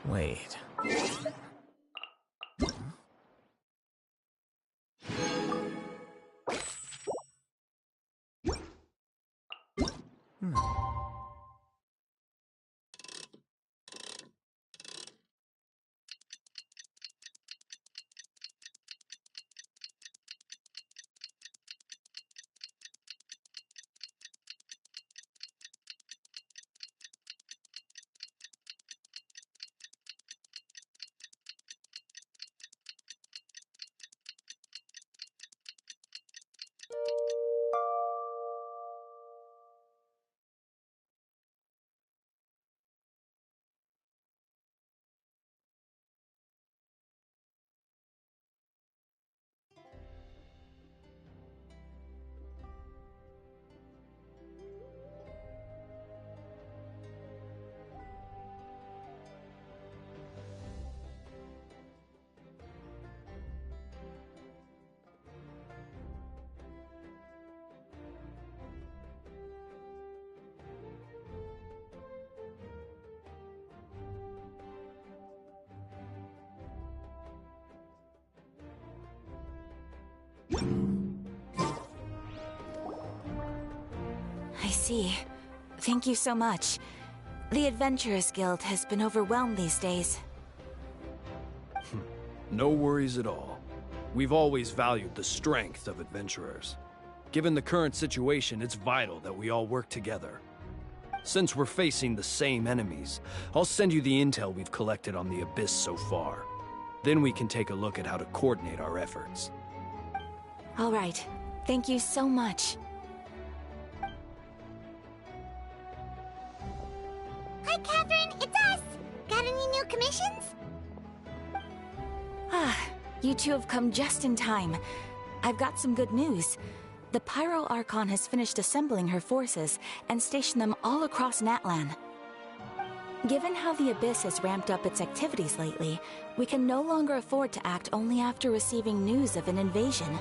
Wait. I see. Thank you so much. The Adventurers Guild has been overwhelmed these days. No worries at all. We've always valued the strength of adventurers. Given the current situation, it's vital that we all work together. Since we're facing the same enemies, I'll send you the intel we've collected on the Abyss so far. Then we can take a look at how to coordinate our efforts. All right. Thank you so much. Hi, Catherine, it's us! Got any new commissions? You two have come just in time. I've got some good news. The Pyro Archon has finished assembling her forces and stationed them all across Natlan. Given how the Abyss has ramped up its activities lately, we can no longer afford to act only after receiving news of an invasion.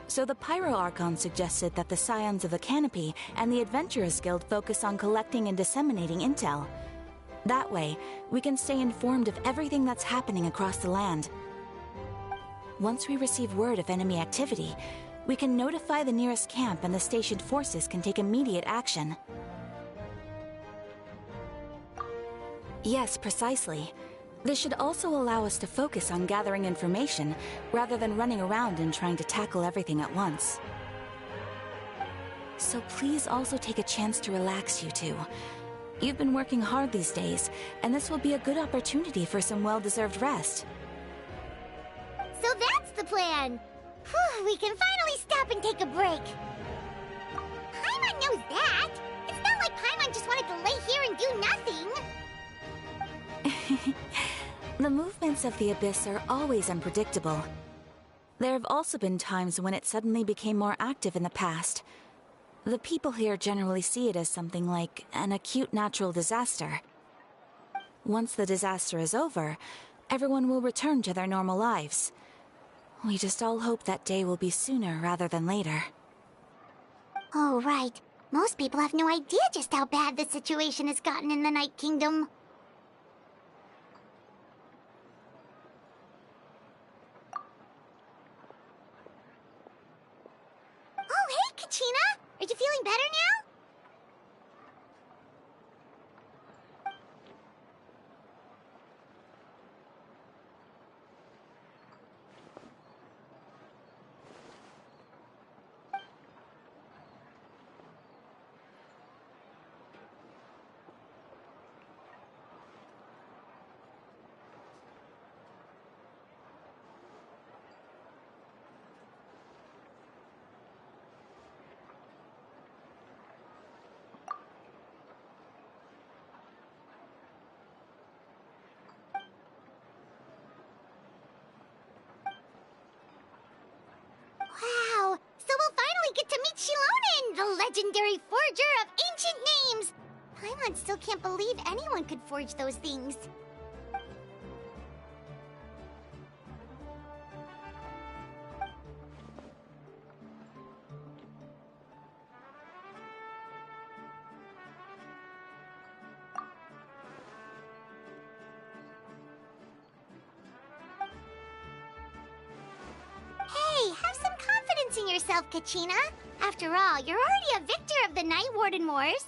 So the Pyro Archon suggested that the Scions of the Canopy and the Adventurers Guild focus on collecting and disseminating intel. That way, we can stay informed of everything that's happening across the land. Once we receive word of enemy activity, we can notify the nearest camp and the stationed forces can take immediate action. Yes, precisely. This should also allow us to focus on gathering information, rather than running around and trying to tackle everything at once. So please also take a chance to relax, you two. You've been working hard these days, and this will be a good opportunity for some well-deserved rest. So that's the plan! Whew, we can finally stop and take a break! Paimon knows that! It's not like Paimon just wanted to lay here and do nothing! The movements of the Abyss are always unpredictable. There have also been times when it suddenly became more active in the past. The people here generally see it as something like an acute natural disaster. Once the disaster is over, everyone will return to their normal lives. We just all hope that day will be sooner rather than later. Oh, right. Most people have no idea just how bad the situation has gotten in the Night Kingdom. Oh, hey, Kachina! Are you feeling better now? Wow! So we'll finally get to meet Shilonen, the legendary forger of ancient names! Paimon still can't believe anyone could forge those things. yourself, Kachina. After all, you're already a victor of the Night Warden Wars.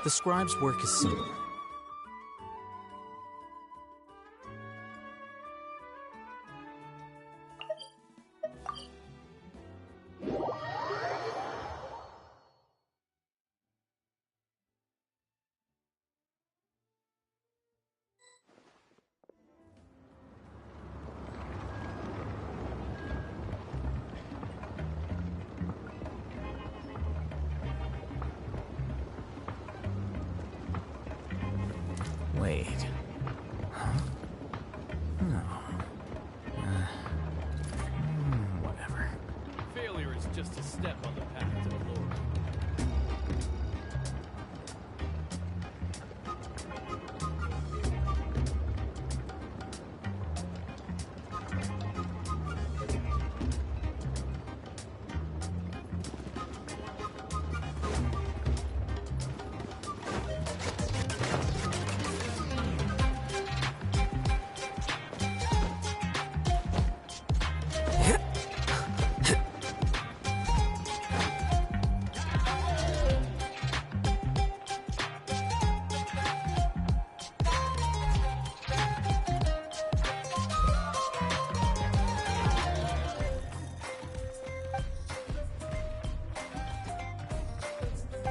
The scribe's work is similar. Wait. Huh? No. Whatever. Failure is just a step on the path to glory.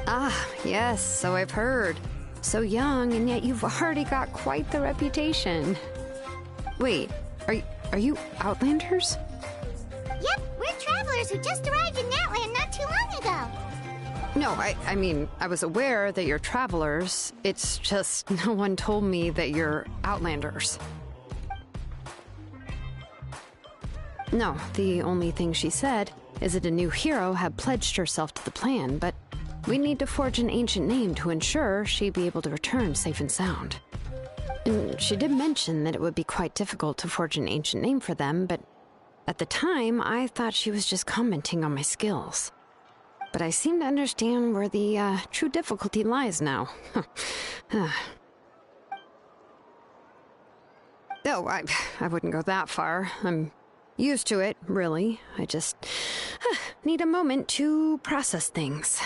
Ah, yes, so I've heard. So young, and yet you've already got quite the reputation. Wait, are you Outlanders? Yep, we're travelers who just arrived in Natlan not too long ago. No, I mean, I was aware that you're travelers. It's just no one told me that you're Outlanders. No, the only thing she said is that a new hero had pledged herself to the plan, but we need to forge an ancient name to ensure she'd be able to return safe and sound. And she did mention that it would be quite difficult to forge an ancient name for them, but at the time, I thought she was just commenting on my skills. But I seem to understand where the true difficulty lies now. Oh, I wouldn't go that far. I'm used to it, really. I just need a moment to process things.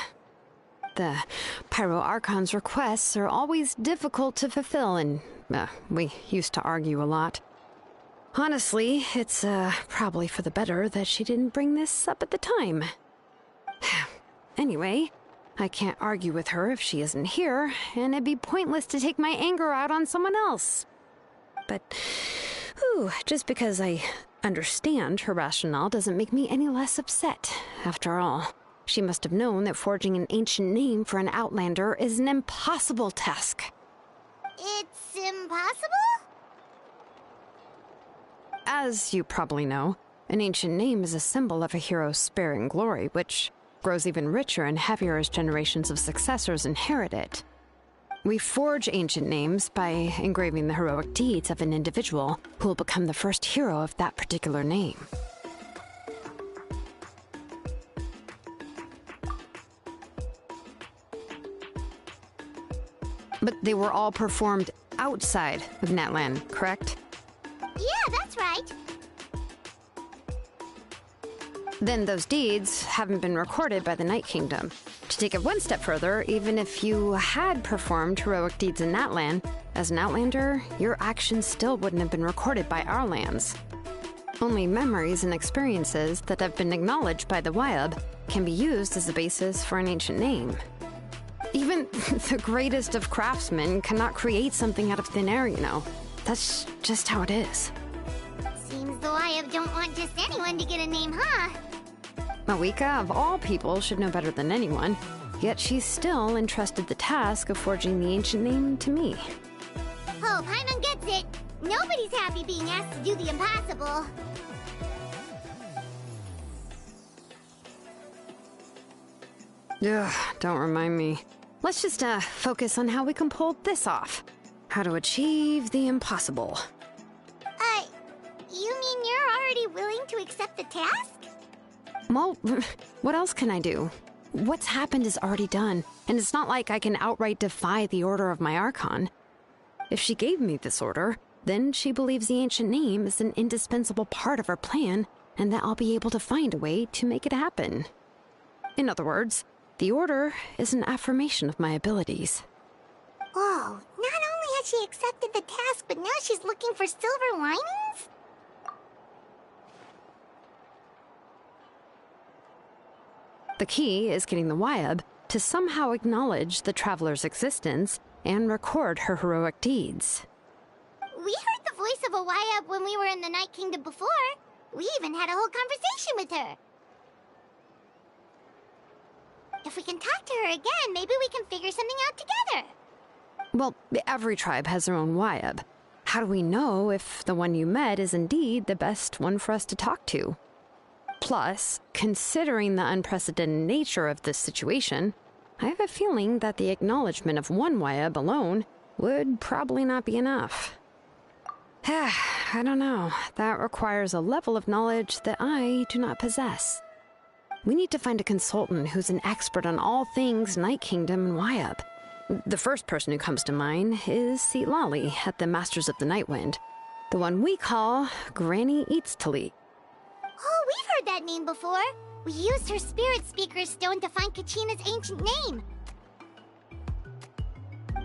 The Pyro Archon's requests are always difficult to fulfill, and we used to argue a lot. Honestly, it's probably for the better that she didn't bring this up at the time. Anyway, I can't argue with her if she isn't here, and it'd be pointless to take my anger out on someone else. But, just because I understand her rationale doesn't make me any less upset, after all. She must have known that forging an ancient name for an Outlander is an impossible task. It's impossible? As you probably know, an ancient name is a symbol of a hero's spirit and glory, which grows even richer and heavier as generations of successors inherit it. We forge ancient names by engraving the heroic deeds of an individual who will become the first hero of that particular name. But they were all performed outside of Natlan, correct? Yeah, that's right. Then those deeds haven't been recorded by the Night Kingdom. To take it one step further, even if you had performed heroic deeds in Natlan, as an Outlander, your actions still wouldn't have been recorded by our lands. Only memories and experiences that have been acknowledged by the Wyab can be used as a basis for an ancient name. Even the greatest of craftsmen cannot create something out of thin air, you know. That's just how it is. Seems the Wyab don't want just anyone to get a name, huh? Mawika, of all people, should know better than anyone. Yet she's still entrusted the task of forging the ancient name to me. Oh, Paimon gets it. Nobody's happy being asked to do the impossible. Ugh, don't remind me. Let's just focus on how we can pull this off. How to achieve the impossible. You mean you're already willing to accept the task? Well, what else can I do? What's happened is already done, and it's not like I can outright defy the order of my Archon. If she gave me this order, then she believes the ancient name is an indispensable part of her plan, and that I'll be able to find a way to make it happen. In other words, the order is an affirmation of my abilities. Oh, not only has she accepted the task, but now she's looking for silver linings? The key is getting the Wyab to somehow acknowledge the traveler's existence and record her heroic deeds. We heard the voice of a Wyab when we were in the Night Kingdom before. We even had a whole conversation with her. If we can talk to her again, maybe we can figure something out together. Well, every tribe has their own Wyab. How do we know if the one you met is indeed the best one for us to talk to? Plus, considering the unprecedented nature of this situation, I have a feeling that the acknowledgement of one Wyab alone would probably not be enough. I don't know. That requires a level of knowledge that I do not possess. We need to find a consultant who's an expert on all things Night Kingdom and Wyab. The first person who comes to mind is Lali at the Masters of the Nightwind, the one we call Granny Eats Tali. Oh, we've heard that name before. We used her Spirit Speaker Stone to find Kachina's ancient name.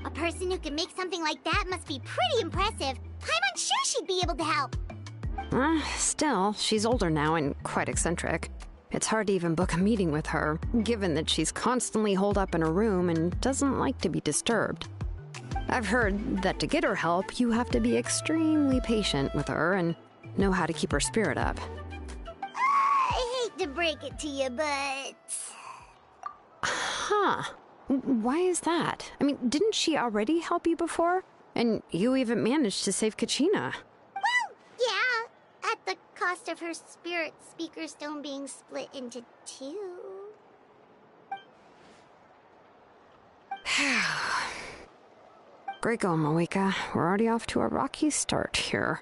A person who can make something like that must be pretty impressive. I'm unsure she'd be able to help. Still, she's older now and quite eccentric. It's hard to even book a meeting with her, given that she's constantly holed up in her room and doesn't like to be disturbed. I've heard that to get her help, you have to be extremely patient with her and know how to keep her spirit up. I hate to break it to you, but... Huh. Why is that? I mean, didn't she already help you before? And you even managed to save Kachina. Well, yeah. At the cost of her Spirit Speaker Stone being split into two. Great going, Moeka. We're already off to a rocky start here.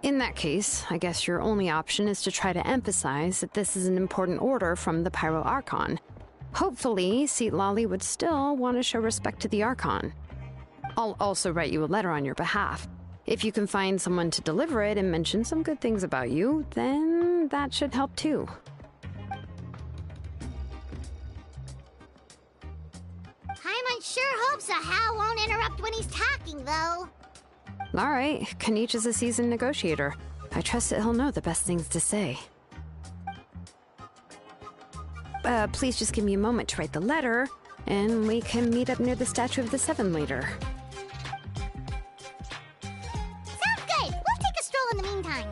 In that case, I guess your only option is to try to emphasize that this is an important order from the Pyro Archon. Hopefully, Lali would still want to show respect to the Archon. I'll also write you a letter on your behalf. If you can find someone to deliver it and mention some good things about you, then that should help too. Paimon sure hopes a Hal won't interrupt when he's talking, though. All right, Kaniche is a seasoned negotiator. I trust that he'll know the best things to say. Please just give me a moment to write the letter, and we can meet up near the Statue of the Seven later. Sounds good. We'll take a stroll in the meantime.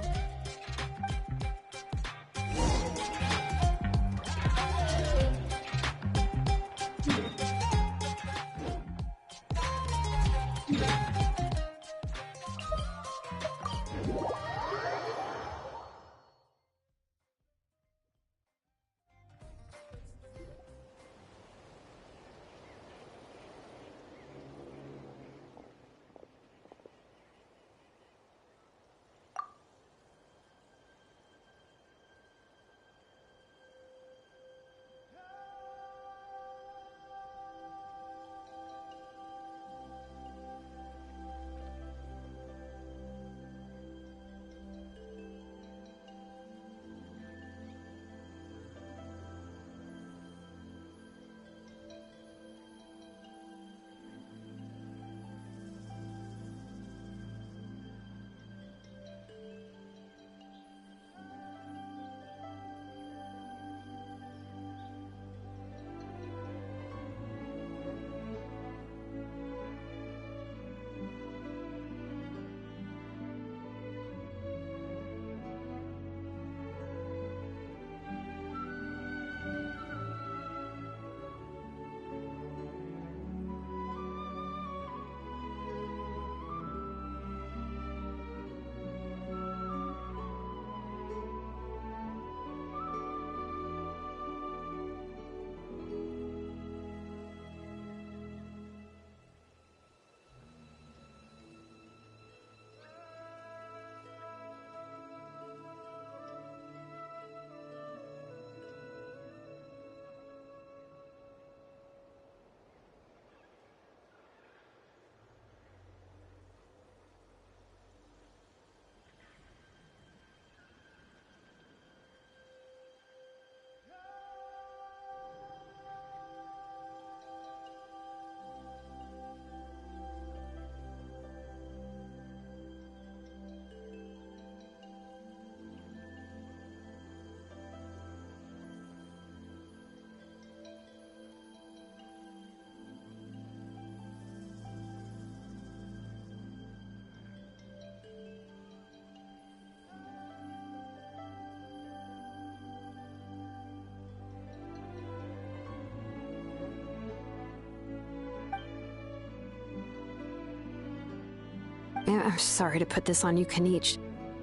I'm sorry to put this on you, Kanich.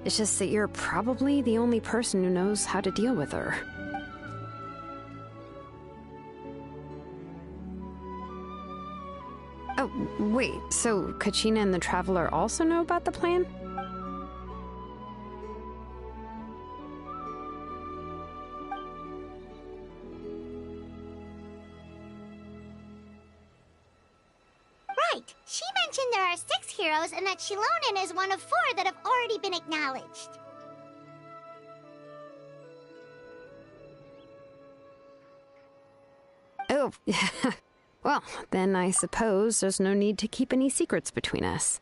It's just that you're probably the only person who knows how to deal with her. Oh, wait, so Kachina and the Traveler also know about the plan? Right. She mentioned there are 6 heroes and that Shilonen is one of 4 that have already been acknowledged. Oh, well, then I suppose there's no need to keep any secrets between us.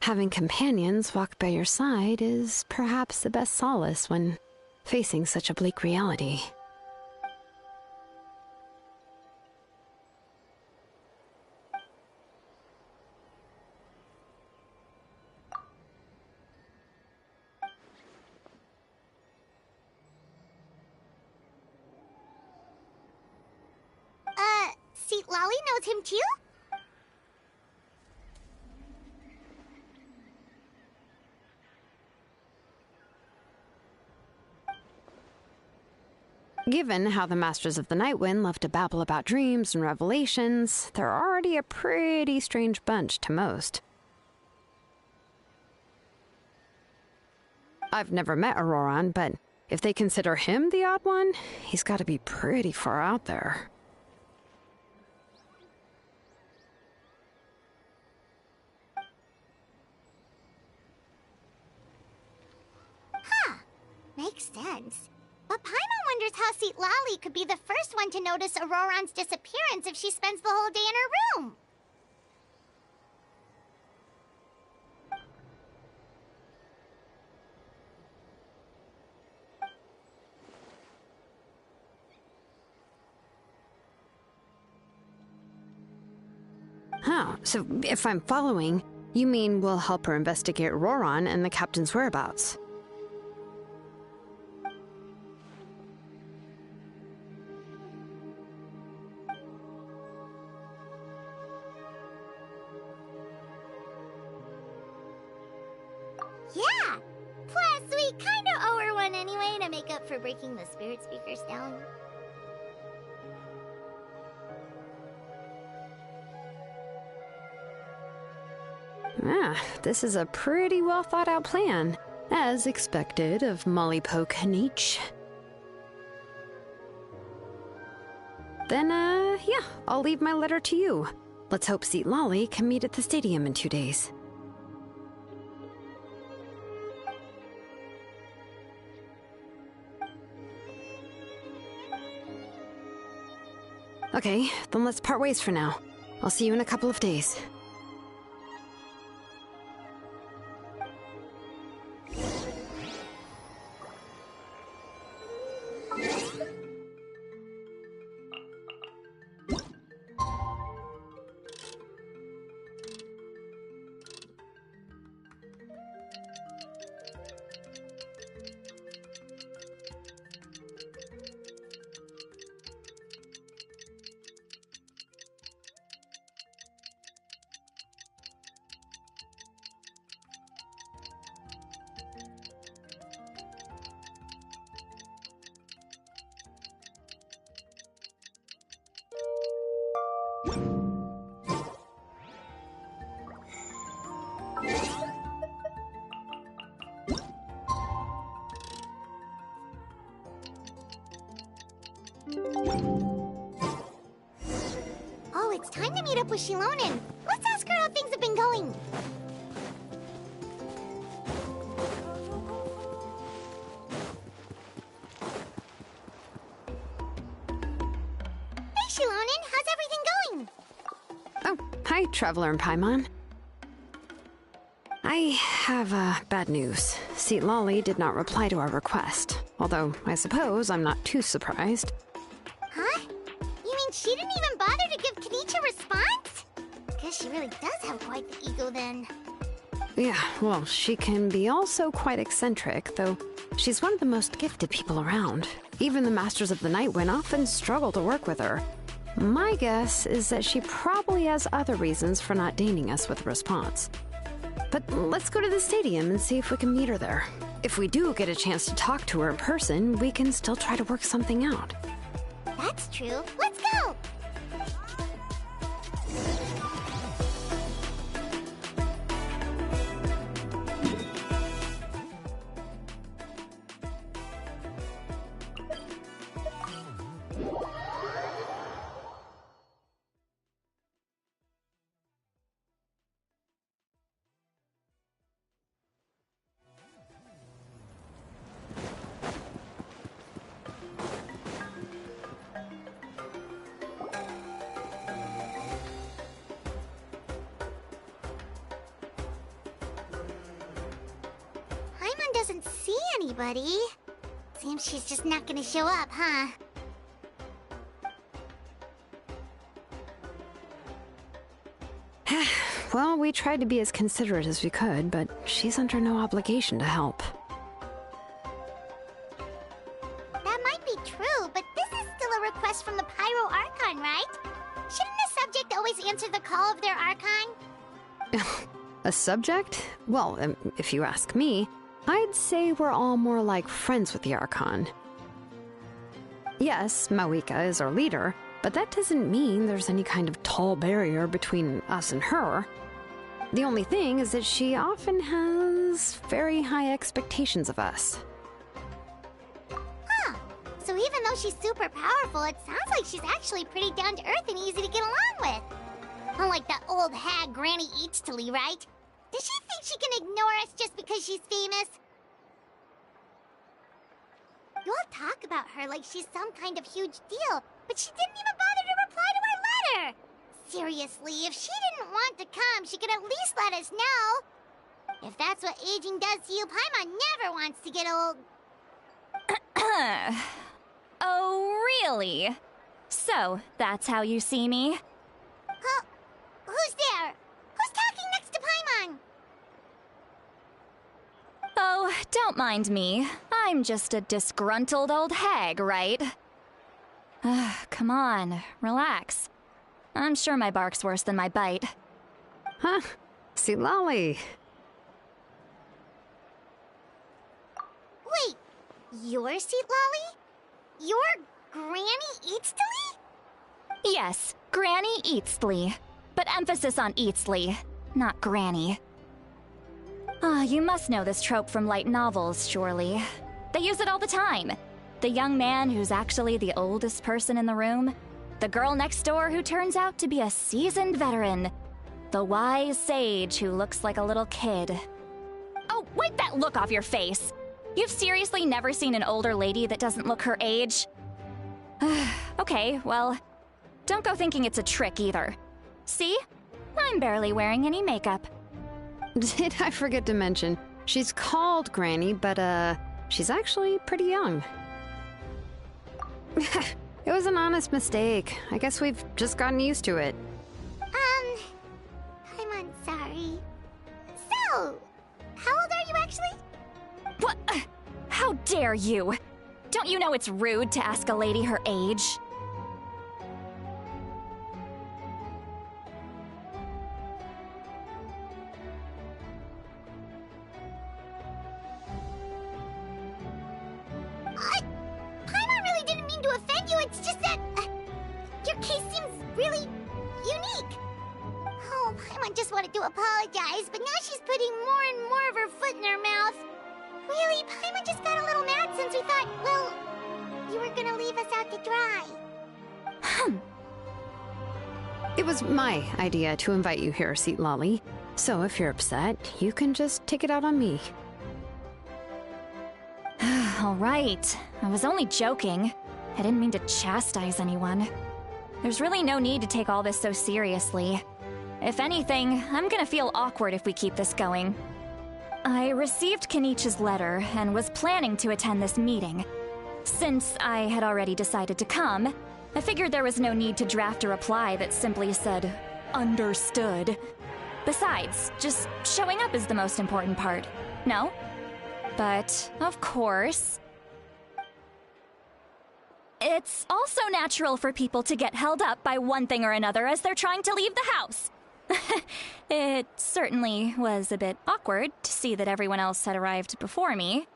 Having companions walk by your side is perhaps the best solace when facing such a bleak reality. Seat Lolly knows him too? Given how the Masters of the Nightwind love to babble about dreams and revelations, they're already a pretty strange bunch to most. I've never met Auroran, but if they consider him the odd one, he's got to be pretty far out there. Makes sense. But Paimon wonders how Seat Lolly could be the first one to notice Auroran's disappearance if she spends the whole day in her room. Oh, so if I'm following, you mean we'll help her investigate Auroran and the captain's whereabouts? Yeah! Plus, we kinda owe her one anyway to make up for breaking the spirit speakers down. Ah, this is a pretty well thought out plan, as expected of Mollypo Kanich. Then, yeah, I'll leave my letter to you. Let's hope Seat Lolly can meet at the stadium in 2 days. Okay, then let's part ways for now. I'll see you in a couple of days. Oh, it's time to meet up with Shilonen. Let's ask her how things have been going. Hey, Shilonen, how's everything going? Oh, hi, Traveler and Paimon. I have, bad news. Seat Lolly did not reply to our request, although I suppose I'm not too surprised. Huh? You mean she didn't even bother to give Kanich a response? Guess she really does have quite the ego then. Yeah, well, she can be also quite eccentric, though she's one of the most gifted people around. Even the Masters of the Nightwind often struggle to work with her. My guess is that she probably has other reasons for not deigning us with a response. But let's go to the stadium and see if we can meet her there. If we do get a chance to talk to her in person, we can still try to work something out. That's true. Let's go! Doesn't see anybody. Seems she's just not gonna show up, huh? Well, we tried to be as considerate as we could, but she's under no obligation to help. That might be true, but this is still a request from the Pyro Archon, right? Shouldn't a subject always answer the call of their Archon? A subject? Well, if you ask me, I'd say we're all more like friends with the Archon. Yes, Mawika is our leader, but that doesn't mean there's any kind of tall barrier between us and her. The only thing is that she often has very high expectations of us. Huh. So even though she's super powerful, it sounds like she's actually pretty down to earth and easy to get along with. Unlike that old hag Granny Eachtley, right? Does she think she can ignore us just because she's famous? You all talk about her like she's some kind of huge deal, but she didn't even bother to reply to our letter! Seriously, if she didn't want to come, she could at least let us know. If that's what aging does to you, Paimon never wants to get old. Oh, really? So, that's how you see me? Huh? Who's there? Who's talking next to Paimon? Oh, don't mind me. I'm just a disgruntled old hag, right? Come on, relax. I'm sure my bark's worse than my bite. Huh? See, Lolly. Wait, you're Seat Lolly? You're Granny Eachtley? Yes, Granny Eastly. But emphasis on Eastly, not Granny. You must know this trope from light novels, surely. They use it all the time. The young man who's actually the oldest person in the room. The girl next door who turns out to be a seasoned veteran. The wise sage who looks like a little kid. Oh, wipe that look off your face! You've seriously never seen an older lady that doesn't look her age? Okay, well, don't go thinking it's a trick either. See? I'm barely wearing any makeup. Did I forget to mention, she's called Granny, but she's actually pretty young. It was an honest mistake. I guess we've just gotten used to it. I'm sorry. So, how old are you actually? What? How dare you? Don't you know it's rude to ask a lady her age? Paimon really didn't mean to offend you, it's just that... your case seems really unique. Oh, Paimon just wanted to apologize, but now she's putting more and more of her foot in her mouth. Really, Paimon just got a little mad since we thought, well, you were gonna leave us out to dry. It was my idea to invite you here, Seat Lolly. So if you're upset, you can just take it out on me. All right. I was only joking. I didn't mean to chastise anyone. There's really no need to take all this so seriously. If anything, I'm gonna feel awkward if we keep this going. I received Kenichi's letter and was planning to attend this meeting. Since I had already decided to come, I figured there was no need to draft a reply that simply said, "Understood." Besides, just showing up is the most important part, no? But, of course... It's also natural for people to get held up by one thing or another as they're trying to leave the house. It certainly was a bit awkward to see that everyone else had arrived before me.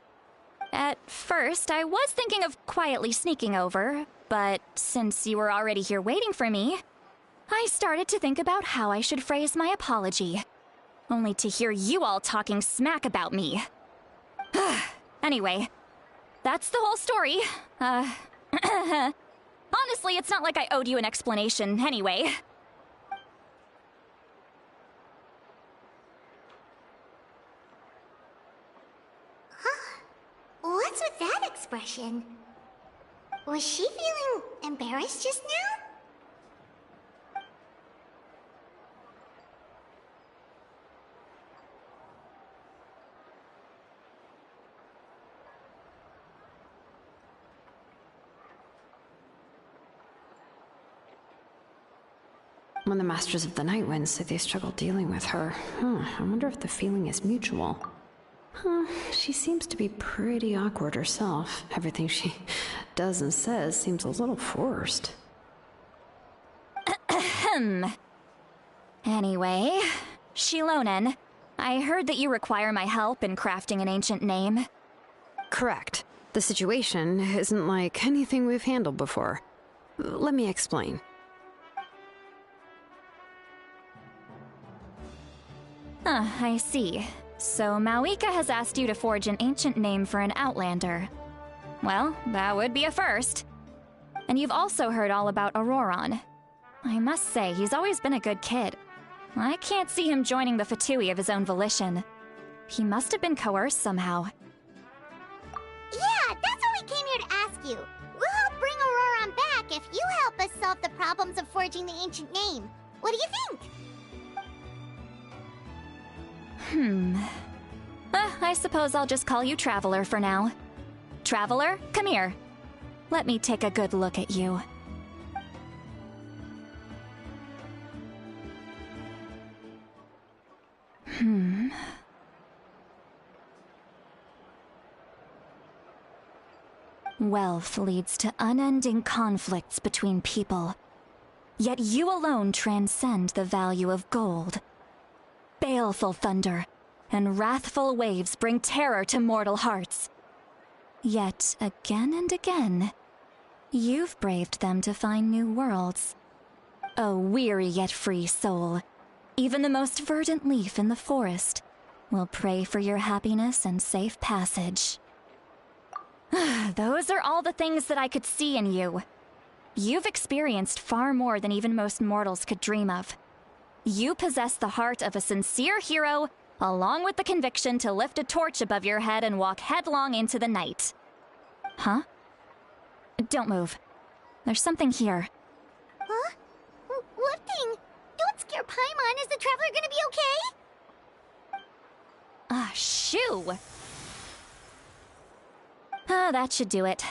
At first, I was thinking of quietly sneaking over, but since you were already here waiting for me, I started to think about how I should phrase my apology. Only to hear you all talking smack about me. Anyway, that's the whole story. Honestly, it's not like I owed you an explanation anyway. What's with that expression? Was she feeling embarrassed just now? When the Masters of the Night Winds say they struggle dealing with her, I wonder if the feeling is mutual. She seems to be pretty awkward herself. Everything she does and says seems a little forced. Anyway, Shilonen, I heard that you require my help in crafting an ancient name. Correct. The situation isn't like anything we've handled before. Let me explain. I see. So Mawika has asked you to forge an ancient name for an Outlander. Well, that would be a first. And you've also heard all about Auroron. I must say, he's always been a good kid. I can't see him joining the Fatui of his own volition. He must have been coerced somehow. Yeah, that's why we came here to ask you. We'll help bring Auroron back if you help us solve the problems of forging the ancient name. What do you think? I suppose I'll just call you Traveler for now. Traveler, come here. Let me take a good look at you. Wealth leads to unending conflicts between people. Yet you alone transcend the value of gold. Baleful thunder and wrathful waves bring terror to mortal hearts. Yet again and again, you've braved them to find new worlds. O weary yet free soul, even the most verdant leaf in the forest will pray for your happiness and safe passage. Those are all the things that I could see in you. You've experienced far more than even most mortals could dream of. You possess the heart of a sincere hero, along with the conviction to lift a torch above your head and walk headlong into the night. Huh? Don't move. There's something here. Huh? What thing? Don't scare Paimon. Is the Traveler gonna be okay? Shoo! That should do it.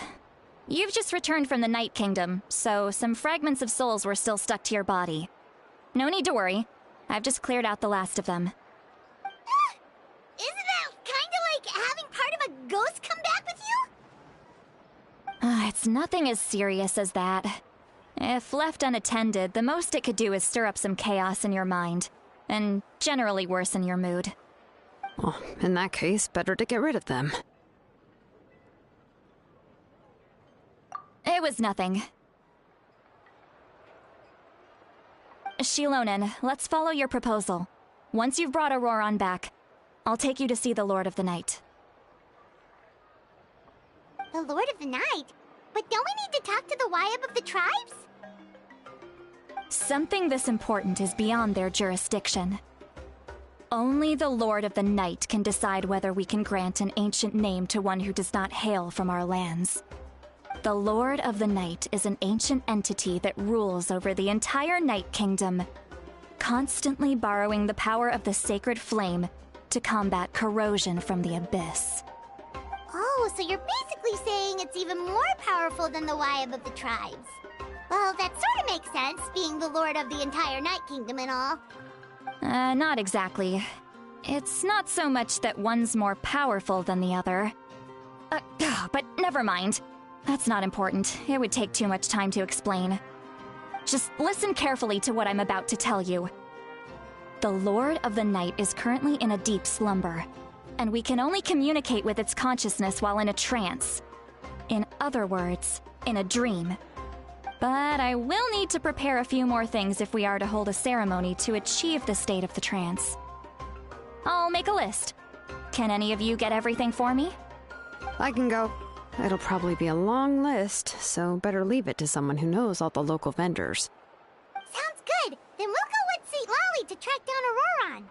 You've just returned from the Night Kingdom, so some fragments of souls were still stuck to your body. No need to worry. I've just cleared out the last of them. Isn't that kinda like having part of a ghost come back with you? It's nothing as serious as that. If left unattended, the most it could do is stir up some chaos in your mind, and generally worsen your mood. Well, in that case, better to get rid of them. It was nothing. Shilonen, let's follow your proposal. Once you've brought Auroron back, I'll take you to see the Lord of the Night. The Lord of the Night? But don't we need to talk to the Wyab of the tribes? Something this important is beyond their jurisdiction. Only the Lord of the Night can decide whether we can grant an ancient name to one who does not hail from our lands. The Lord of the Night is an ancient entity that rules over the entire Night Kingdom, constantly borrowing the power of the sacred flame to combat corrosion from the abyss. Oh, so you're basically saying it's even more powerful than the Wyab of the tribes. Well, that sort of makes sense, being the Lord of the entire Night Kingdom and all. Not exactly. It's not so much that one's more powerful than the other. But never mind. That's not important. It would take too much time to explain. Just listen carefully to what I'm about to tell you. The Lord of the Night is currently in a deep slumber, and we can only communicate with its consciousness while in a trance. In other words, in a dream. But I will need to prepare a few more things if we are to hold a ceremony to achieve the state of the trance. I'll make a list. Can any of you get everything for me? I can go. It'll probably be a long list, so better leave it to someone who knows all the local vendors. Sounds good. Then we'll go with St. Lolly to track down Auroron.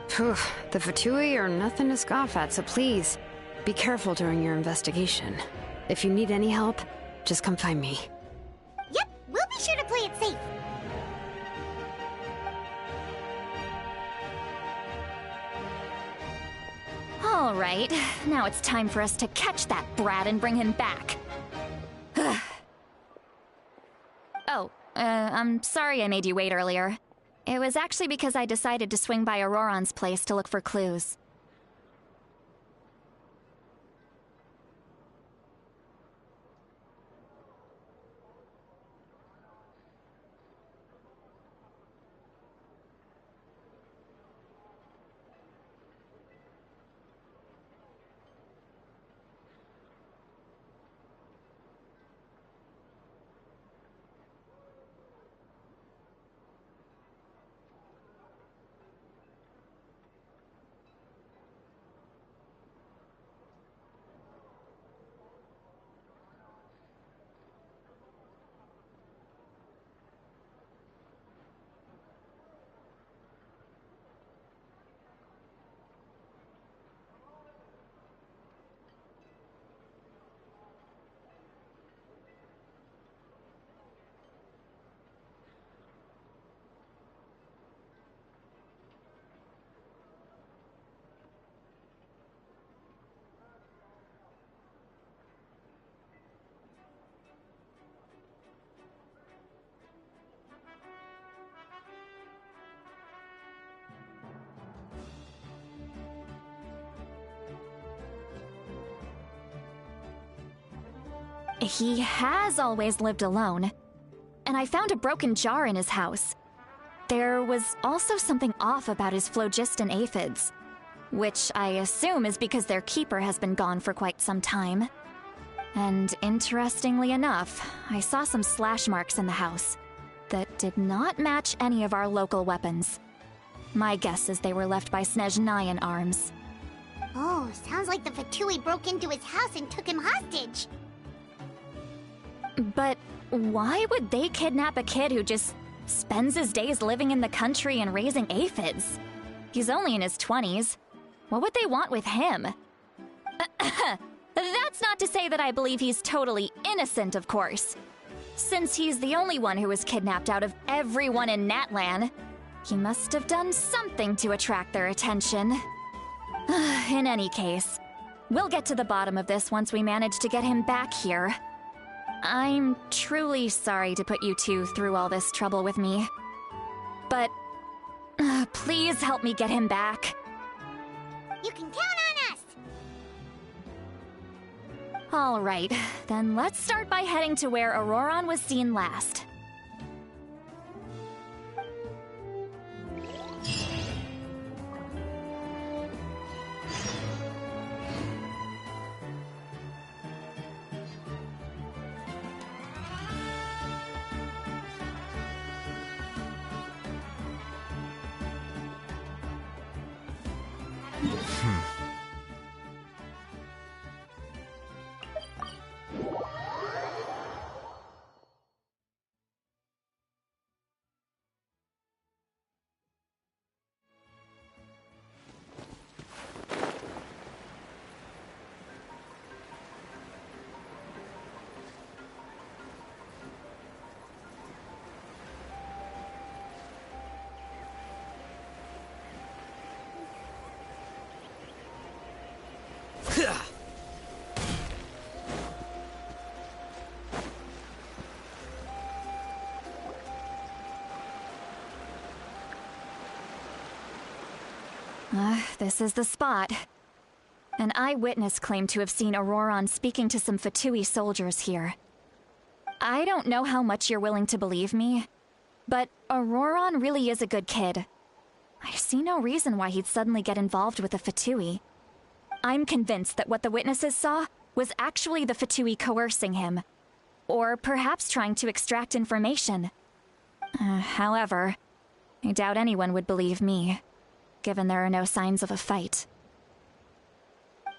Phew, the Fatui are nothing to scoff at, so please, be careful during your investigation. If you need any help, just come find me. Yep, we'll be sure to play it safe. All right, now it's time for us to catch that brat and bring him back. I'm sorry I made you wait earlier. It was actually because I decided to swing by Auroron's place to look for clues. He has always lived alone, and I found a broken jar in his house. There was also something off about his phlogiston aphids, which I assume is because their keeper has been gone for quite some time. And interestingly enough, I saw some slash marks in the house that did not match any of our local weapons. My guess is they were left by Snezhnayan arms. Oh, sounds like the Fatui broke into his house and took him hostage. But why would they kidnap a kid who just spends his days living in the country and raising aphids? He's only in his 20s. What would they want with him? That's not to say that I believe he's totally innocent, of course. Since he's the only one who was kidnapped out of everyone in Natlan, he must have done something to attract their attention. In any case, we'll get to the bottom of this once we manage to get him back here. I'm truly sorry to put you two through all this trouble with me. But please help me get him back. You can count on us! All right, then let's start by heading to where Auroron was seen last. This is the spot. An eyewitness claimed to have seen Auroron speaking to some Fatui soldiers here. I don't know how much you're willing to believe me, but Auroron really is a good kid. I see no reason why he'd suddenly get involved with the Fatui. I'm convinced that what the witnesses saw was actually the Fatui coercing him, or perhaps trying to extract information. However, I doubt anyone would believe me, given there are no signs of a fight.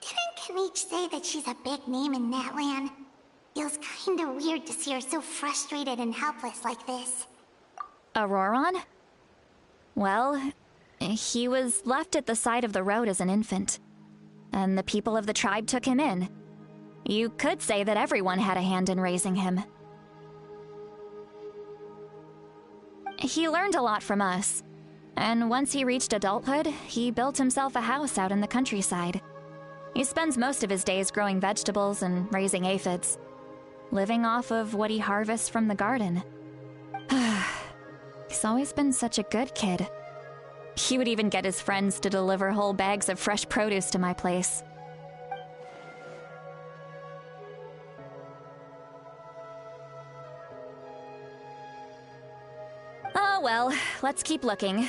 Didn't Kanich say that she's a big name in Natlan? Feels kinda weird to see her so frustrated and helpless like this. Auroron? Well, he was left at the side of the road as an infant, and the people of the tribe took him in. You could say that everyone had a hand in raising him. He learned a lot from us, and once he reached adulthood, he built himself a house out in the countryside. He spends most of his days growing vegetables and raising aphids, living off of what he harvests from the garden. He's always been such a good kid. He would even get his friends to deliver whole bags of fresh produce to my place. Oh well, let's keep looking.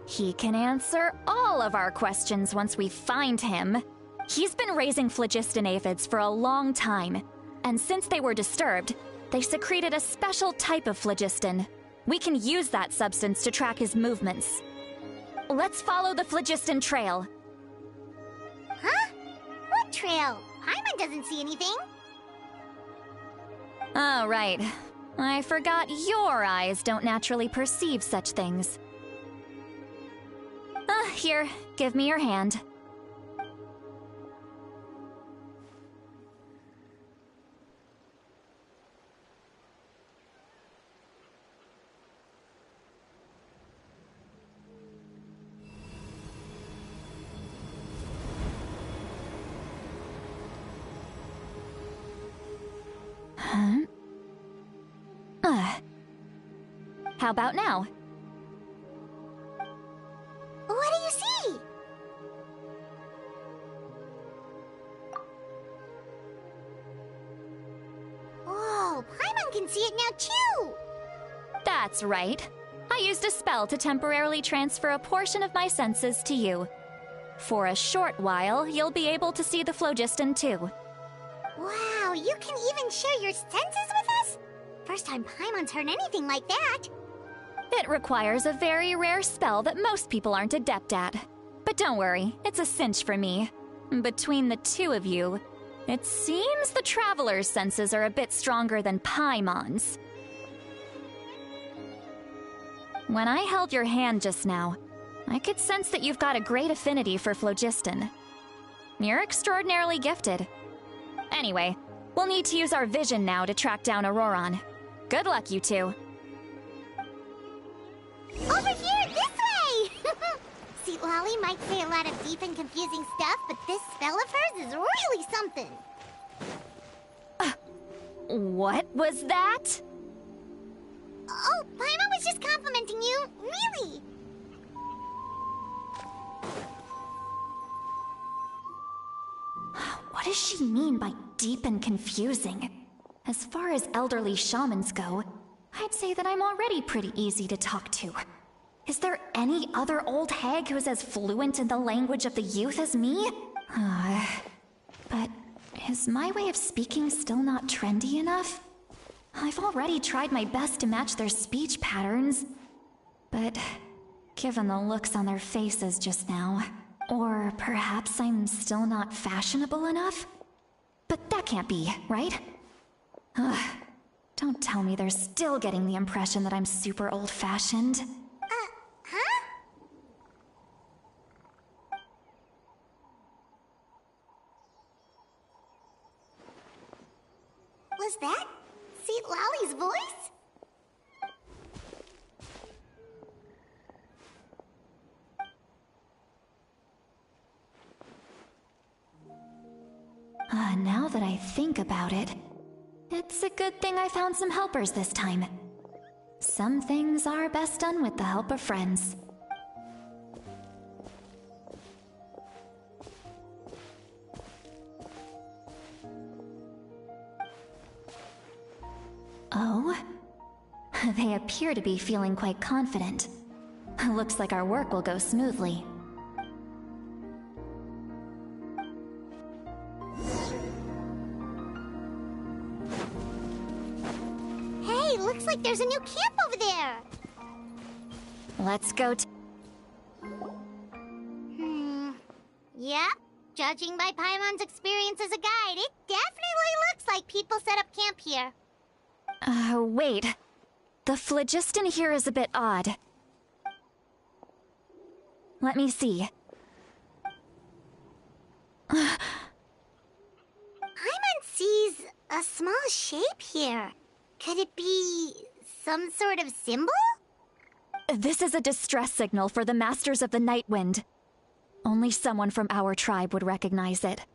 He can answer all of our questions once we find him. He's been raising phlogiston aphids for a long time, and since they were disturbed, they secreted a special type of phlogiston. We can use that substance to track his movements. Let's follow the phlogiston trail. Huh? What trail? Paimon doesn't see anything. Oh, right. I forgot your eyes don't naturally perceive such things. Here, give me your hand. How about now? What do you see? can see it now too! That's right. I used a spell to temporarily transfer a portion of my senses to you. For a short while, you'll be able to see the phlogiston too. Wow, you can even share your senses with us? First time Paimon's heard anything like that. It requires a very rare spell that most people aren't adept at. But don't worry, it's a cinch for me. Between the two of you, it seems the Traveler's senses are a bit stronger than Paimon's. When I held your hand just now, I could sense that you've got a great affinity for phlogiston. You're extraordinarily gifted. Anyway, we'll need to use our vision now to track down Auroron. Good luck, you two. Over here, this way! See, Lolly might say a lot of deep and confusing stuff, but this spell of hers is really something. What was that? Oh, Paimon was just complimenting you. Really? What does she mean by deep and confusing? As far as elderly shamans go, I'd say that I'm already pretty easy to talk to. Is there any other old hag who's as fluent in the language of the youth as me? But is my way of speaking still not trendy enough? I've already tried my best to match their speech patterns. But given the looks on their faces just now, or perhaps I'm still not fashionable enough? But that can't be, right? Don't tell me they're still getting the impression that I'm super old-fashioned. Huh? Was that St. Lolly's voice? Now that I think about it, it's a good thing I found some helpers this time. Some things are best done with the help of friends. Oh? They appear to be feeling quite confident. Looks like our work will go smoothly. Hey, looks like there's a new camp over there. Let's go Yeah, judging by Paimon's experience as a guide, it definitely looks like people set up camp here. Wait. The phlogiston here is a bit odd. Let me see. Paimon sees a small shape here. Could it be some sort of symbol? This is a distress signal for the Masters of the Night Wind. Only someone from our tribe would recognize it.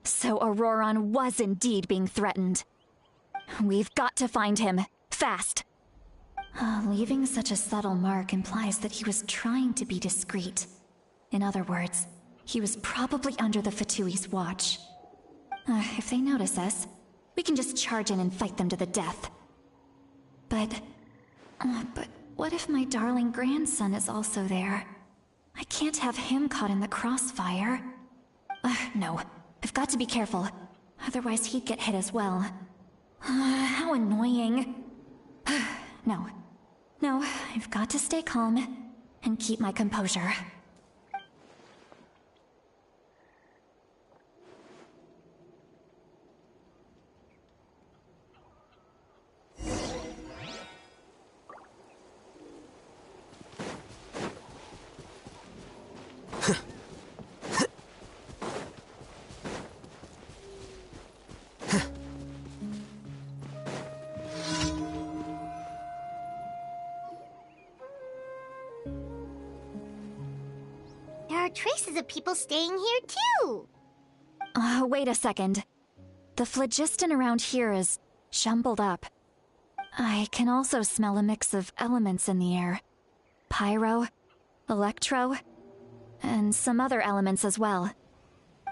So Auroron was indeed being threatened. We've got to find him. Fast. Leaving such a subtle mark implies that he was trying to be discreet. In other words, he was probably under the Fatui's watch. If they notice us, we can just charge in and fight them to the death. But what if my darling grandson is also there? I can't have him caught in the crossfire. No, I've got to be careful. Otherwise he'd get hit as well. How annoying. No, I've got to stay calm and keep my composure. There are traces of people staying here too. Wait a second. The phlogiston around here is jumbled up. I can also smell a mix of elements in the air. Pyro, electro, and some other elements as well.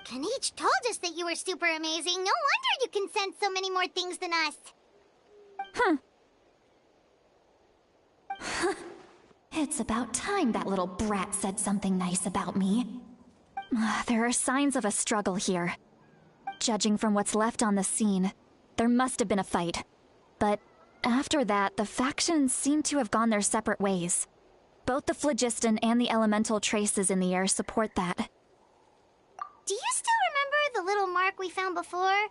Kanich told us that you were super amazing. No wonder you can sense so many more things than us. It's about time that little brat said something nice about me. There are signs of a struggle here. Judging from what's left on the scene, there must have been a fight. But after that, the factions seem to have gone their separate ways. Both the phlogiston and the elemental traces in the air support that. Do you still remember the little mark we found before?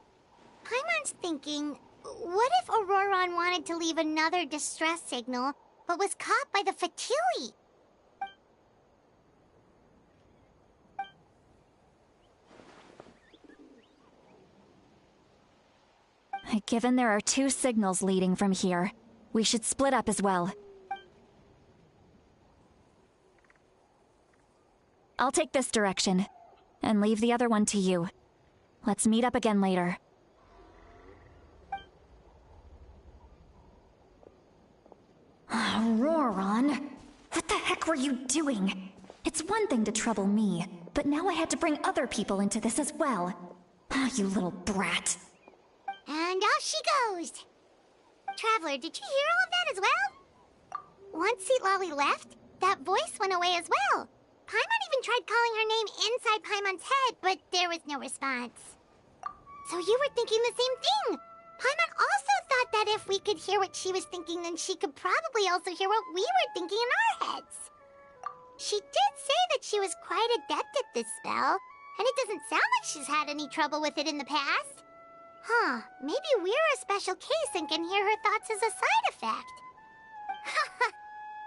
Paimon's thinking, what if Auroron wanted to leave another distress signal, but was caught by the Fatui? Given there are 2 signals leading from here, we should split up as well. I'll take this direction, and leave the other one to you. Let's meet up again later. Auroron, what the heck were you doing? It's one thing to trouble me, but now I had to bring other people into this as well. You little brat. And off she goes. Traveler, did you hear all of that as well? Once Lolly left, that voice went away as well. Paimon even tried calling her name inside Paimon's head, but there was no response. So you were thinking the same thing. Paimon also thought that if we could hear what she was thinking, then she could probably also hear what we were thinking in our heads. She did say that she was quite adept at this spell, and it doesn't sound like she's had any trouble with it in the past. Huh, maybe we're a special case and can hear her thoughts as a side effect.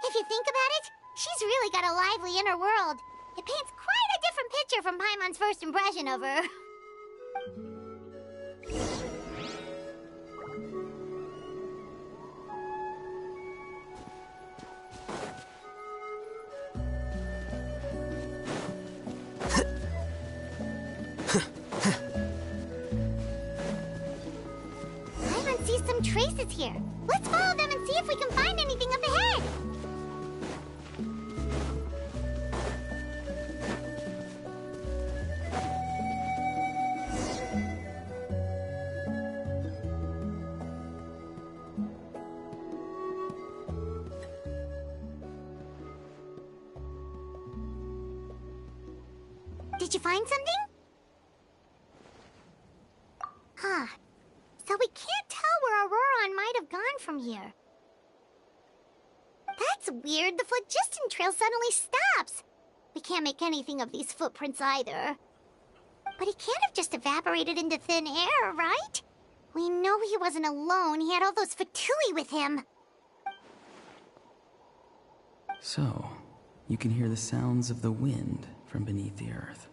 If you think about it, she's really got a lively inner world. It paints quite a different picture from Paimon's first impression of her. Paimon sees some traces here. Let's follow them and see if we can find anything up ahead. Did you find something? Huh. So we can't tell where Auroron might have gone from here. That's weird. The phlogiston trail suddenly stops. We can't make anything of these footprints either. But he can't have just evaporated into thin air, right? We know he wasn't alone. He had all those Fatui with him. So, you can hear the sounds of the wind from beneath the earth.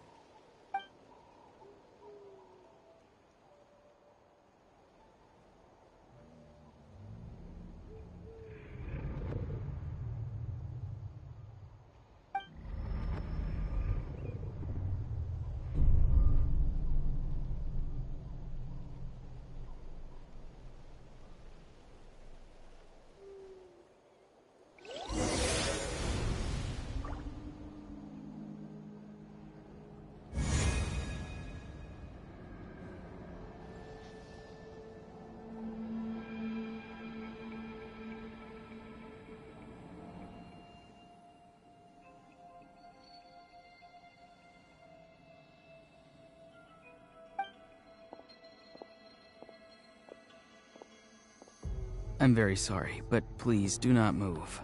I'm very sorry, but please do not move.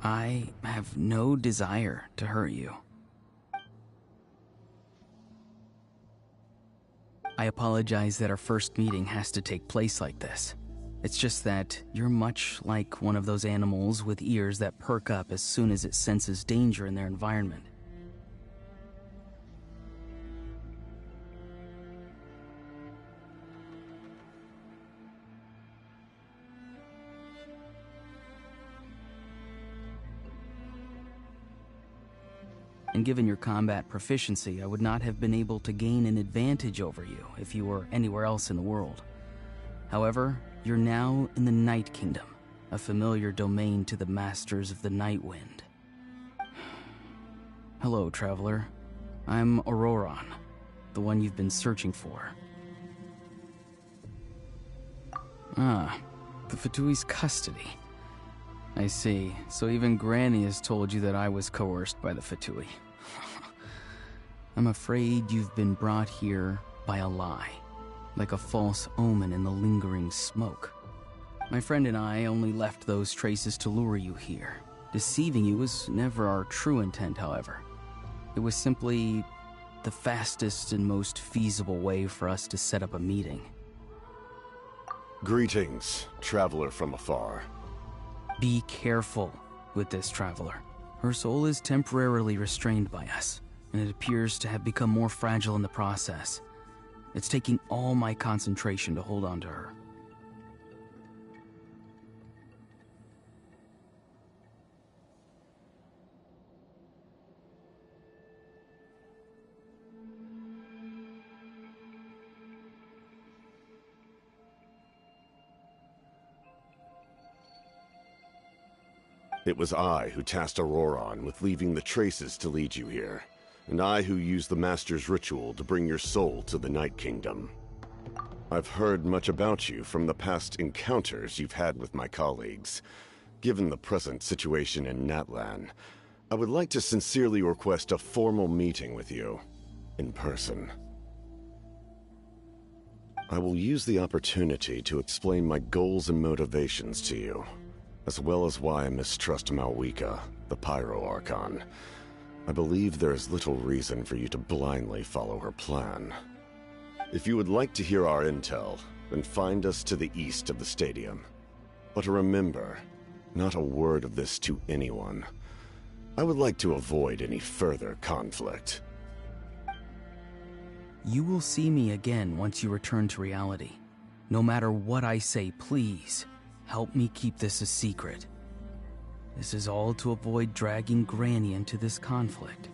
I have no desire to hurt you. I apologize that our first meeting has to take place like this. It's just that you're much like one of those animals with ears that perk up as soon as it senses danger in their environment. And given your combat proficiency, I would not have been able to gain an advantage over you if you were anywhere else in the world. However, you're now in the Night Kingdom, a familiar domain to the Masters of the Night Wind. Hello, traveler. I'm Auroron, the one you've been searching for. Ah, The Fatui's custody. I see. So even Granny has told you that I was coerced by the Fatui. I'm afraid you've been brought here by a lie, like a false omen in the lingering smoke. My friend and I only left those traces to lure you here. Deceiving you was never our true intent, however. It was simply the fastest and most feasible way for us to set up a meeting. Greetings, traveler from afar. Be careful with this traveler. Her soul is temporarily restrained by us, and it appears to have become more fragile in the process. It's taking all my concentration to hold on to her. It was I who tasked Auroron with leaving the traces to lead you here, and I who used the Master's ritual to bring your soul to the Night Kingdom. I've heard much about you from the past encounters you've had with my colleagues. Given the present situation in Natlan, I would like to sincerely request a formal meeting with you, in person. I will use the opportunity to explain my goals and motivations to you, as well as why I mistrust Malwika, the Pyro Archon. I believe there is little reason for you to blindly follow her plan. If you would like to hear our intel, then find us to the east of the stadium. But remember, not a word of this to anyone. I would like to avoid any further conflict. You will see me again once you return to reality. No matter what I say, please, help me keep this a secret. This is all to avoid dragging Granny into this conflict.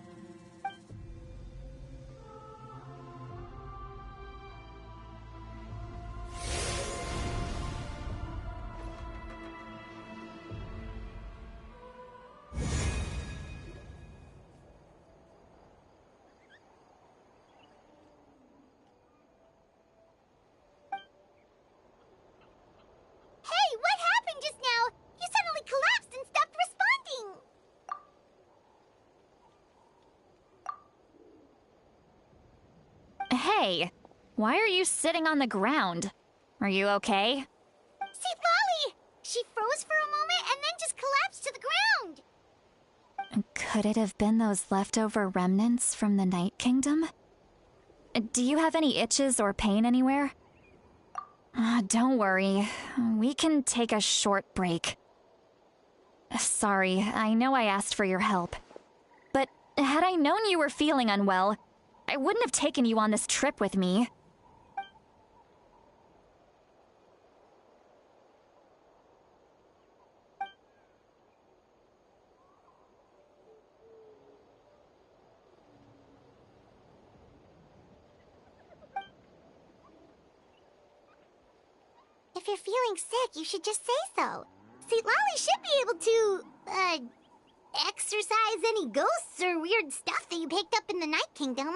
Hey, why are you sitting on the ground? Are you okay? See, Lolly! She froze for a moment and then just collapsed to the ground! Could it have been those leftover remnants from the Night Kingdom? Do you have any itches or pain anywhere? Don't worry, we can take a short break. Sorry, I know I asked for your help. But had I known you were feeling unwell, I wouldn't have taken you on this trip with me. If you're feeling sick, you should just say so. See, Lolly should be able to, exorcise any ghosts or weird stuff that you picked up in the Night Kingdom.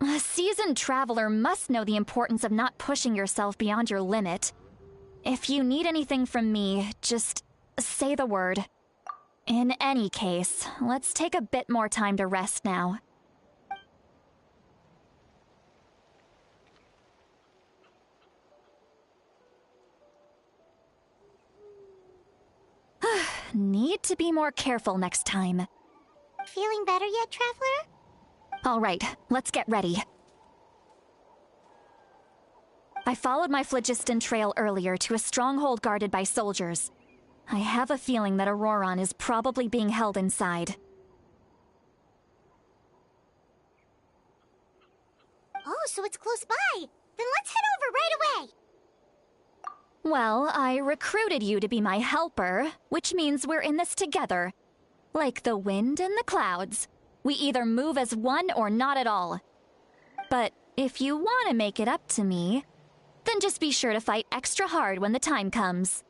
A seasoned traveler must know the importance of not pushing yourself beyond your limit. If you need anything from me, just say the word. In any case, let's take a bit more time to rest now. Need to be more careful next time. Feeling better yet, Traveler? All right, let's get ready. I followed my phlogiston trail earlier to a stronghold guarded by soldiers. I have a feeling that Auroron is probably being held inside. Oh, so it's close by. Then let's head over right away. Well, I recruited you to be my helper, which means we're in this together. Like the wind and the clouds. We either move as one or not at all. But if you want to make it up to me, then just be sure to fight extra hard when the time comes.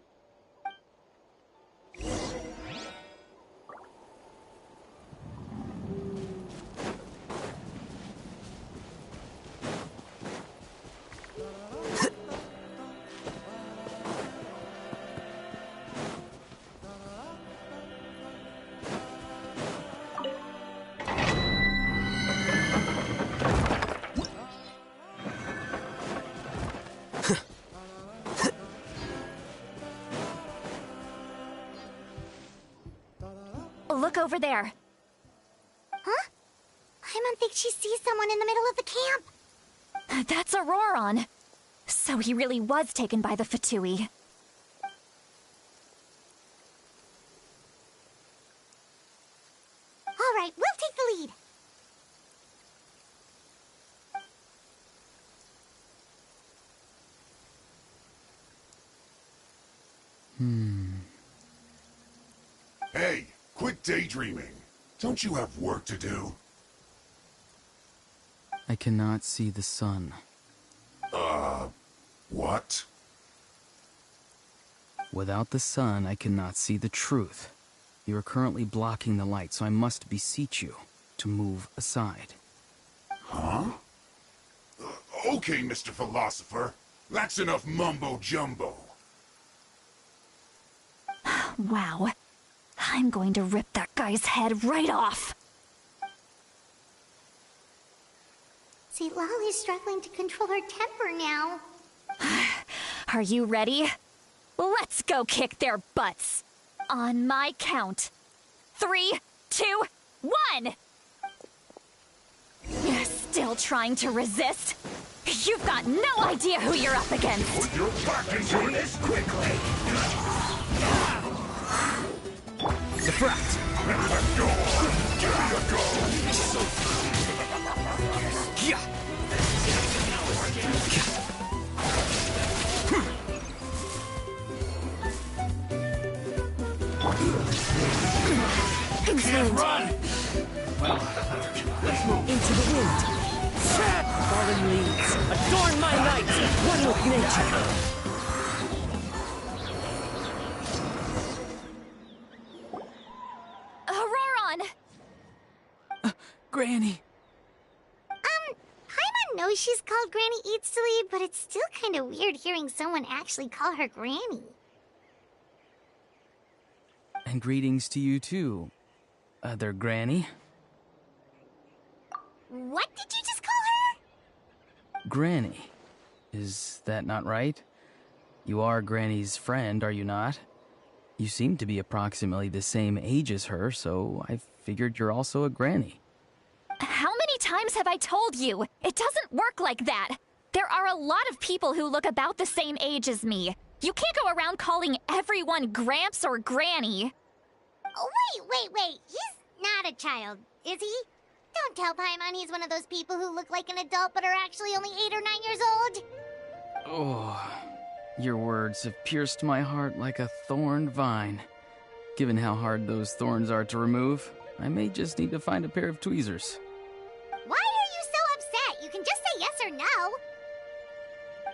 over there. Huh? Paimon thinks she sees someone in the middle of the camp. That's Auroron. So he really was taken by the Fatui. All right, we'll take the lead. Hey, quit daydreaming. Don't you have work to do? I cannot see the sun. What? Without the sun, I cannot see the truth. You are currently blocking the light, so I must beseech you to move aside. Huh? Okay, Mr. Philosopher. That's enough mumbo-jumbo. Wow. I'm going to rip that guy's head right off. See, Lolly's struggling to control her temper now. Are you ready? Let's go kick their butts. On my count. 3, 2, 1! You're still trying to resist? You've got no idea who you're up against. Put your back into this quickly. Spratt! Let go. Give me a go. Yeah. Run! Well, let's move into the wind. Fallen leaves, adorn my night, one with nature. Auroron! Granny! Paimon knows she's called Granny Eatsley, but it's still kind of weird hearing someone actually call her Granny. And greetings to you too, other Granny. What did you just call her? Granny. Is that not right? You are Granny's friend, are you not? You seem to be approximately the same age as her, so I figured you're also a Granny. How many times have I told you? It doesn't work like that. There are a lot of people who look about the same age as me. You can't go around calling everyone Gramps or Granny. Oh, wait. He's not a child, is he? Don't tell Paimon he's one of those people who look like an adult but are actually only 8 or 9 years old. Oh, your words have pierced my heart like a thorned vine. Given how hard those thorns are to remove, I may just need to find a pair of tweezers. Why are you so upset? You can just say yes or no.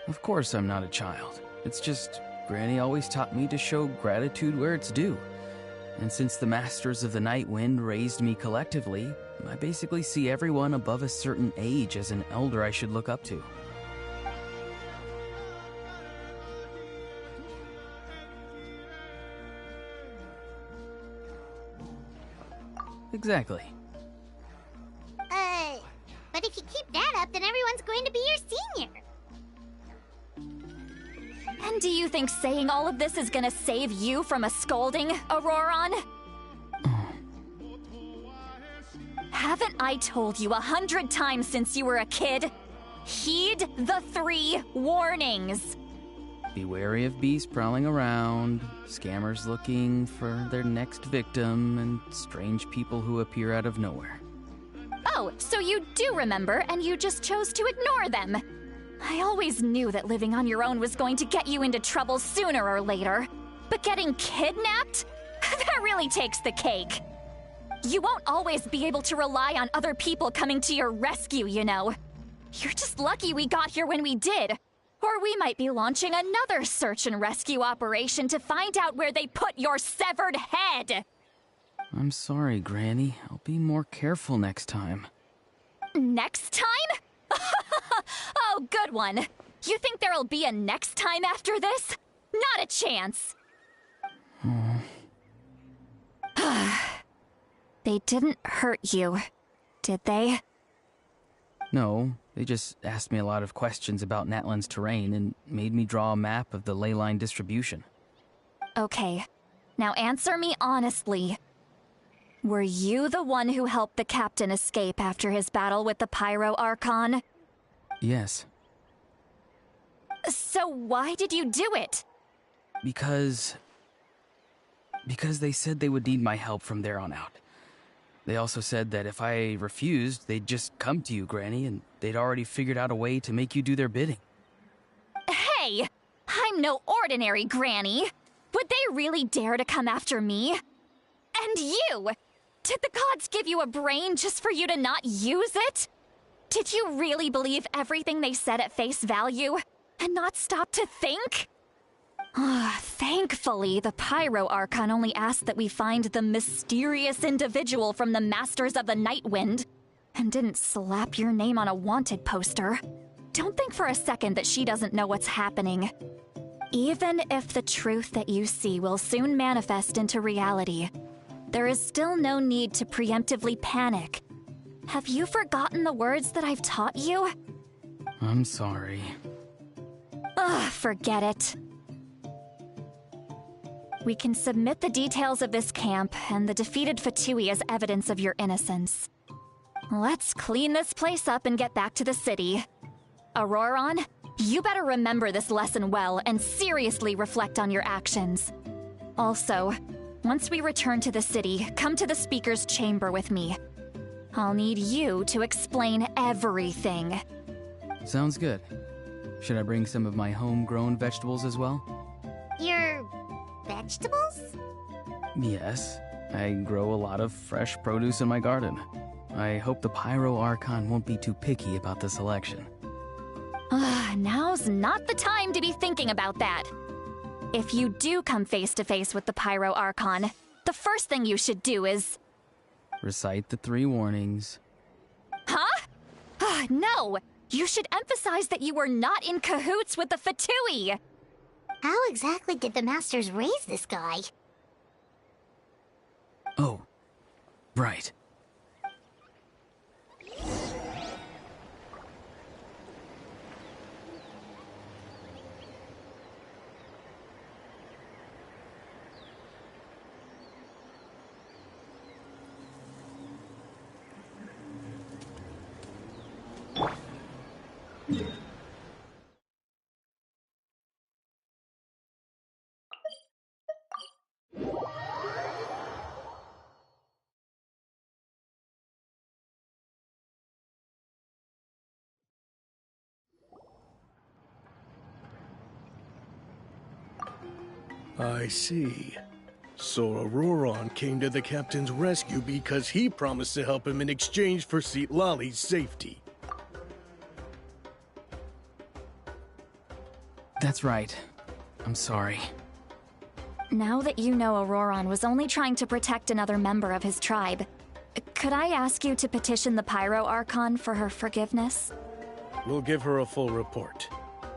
Of course I'm not a child. It's just, Granny always taught me to show gratitude where it's due. And since the Masters of the Night Wind raised me collectively, I basically see everyone above a certain age as an elder I should look up to. Exactly. But if you keep that up, then everyone's going to be your senior. And do you think saying all of this is gonna save you from a scolding, Auroron? Haven't I told you 100 times since you were a kid? Heed the 3 warnings. Be wary of beasts prowling around, scammers looking for their next victim, and strange people who appear out of nowhere. Oh, so you do remember, and you just chose to ignore them. I always knew that living on your own was going to get you into trouble sooner or later. But getting kidnapped? That really takes the cake. You won't always be able to rely on other people coming to your rescue, you know. You're just lucky we got here when we did. Or we might be launching another search and rescue operation to find out where they put your severed head. I'm sorry, Granny. I'll be more careful next time. Next time? Oh, good one. You think there'll be a next time after this? Not a chance. They didn't hurt you, did they? No, they just asked me a lot of questions about Natlan's terrain and made me draw a map of the ley line distribution. Okay, now answer me honestly. Were you the one who helped the captain escape after his battle with the Pyro Archon? Yes. So why did you do it? Because they said they would need my help from there on out. They also said that if I refused, they'd just come to you, Granny, and they'd already figured out a way to make you do their bidding. Hey! I'm no ordinary Granny! Would they really dare to come after me? And you! Did the gods give you a brain just for you to not use it? Did you really believe everything they said at face value, and not stop to think? Thankfully, the Pyro Archon only asked that we find the mysterious individual from the Masters of the Night Wind, and didn't slap your name on a wanted poster. Don't think for a second that she doesn't know what's happening. Even if the truth that you see will soon manifest into reality, there is still no need to preemptively panic. Have you forgotten the words that I've taught you? I'm sorry. Forget it. We can submit the details of this camp and the defeated Fatui as evidence of your innocence. Let's clean this place up and get back to the city. Auroron, you better remember this lesson well and seriously reflect on your actions. Also, once we return to the city, come to the speaker's chamber with me. I'll need you to explain everything. Sounds good. Should I bring some of my homegrown vegetables as well? Your vegetables? Yes. I grow a lot of fresh produce in my garden. I hope the Pyro Archon won't be too picky about the selection. Now's not the time to be thinking about that. If you do come face to face with the Pyro Archon, the first thing you should do is... Recite the 3 warnings. Huh? No! You should emphasize that you were not in cahoots with the Fatui! How exactly did the Masters raise this guy? Oh, right. I see. So Auroron came to the captain's rescue because he promised to help him in exchange for Citlali's safety. That's right. I'm sorry. Now that you know Auroron was only trying to protect another member of his tribe, could I ask you to petition the Pyro Archon for her forgiveness? We'll give her a full report.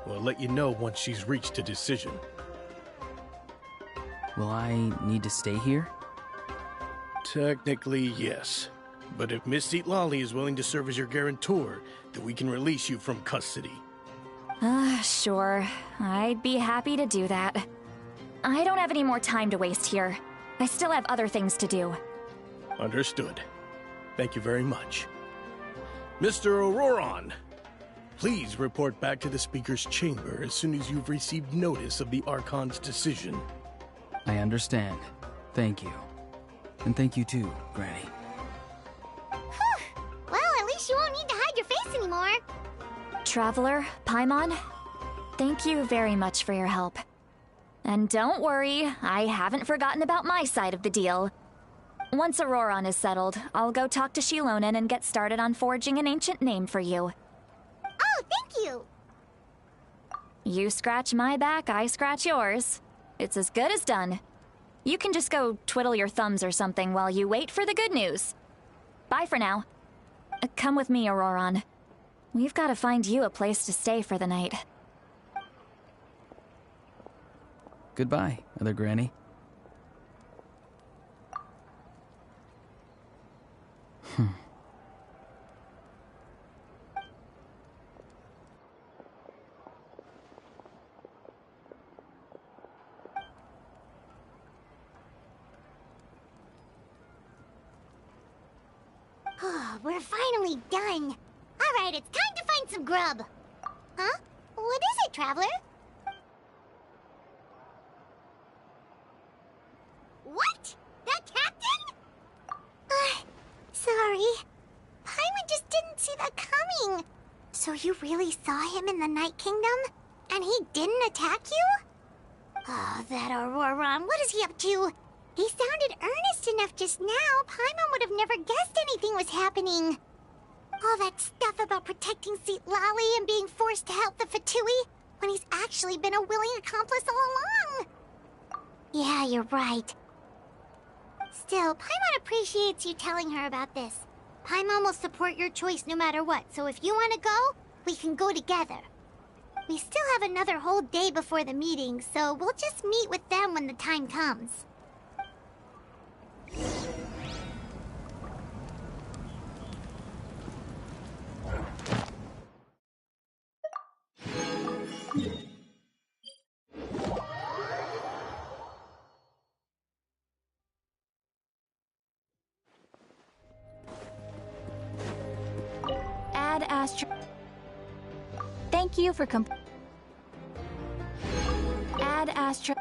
We'll let you know once she's reached a decision. Will I need to stay here? Technically, yes. But if Miss Citlali is willing to serve as your guarantor, then we can release you from custody. Sure. I'd be happy to do that. I don't have any more time to waste here. I still have other things to do. Understood. Thank you very much. Mr. Auroron, please report back to the Speaker's chamber as soon as you've received notice of the Archon's decision. I understand. Thank you. And thank you too, Granny. Well, at least you won't need to hide your face anymore. Traveler, Paimon, thank you very much for your help. And don't worry, I haven't forgotten about my side of the deal. Once Auroron is settled, I'll go talk to Shilonen and get started on forging an ancient name for you. Oh, thank you! You scratch my back, I scratch yours. It's as good as done. You can just go twiddle your thumbs or something while you wait for the good news. Bye for now. Come with me, Auroron. We've got to find you a place to stay for the night. Goodbye, Other Granny. We're finally done. Alright, it's time to find some grub. Huh? What is it, Traveler? What? That captain? Sorry. Paimon just didn't see that coming. So you really saw him in the Night Kingdom? And he didn't attack you? Oh, that Auroron, what is he up to? He sounded earnest enough just now. Paimon would have never guessed anything was happening. All that stuff about protecting Seat Lally and being forced to help the Fatui, when he's actually been a willing accomplice all along. Yeah, you're right. Still, Paimon appreciates you telling her about this. Paimon will support your choice no matter what, so if you want to go, we can go together. We still have another whole day before the meeting, so we'll just meet with them when the time comes. Add Astro. Thank you for Add Astro.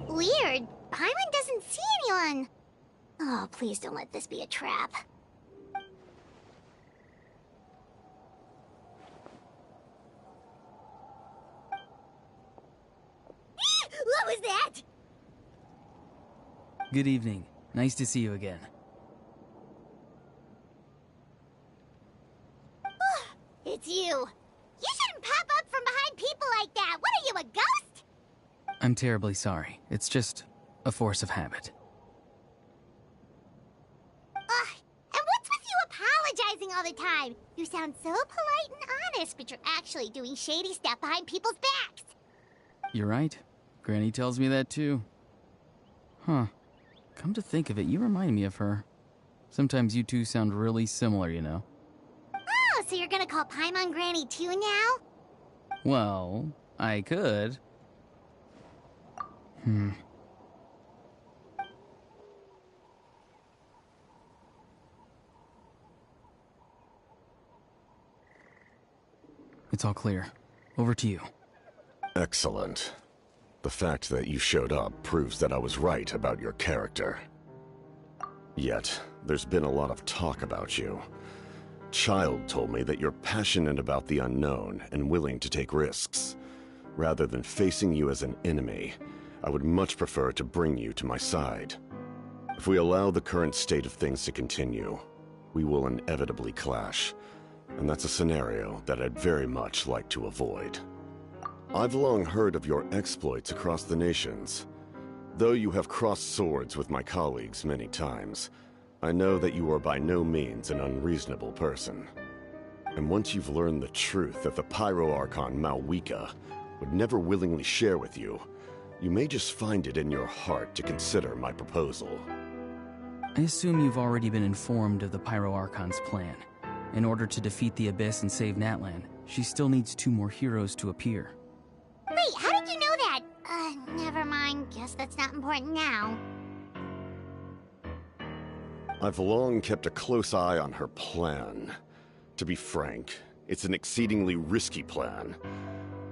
Weird. Paimon doesn't see anyone. Oh, please don't let this be a trap. What was that? Good evening. Nice to see you again. It's you. You shouldn't pop up from behind people like that. What are you, a ghost? I'm terribly sorry. It's just a force of habit. And what's with you apologizing all the time? You sound so polite and honest, but you're actually doing shady stuff behind people's backs. You're right. Granny tells me that too. Huh. Come to think of it, you remind me of her. Sometimes you two sound really similar, you know. Oh, so you're gonna call Paimon Granny too now? Well, I could. It's all clear. Over to you. Excellent. The fact that you showed up proves that I was right about your character. Yet, there's been a lot of talk about you. Child told me that you're passionate about the unknown and willing to take risks. Rather than facing you as an enemy, I would much prefer to bring you to my side. If we allow the current state of things to continue, we will inevitably clash, and that's a scenario that I'd very much like to avoid. I've long heard of your exploits across the nations. Though you have crossed swords with my colleagues many times, I know that you are by no means an unreasonable person. And once you've learned the truth that the Pyro Archon Malwika would never willingly share with you, you may just find it in your heart to consider my proposal. I assume you've already been informed of the Pyro Archon's plan. In order to defeat the Abyss and save Natlan, she still needs 2 more heroes to appear. Wait, how did you know that? Never mind. Guess that's not important now. I've long kept a close eye on her plan. To be frank, it's an exceedingly risky plan.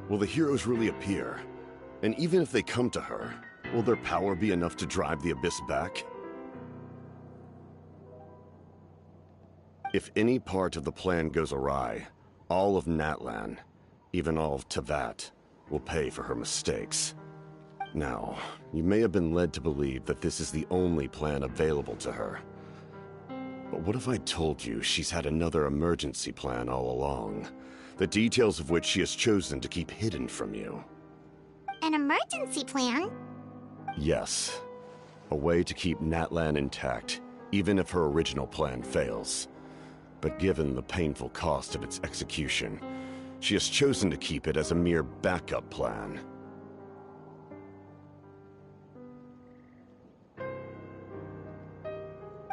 Will the heroes really appear? And even if they come to her, will their power be enough to drive the Abyss back? If any part of the plan goes awry, all of Natlan, even all of Teyvat, will pay for her mistakes. Now, you may have been led to believe that this is the only plan available to her. But what if I told you she's had another emergency plan all along, the details of which she has chosen to keep hidden from you? An emergency plan? Yes. A way to keep Natlan intact, even if her original plan fails. But given the painful cost of its execution, she has chosen to keep it as a mere backup plan.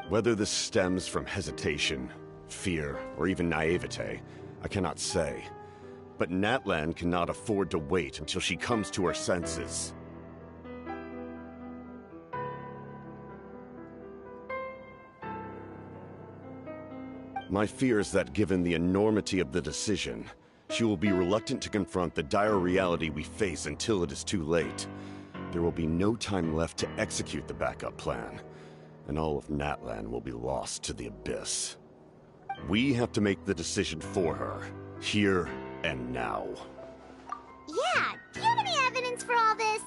Whether this stems from hesitation, fear, or even naivete, I cannot say. But Natlan cannot afford to wait until she comes to her senses. My fear is that given the enormity of the decision, she will be reluctant to confront the dire reality we face until it is too late. There will be no time left to execute the backup plan, and all of Natlan will be lost to the Abyss. We have to make the decision for her, here and now. Yeah, do you have any evidence for all this?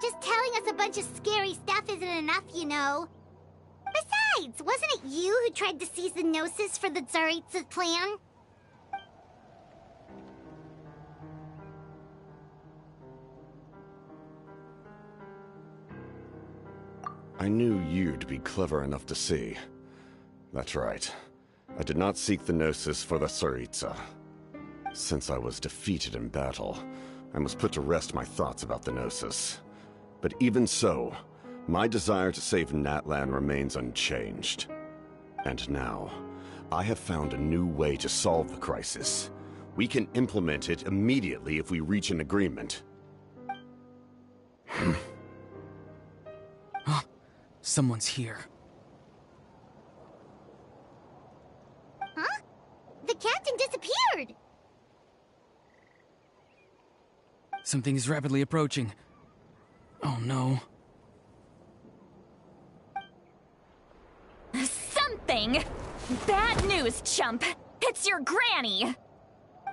Just telling us a bunch of scary stuff isn't enough, you know. Besides, wasn't it you who tried to seize the Gnosis for the Tsaritsa's plan? I knew you'd be clever enough to see. That's right. I did not seek the Gnosis for the Tsaritsa. Since I was defeated in battle, I must put to rest my thoughts about the Gnosis. But even so, my desire to save Natlan remains unchanged. And now, I have found a new way to solve the crisis. We can implement it immediately if we reach an agreement. Someone's here. Huh? The captain disappeared! Something is rapidly approaching. Oh no. Something? Bad news, chump! It's your granny!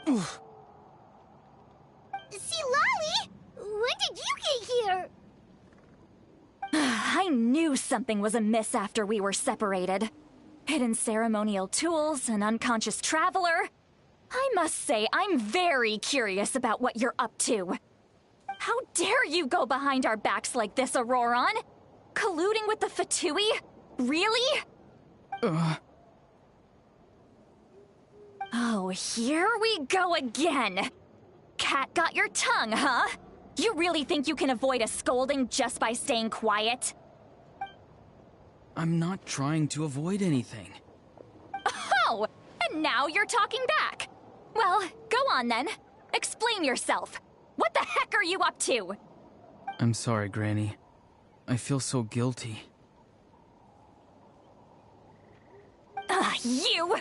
See, Lolly? When did you get here? I knew something was amiss after we were separated. Hidden ceremonial tools, an unconscious traveler. I must say, I'm very curious about what you're up to. How dare you go behind our backs like this, Auroron? Colluding with the Fatui? Really? Oh, here we go again. Cat got your tongue, huh? You really think you can avoid a scolding just by staying quiet? I'm not trying to avoid anything. Oh, and now you're talking back. Well, go on then. Explain yourself. What the heck are you up to? I'm sorry, Granny. I feel so guilty. You!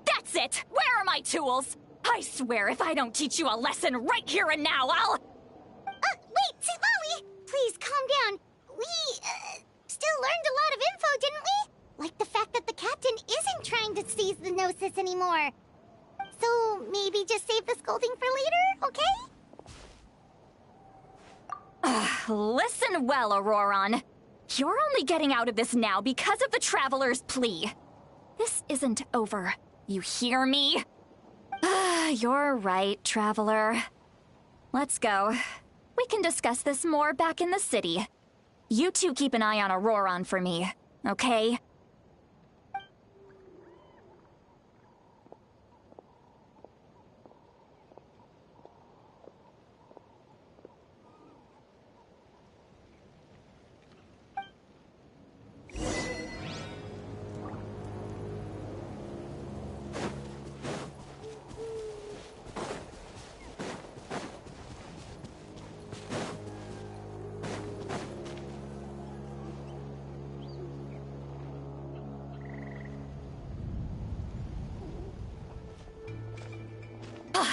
That's it! Where are my tools? I swear if I don't teach you a lesson right here and now, I'll... Wait, Lolly! Please, calm down. We, still learned a lot of info, didn't we? Like the fact that the captain isn't trying to seize the Gnosis anymore. So, maybe just save the scolding for later, okay? Listen well, Auroron. You're only getting out of this now because of the Traveler's plea. This isn't over. You hear me? You're right, Traveler. Let's go. We can discuss this more back in the city. You two keep an eye on Auroron for me, okay?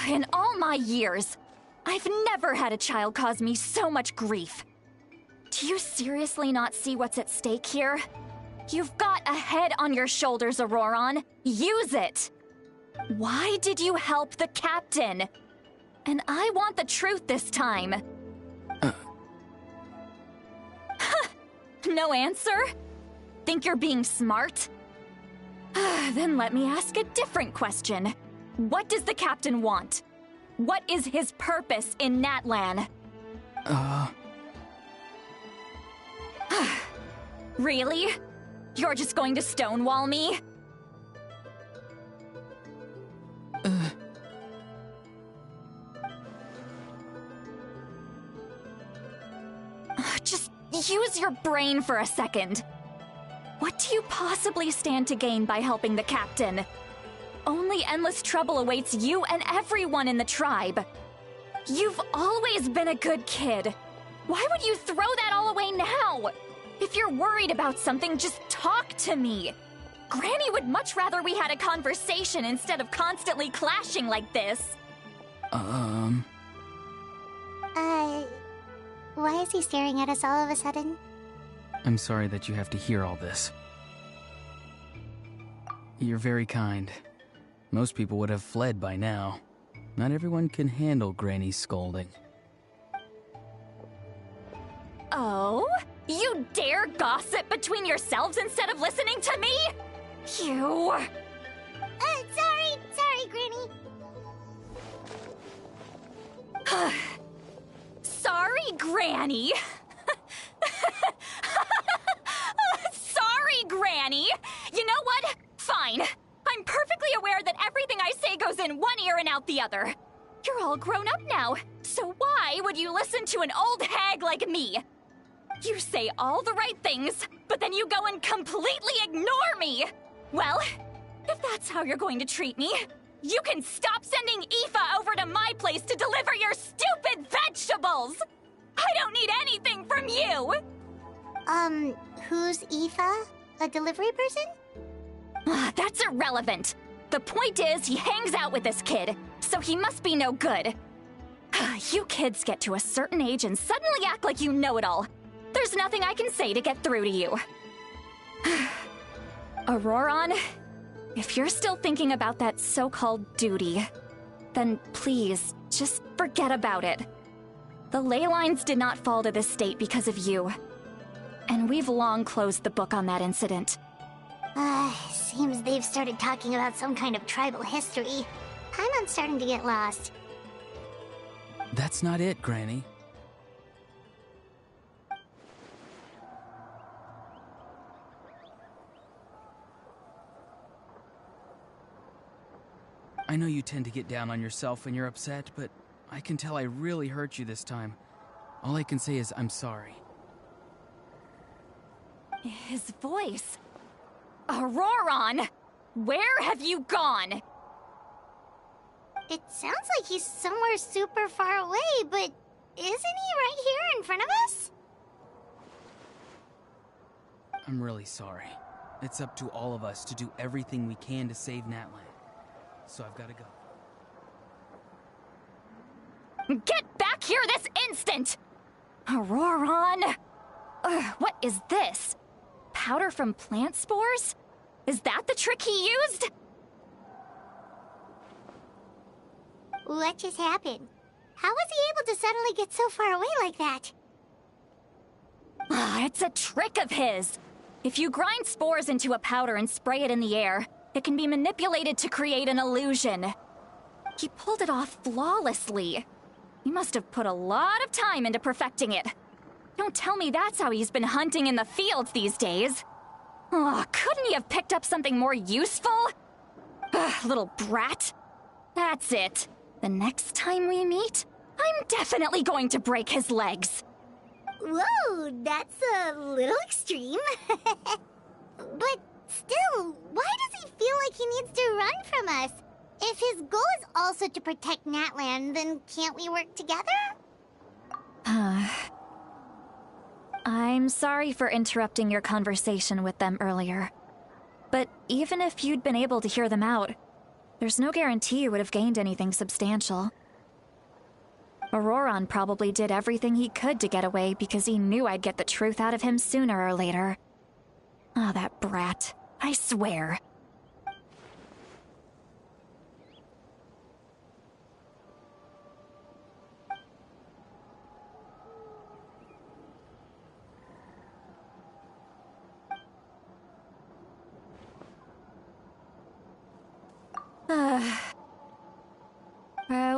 In all my years, I've never had a child cause me so much grief. Do you seriously not see what's at stake here? You've got a head on your shoulders, Auroron. Use it! Why did you help the captain? And I want the truth this time. No answer? Think you're being smart? Then let me ask a different question. What does the captain want? What is his purpose in Natlan? Really? You're just going to stonewall me? Just use your brain for a second. What do you possibly stand to gain by helping the captain? Only endless trouble awaits you and everyone in the tribe. You've always been a good kid. Why would you throw that all away now? If you're worried about something, just talk to me. Granny would much rather we had a conversation instead of constantly clashing like this. Why is he staring at us all of a sudden? I'm sorry that you have to hear all this. You're very kind. Most people would have fled by now. Not everyone can handle Granny's scolding. Oh? You dare gossip between yourselves instead of listening to me? You... Sorry, Granny. Sorry, Granny. Sorry, Granny. You know what? Fine. I'm perfectly aware that everything I say goes in one ear and out the other. You're all grown up now, so why would you listen to an old hag like me? You say all the right things, but then you go and completely ignore me! Well, if that's how you're going to treat me, you can stop sending Aoife over to my place to deliver your stupid vegetables! I don't need anything from you! Who's Aoife? A delivery person? That's irrelevant. The point is, he hangs out with this kid, so he must be no good. You kids get to a certain age and suddenly act like you know it all. There's nothing I can say to get through to you. Auroron, if you're still thinking about that so-called duty, then please, just forget about it. The ley lines did not fall to this state because of you. And we've long closed the book on that incident. Seems they've started talking about some kind of tribal history. I'm starting to get lost. That's not it, Granny. I know you tend to get down on yourself when you're upset, but I can tell I really hurt you this time. All I can say is I'm sorry. His voice. Auroron! Where have you gone? It sounds like he's somewhere super far away, but isn't he right here in front of us? I'm really sorry. It's up to all of us to do everything we can to save Natlan. So I've got to go. Get back here this instant! Auroron! What is this? Powder from plant spores? Is that the trick he used? What just happened? How was he able to suddenly get so far away like that? It's a trick of his. If you grind spores into a powder and spray it in the air, it can be manipulated to create an illusion. He pulled it off flawlessly. He must have put a lot of time into perfecting it. Don't tell me that's how he's been hunting in the fields these days. Oh, couldn't he have picked up something more useful? Little brat. That's it. The next time we meet, I'm definitely going to break his legs. Whoa, that's a little extreme. But still, why does he feel like he needs to run from us? If his goal is also to protect Natlan, then can't we work together? I'm sorry for interrupting your conversation with them earlier. But even if you'd been able to hear them out, There's no guarantee you would have gained anything substantial. Auroron probably did everything he could to get away because he knew I'd get the truth out of him sooner or later. Oh, that brat. I swear.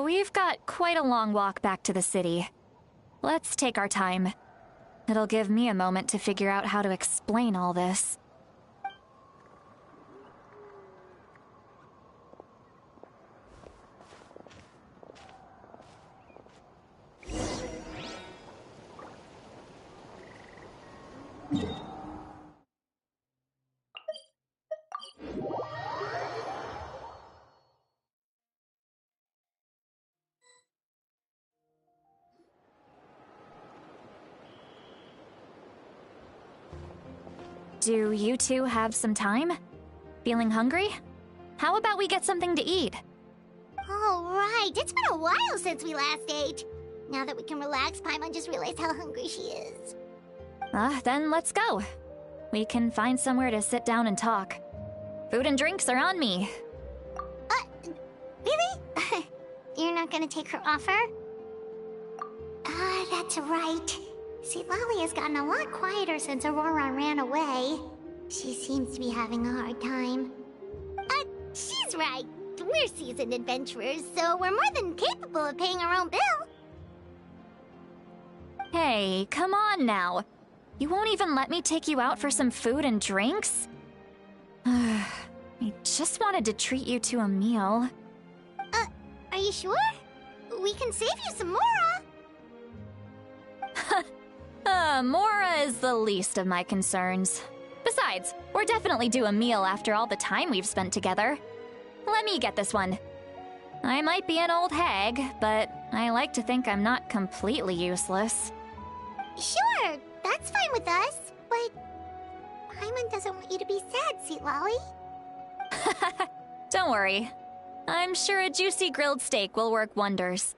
We've got quite a long walk back to the city. Let's take our time. It'll give me a moment to figure out how to explain all this. Do you two have some time? Feeling hungry? How about we get something to eat? All right, it's been a while since we last ate. Now that we can relax, Paimon just realized how hungry she is. Then let's go. We can find somewhere to sit down and talk. Food and drinks are on me. Really? You're not gonna take her offer? That's right. See, Lolly has gotten a lot quieter since Aurora ran away. She seems to be having a hard time. She's right. We're seasoned adventurers, so we're more than capable of paying our own bill. Hey, come on now. You won't even let me take you out for some food and drinks? I just wanted to treat you to a meal. Are you sure? We can save you some Mora. Mora is the least of my concerns. Besides, we're definitely due a meal after all the time we've spent together. Let me get this one. I might be an old hag, but I like to think I'm not completely useless. Sure, that's fine with us, but Paimon doesn't want you to be sad, Sweet Lolly. Don't worry. I'm sure a juicy grilled steak will work wonders.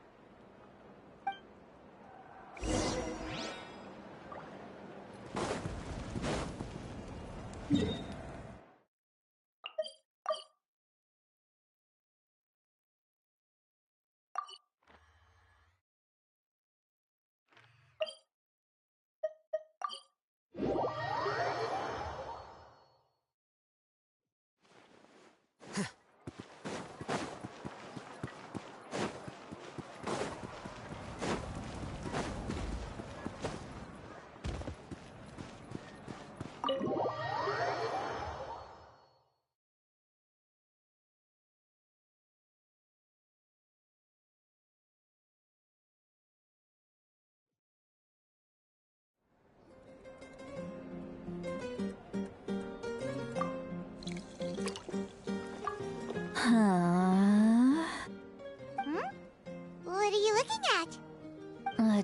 What are you looking at?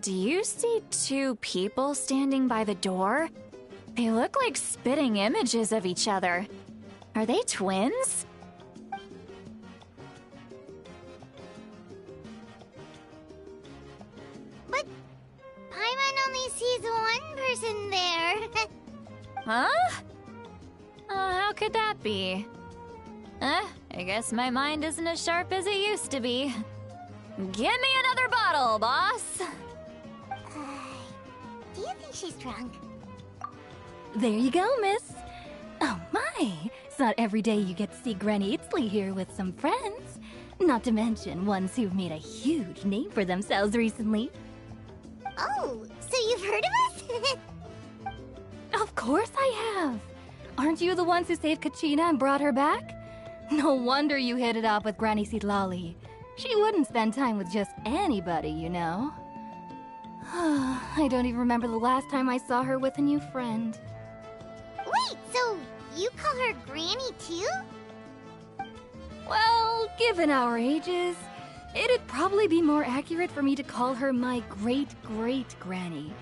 Do you see two people standing by the door? They look like spitting images of each other. Are they twins? But Paimon only sees one person there. Huh? How could that be? I guess my mind isn't as sharp as it used to be. Give me another bottle, boss! Do you think she's drunk? There you go, miss. Oh my, it's not every day you get to see Granny Itzley here with some friends. Not to mention ones who've made a huge name for themselves recently. Oh, so you've heard of us? Of course I have. Aren't you the ones who saved Kachina and brought her back? No wonder you hit it off with Granny Sitlali. She wouldn't spend time with just anybody, you know. I don't even remember the last time I saw her with a new friend. Wait, so you call her Granny too? Well, given our ages, it'd probably be more accurate for me to call her my great-great-granny.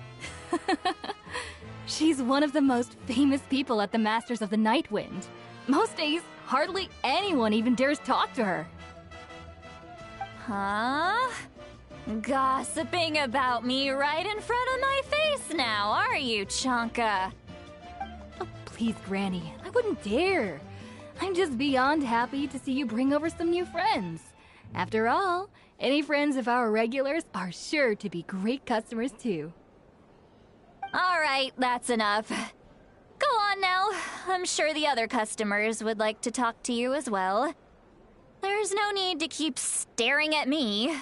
She's one of the most famous people at the Masters of the Night Wind. Most days, hardly anyone even dares talk to her. Huh? Gossiping about me right in front of my face now, are you, Chonka? Oh, please, Granny, I wouldn't dare. I'm just beyond happy to see you bring over some new friends. After all, any friends of our regulars are sure to be great customers too. All right, that's enough. Go on now. I'm sure the other customers would like to talk to you as well. There's no need to keep staring at me.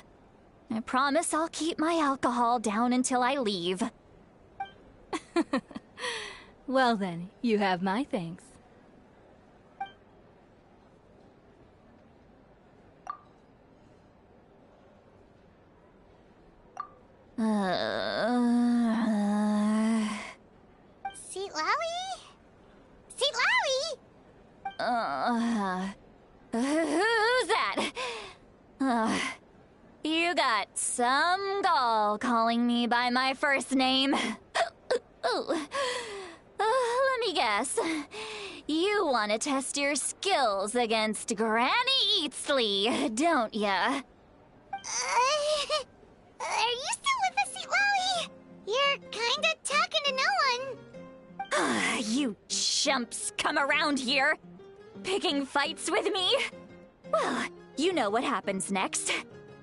I promise I'll keep my alcohol down until I leave. Well then, you have my thanks. Seat Lally? Seat Lally? Who's that? You got some gall calling me by my first name. Let me guess. You want to test your skills against Granny Eatsley, don't ya? Are you still with us, Seat Lally? You're kinda talking to no one. You chumps come around here, picking fights with me? Well, you know what happens next.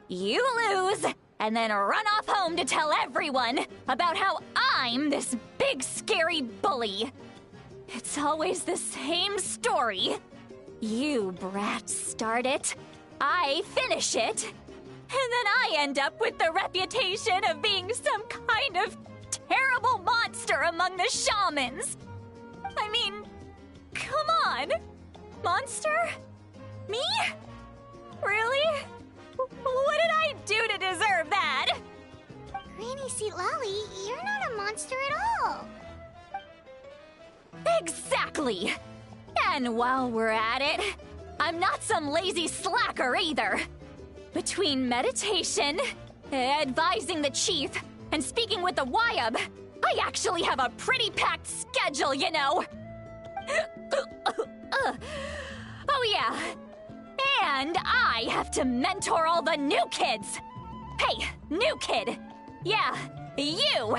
You lose, and then run off home to tell everyone about how I'm this big scary bully. It's always the same story. You brats start it, I finish it, and then I end up with the reputation of being some kind of terrible monster among the shamans. I mean, come on. Monster? Me? Really? What did I do to deserve that? Granny Seat Lally, you're not a monster at all. Exactly. And while we're at it, I'm not some lazy slacker either. Between meditation, advising the chief, and speaking with the Wyab, I actually have a pretty packed schedule, you know. Oh yeah. And I have to mentor all the new kids. Hey, new kid. Yeah, you.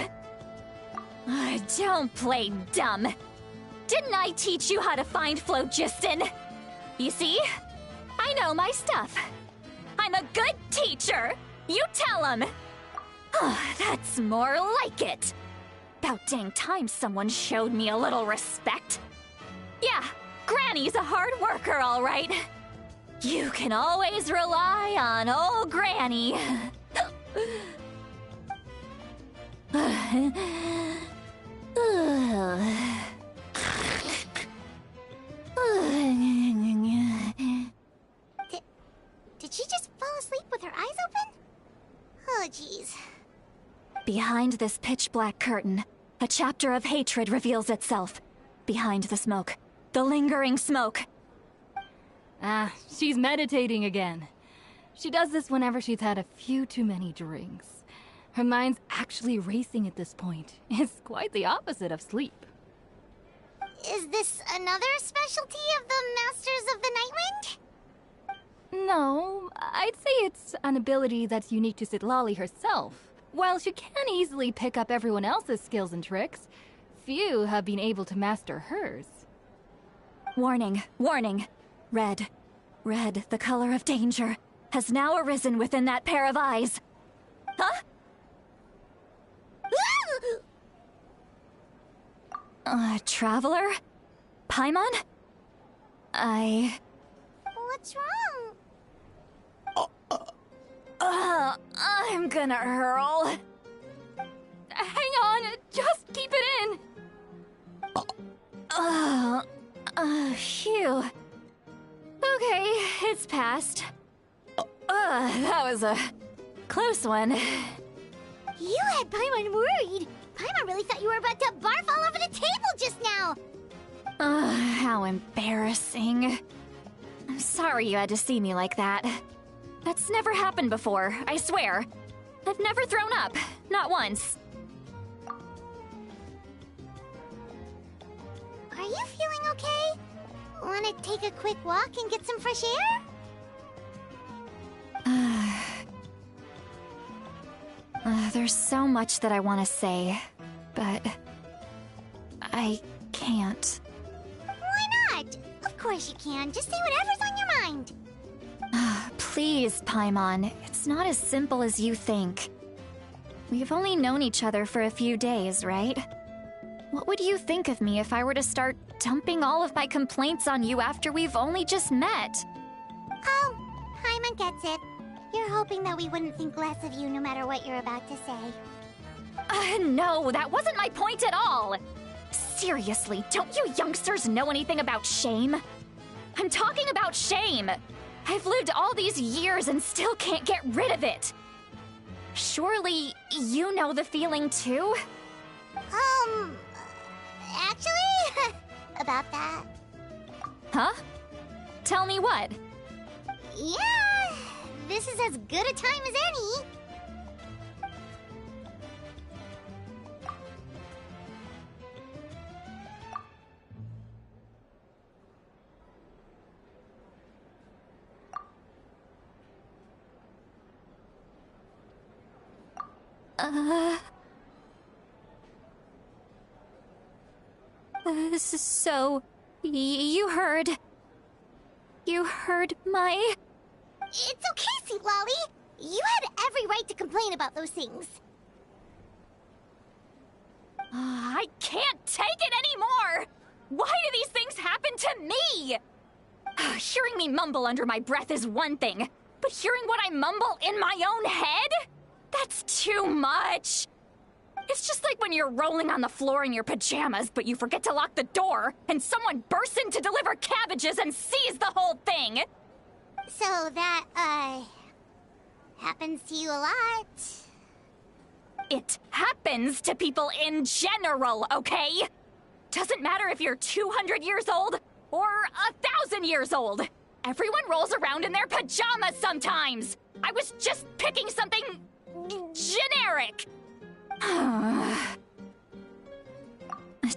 Don't play dumb. Didn't I teach you how to find phlogiston? You see? I know my stuff. I'm a good teacher. You tell him. That's more like it. About dang time someone showed me a little respect. Yeah, Granny's a hard worker, all right. You can always rely on old Granny. Did she just fall asleep with her eyes open? Oh, jeez. Behind this pitch-black curtain, a chapter of hatred reveals itself. Behind the smoke. The lingering smoke. She's meditating again. She does this whenever she's had a few too many drinks. Her mind's actually racing at this point. It's quite the opposite of sleep. Is this another specialty of the Masters of the Nightwind? No, I'd say it's an ability that's unique to Citlali herself. While she can easily pick up everyone else's skills and tricks, few have been able to master hers. Warning, warning. Red, the color of danger, has now arisen within that pair of eyes. Huh? Traveler? Paimon? What's wrong? I'm gonna hurl. Hang on, just keep it in. Phew. Okay, it's passed. That was a close one. You had Paimon worried. Paimon really thought you were about to barf all over the table just now. How embarrassing. I'm sorry you had to see me like that. That's never happened before, I swear. I've never thrown up, not once. Are you feeling okay? Wanna take a quick walk and get some fresh air? There's so much that I want to say, but I can't. Why not? Of course you can. Just say whatever's on your mind. Please, Paimon. It's not as simple as you think. We've only known each other for a few days, right? What would you think of me if I were to start dumping all of my complaints on you after we've only just met? Oh, Paimon gets it. You're hoping that we wouldn't think less of you no matter what you're about to say. No, that wasn't my point at all! Seriously, don't you youngsters know anything about shame? I'm talking about shame! I've lived all these years and still can't get rid of it! Surely, you know the feeling too? Actually, about that. Huh? Tell me what? Yeah, this is as good a time as any. So, you heard my... It's okay, Sweet Lolly. You had every right to complain about those things. I can't take it anymore! Why do these things happen to me? Hearing me mumble under my breath is one thing, but hearing what I mumble in my own head? That's too much! It's just like when you're rolling on the floor in your pajamas, but you forget to lock the door, and someone bursts in to deliver cabbages and sees the whole thing! So that, happens to you a lot. It happens to people in general, okay? Doesn't matter if you're 200 years old or 1,000 years old. Everyone rolls around in their pajamas sometimes. I was just picking something generic.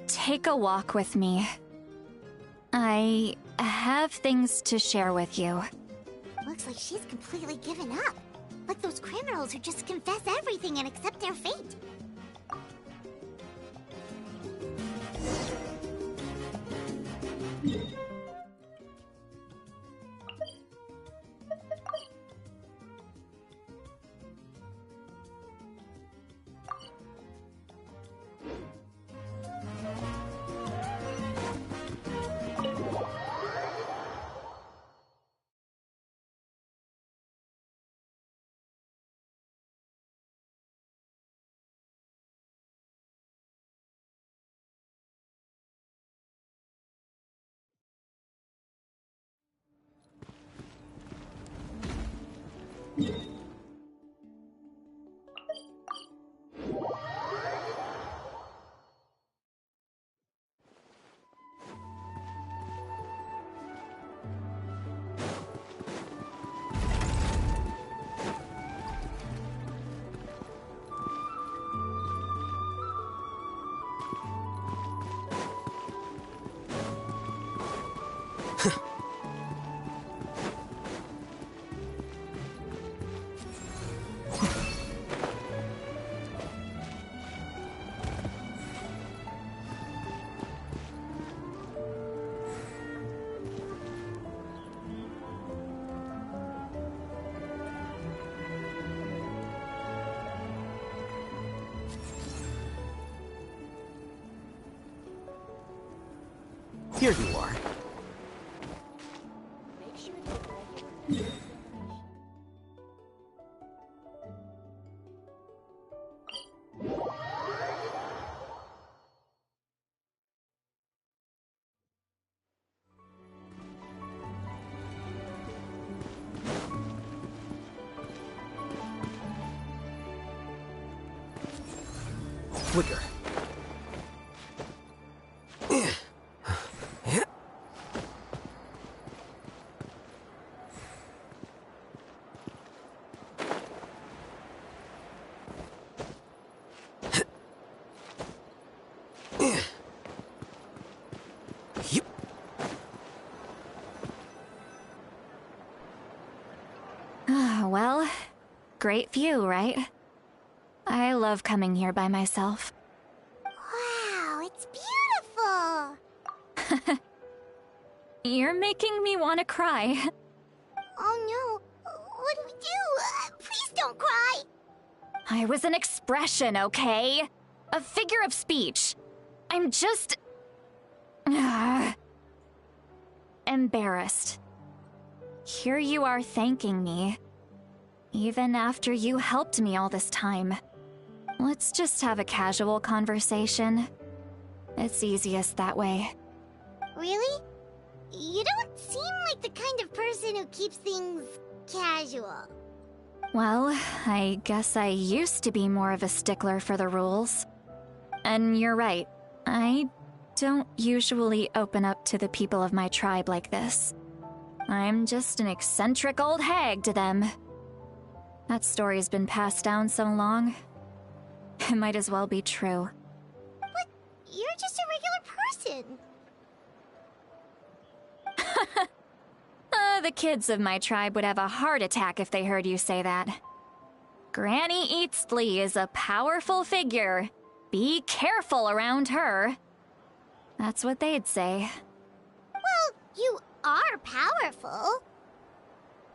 Take a walk with me. I have things to share with you. Looks like she's completely given up. Like those criminals who just confess everything and accept their fate. Here you are. Quicker. Well, great view, right? I love coming here by myself. Wow, it's beautiful! You're making me want to cry. Oh no, what do we do? Please don't cry! I was an expression, okay? A figure of speech. I'm just... embarrassed. Here you are thanking me. Even after you helped me all this time. Let's just have a casual conversation. It's easiest that way. Really? You don't seem like the kind of person who keeps things casual. Well, I guess I used to be more of a stickler for the rules. And you're right, I don't usually open up to the people of my tribe like this. I'm just an eccentric old hag to them. That story's been passed down so long, it might as well be true. But you're just a regular person. The kids of my tribe would have a heart attack if they heard you say that. Granny Eatsley is a powerful figure. Be careful around her. That's what they'd say. Well, you are powerful.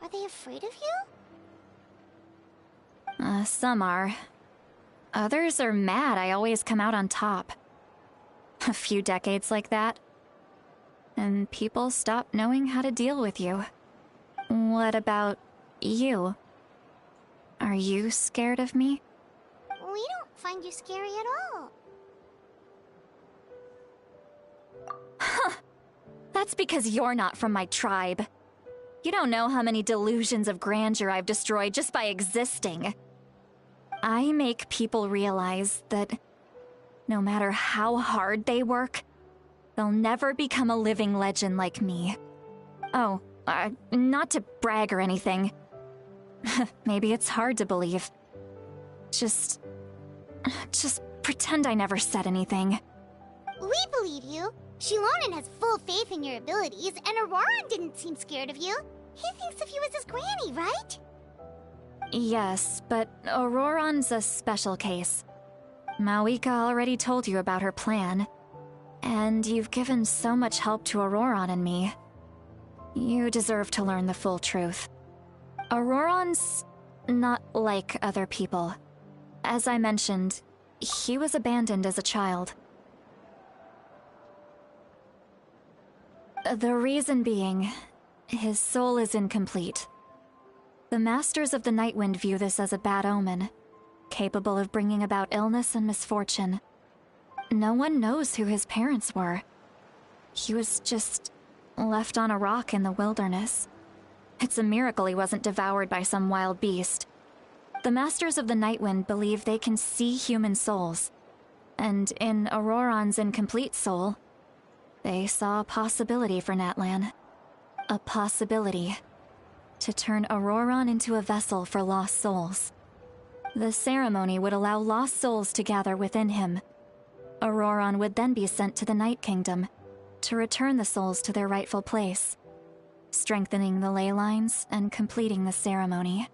Are they afraid of you? Some are. Others are mad I always come out on top. A few decades like that, and people stop knowing how to deal with you. What about you? Are you scared of me? We don't find you scary at all. Huh. That's because you're not from my tribe. You don't know how many delusions of grandeur I've destroyed just by existing. I make people realize that no matter how hard they work, they'll never become a living legend like me. Oh, not to brag or anything. Maybe it's hard to believe. Just pretend I never said anything. We believe you. Shilonen has full faith in your abilities, and Auroran didn't seem scared of you. He thinks of you as his granny, right? Yes, but Auroran's a special case. Mawika already told you about her plan. And you've given so much help to Auroran and me. You deserve to learn the full truth. Auroran's not like other people. As I mentioned, he was abandoned as a child. The reason being, his soul is incomplete. The Masters of the Nightwind view this as a bad omen, capable of bringing about illness and misfortune. No one knows who his parents were. He was just left on a rock in the wilderness. It's a miracle he wasn't devoured by some wild beast. The Masters of the Nightwind believe they can see human souls, and in Auroran's incomplete soul, they saw a possibility for Natlan. A possibility to turn Auroran into a vessel for lost souls. The ceremony would allow lost souls to gather within him. Auroran would then be sent to the Night Kingdom to return the souls to their rightful place, strengthening the ley lines and completing the ceremony.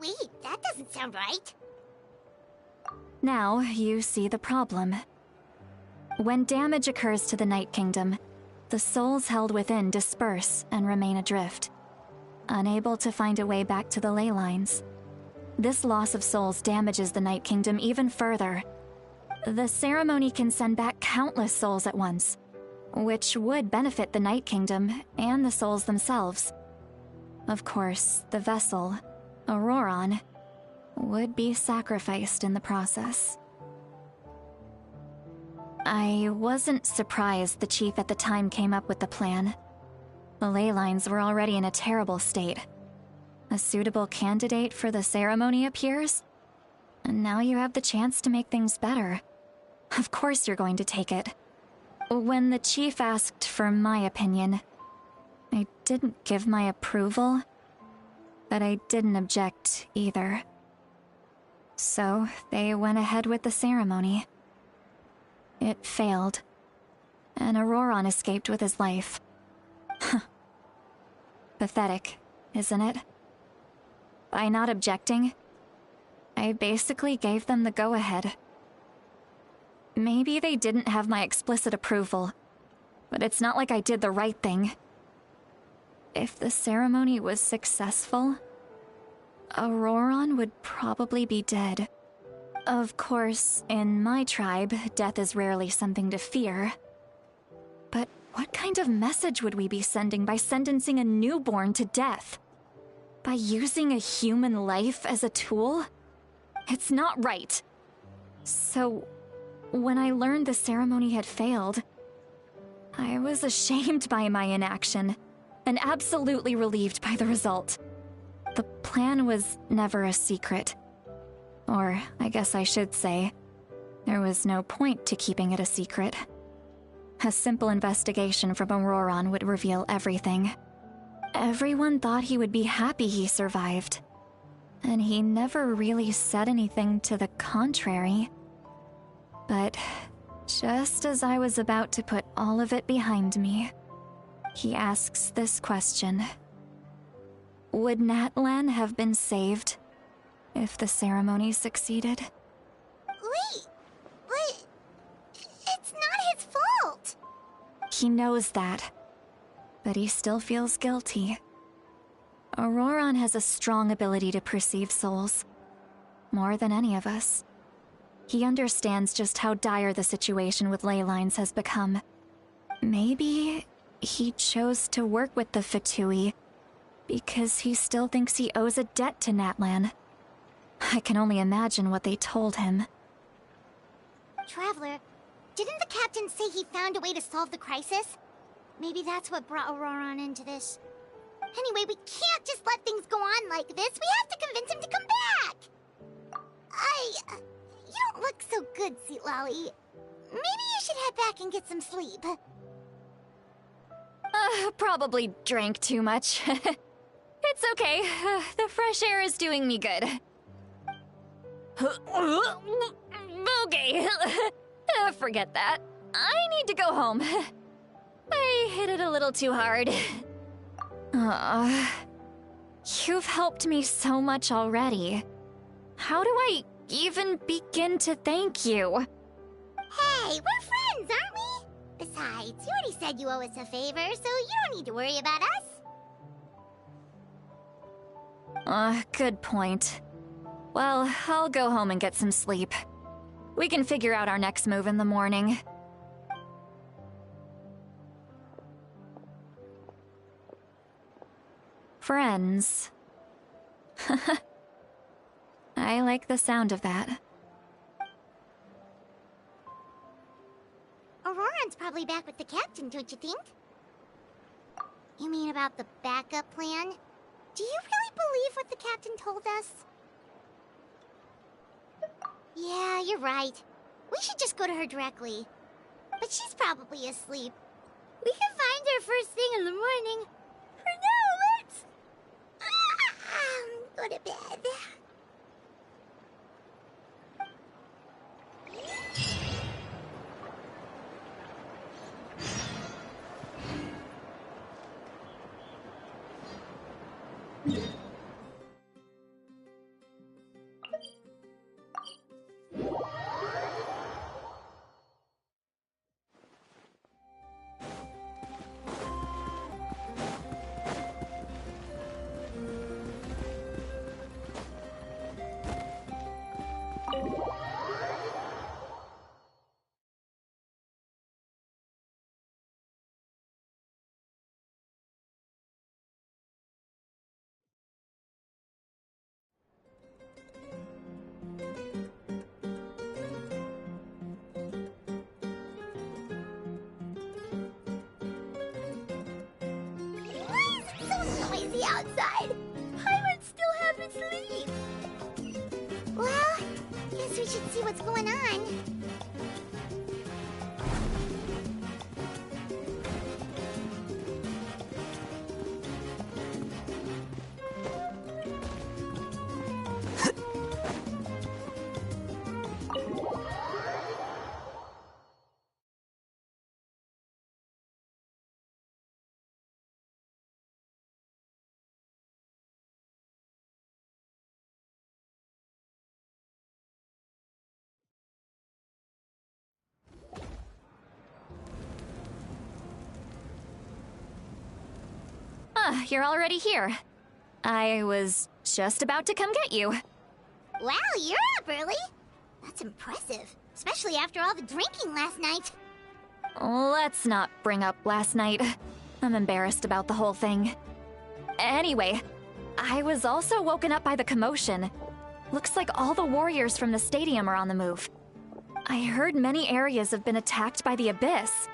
Wait, that doesn't sound right. Now you see the problem. When damage occurs to the Night Kingdom, the souls held within disperse and remain adrift, unable to find a way back to the ley lines. This loss of souls damages the Night Kingdom even further. The ceremony can send back countless souls at once, which would benefit the Night Kingdom and the souls themselves. Of course, the vessel, Auroran, would be sacrificed in the process. I wasn't surprised the chief at the time came up with the plan. The ley lines were already in a terrible state. A suitable candidate for the ceremony appears, and now you have the chance to make things better. Of course you're going to take it. When the chief asked for my opinion, I didn't give my approval, but I didn't object either. So they went ahead with the ceremony. It failed, and Auroran escaped with his life. Pathetic, isn't it? By not objecting, I basically gave them the go-ahead. Maybe they didn't have my explicit approval, but it's not like I did the right thing. If the ceremony was successful, Auroron would probably be dead. Of course, in my tribe, death is rarely something to fear. But what kind of message would we be sending by sentencing a newborn to death? By using a human life as a tool? It's not right. So, when I learned the ceremony had failed, I was ashamed by my inaction, and absolutely relieved by the result. The plan was never a secret. Or, I guess I should say, there was no point to keeping it a secret. A simple investigation from Auroron would reveal everything. Everyone thought he would be happy he survived. And he never really said anything to the contrary. But just as I was about to put all of it behind me, he asks this question. Would Natlan have been saved if the ceremony succeeded? Wait, but it's not his fault. He knows that, but he still feels guilty. Auroron has a strong ability to perceive souls, more than any of us. He understands just how dire the situation with ley lines has become. Maybe he chose to work with the Fatui because he still thinks he owes a debt to Natlan. I can only imagine what they told him. Traveler, didn't the captain say he found a way to solve the crisis? Maybe that's what brought Auroron into this. Anyway, we can't just let things go on like this. We have to convince him to come back. You don't look so good, Sweet Lolly. Maybe you should head back and get some sleep. Probably drank too much. It's okay. The fresh air is doing me good. Okay. Forget that. I need to go home. I hit it a little too hard. You've helped me so much already. How do I even begin to thank you? Hey, we're friends, aren't we? Besides, you already said you owe us a favor, so you don't need to worry about us. Good point. Well, I'll go home and get some sleep. We can figure out our next move in the morning. Friends. I like the sound of that. Auroron's probably back with the captain, don't you think? You mean about the backup plan? Do you really believe what the captain told us? Yeah, you're right. We should just go to her directly. But she's probably asleep. We can find her first thing in the morning. For now, let's... go to bed. The outside. Paimon still haven't sleep. Well, guess we should see what's going on. Ah, you're already here. I was just about to come get you. Wow, you're up early. That's impressive, especially after all the drinking last night. Let's not bring up last night. I'm embarrassed about the whole thing. Anyway, I was also woken up by the commotion. Looks like all the warriors from the stadium are on the move. I heard many areas have been attacked by the Abyss,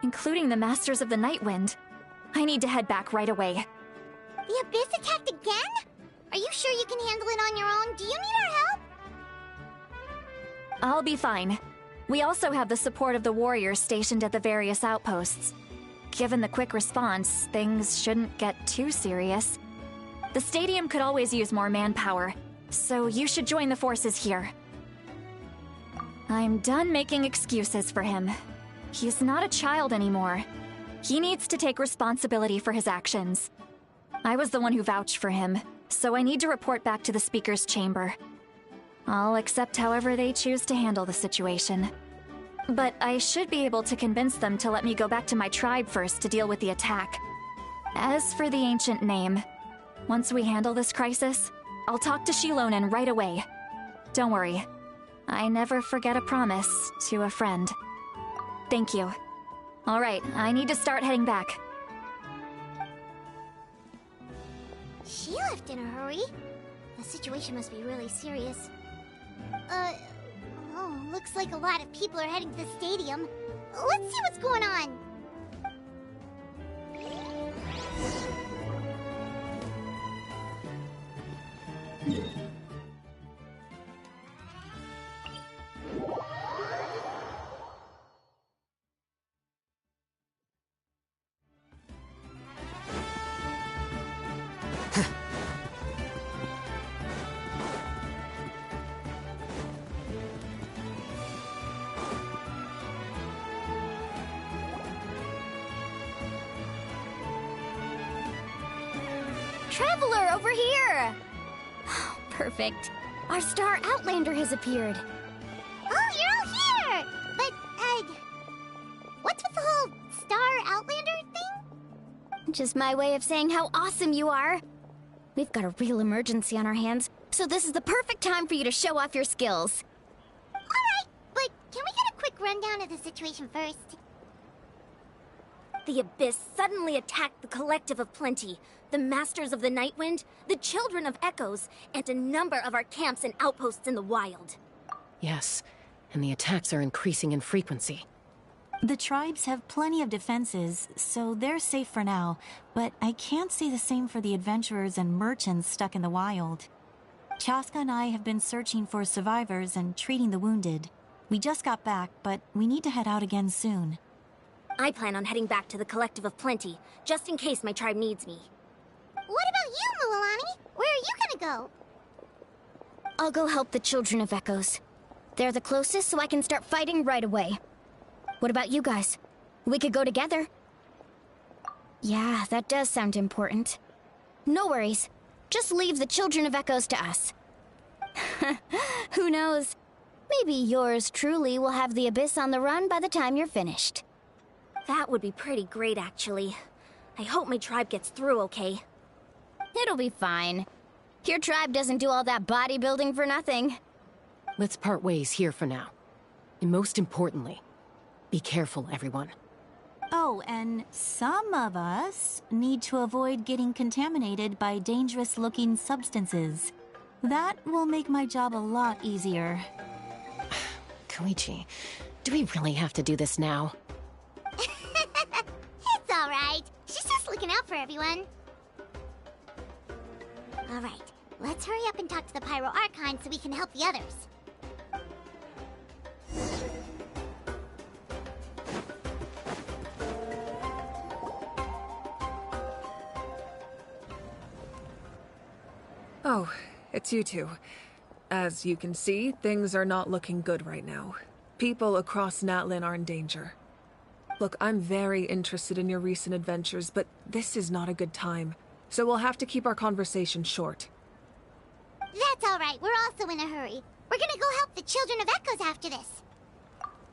including the Masters of the Nightwind. I need to head back right away. The Abyss attacked again? Are you sure you can handle it on your own? Do you need our help? I'll be fine. We also have the support of the warriors stationed at the various outposts. Given the quick response, things shouldn't get too serious. The stadium could always use more manpower, so you should join the forces here. I'm done making excuses for him. He's not a child anymore. He needs to take responsibility for his actions. I was the one who vouched for him, so I need to report back to the Speaker's chamber. I'll accept however they choose to handle the situation. But I should be able to convince them to let me go back to my tribe first to deal with the attack. As for the ancient name, once we handle this crisis, I'll talk to Shilonen right away. Don't worry. I never forget a promise to a friend. Thank you. All right, I need to start heading back. She left in a hurry. The situation must be really serious. Oh, looks like a lot of people are heading to the stadium. Let's see what's going on. Traveler, over here! Perfect. Our star Outlander has appeared. Oh, you're all here! But, what's with the whole Star Outlander thing? Just my way of saying how awesome you are. We've got a real emergency on our hands, so this is the perfect time for you to show off your skills. Alright, but can we get a quick rundown of the situation first? The Abyss suddenly attacked the Collective of Plenty, the Masters of the Nightwind, the Children of Echoes, and a number of our camps and outposts in the wild. Yes, and the attacks are increasing in frequency. The tribes have plenty of defenses, so they're safe for now, but I can't say the same for the adventurers and merchants stuck in the wild. Chaska and I have been searching for survivors and treating the wounded. We just got back, but we need to head out again soon. I plan on heading back to the Collective of Plenty, just in case my tribe needs me. What about you, Mualani? Where are you gonna go? I'll go help the Children of Echoes. They're the closest, so I can start fighting right away. What about you guys? We could go together. Yeah, that does sound important. No worries. Just leave the Children of Echoes to us. Who knows? Maybe yours truly will have the Abyss on the run by the time you're finished. That would be pretty great, actually. I hope my tribe gets through okay. It'll be fine. Your tribe doesn't do all that bodybuilding for nothing. Let's part ways here for now. And most importantly, be careful, everyone. Oh, and some of us need to avoid getting contaminated by dangerous-looking substances. That will make my job a lot easier. Koichi, do we really have to do this now? It's alright. She's just looking out for everyone. Alright, let's hurry up and talk to the Pyro Archon so we can help the others. Oh, it's you two. As you can see, things are not looking good right now. People across Natlan are in danger. Look, I'm very interested in your recent adventures, but this is not a good time. So we'll have to keep our conversation short. That's alright, we're also in a hurry. We're gonna go help the Children of Echoes after this.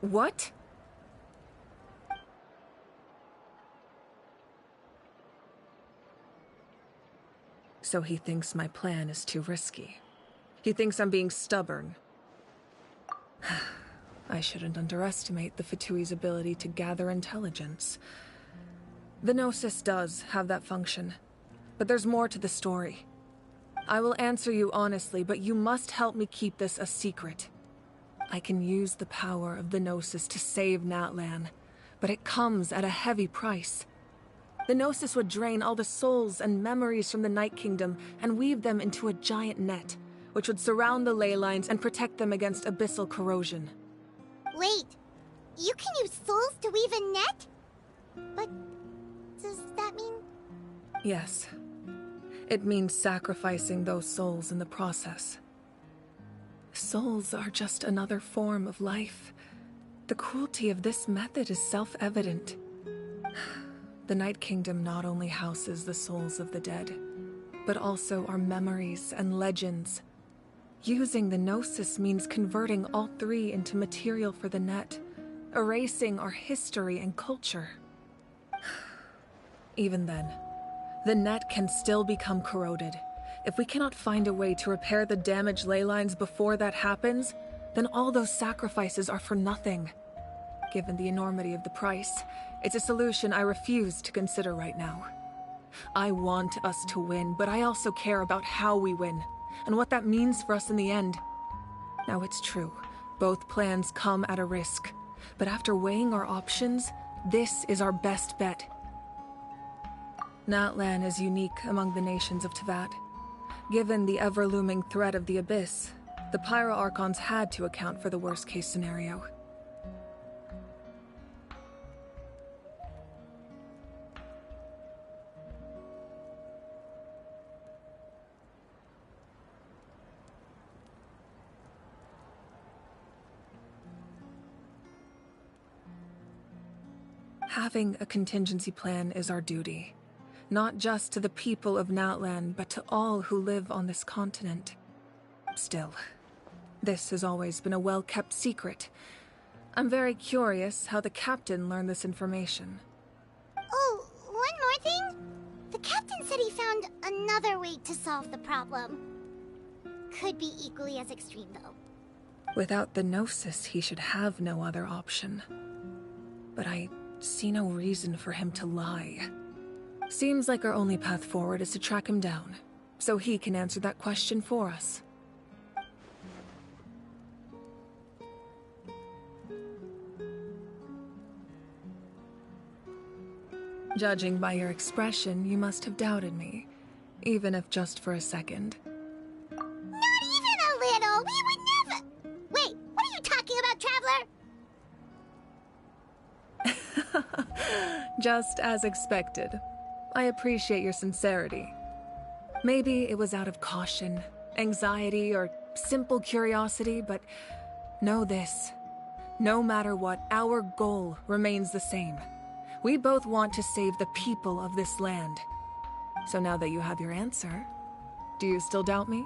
What? So he thinks my plan is too risky. He thinks I'm being stubborn. I shouldn't underestimate the Fatui's ability to gather intelligence. The Gnosis does have that function, but there's more to the story. I will answer you honestly, but you must help me keep this a secret. I can use the power of the Gnosis to save Natlan, but it comes at a heavy price. The Gnosis would drain all the souls and memories from the Night Kingdom and weave them into a giant net, which would surround the ley lines and protect them against abyssal corrosion. Wait, you can use souls to weave a net? But does that mean... Yes. It means sacrificing those souls in the process. Souls are just another form of life. The cruelty of this method is self-evident. The Night Kingdom not only houses the souls of the dead, but also our memories and legends. Using the Gnosis means converting all three into material for the net, erasing our history and culture. Even then, the net can still become corroded. If we cannot find a way to repair the damaged ley lines before that happens, then all those sacrifices are for nothing. Given the enormity of the price, it's a solution I refuse to consider right now. I want us to win, but I also care about how we win, and what that means for us in the end. Now it's true, both plans come at a risk, but after weighing our options, this is our best bet. Natlan is unique among the nations of Teyvat. Given the ever-looming threat of the Abyss, the Pyro Archons had to account for the worst-case scenario. Having a contingency plan is our duty. Not just to the people of Natlan, but to all who live on this continent. Still, this has always been a well-kept secret. I'm very curious how the captain learned this information. Oh, one more thing? The captain said he found another way to solve the problem. Could be equally as extreme, though. Without the Gnosis, he should have no other option. But I see no reason for him to lie. Seems like our only path forward is to track him down, so he can answer that question for us. Judging by your expression, you must have doubted me, even if just for a second. Not even a little! We would never... Wait, what are you talking about, Traveler? Just as expected. I appreciate your sincerity. Maybe it was out of caution, anxiety, or simple curiosity, but know this. No matter what, our goal remains the same. We both want to save the people of this land. So now that you have your answer, do you still doubt me?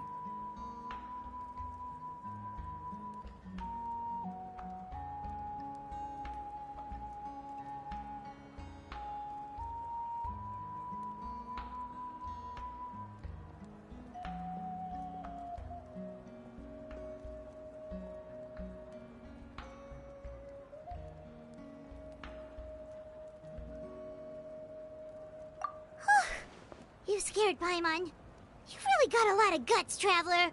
You scared Paimon. You've really got a lot of guts, Traveler.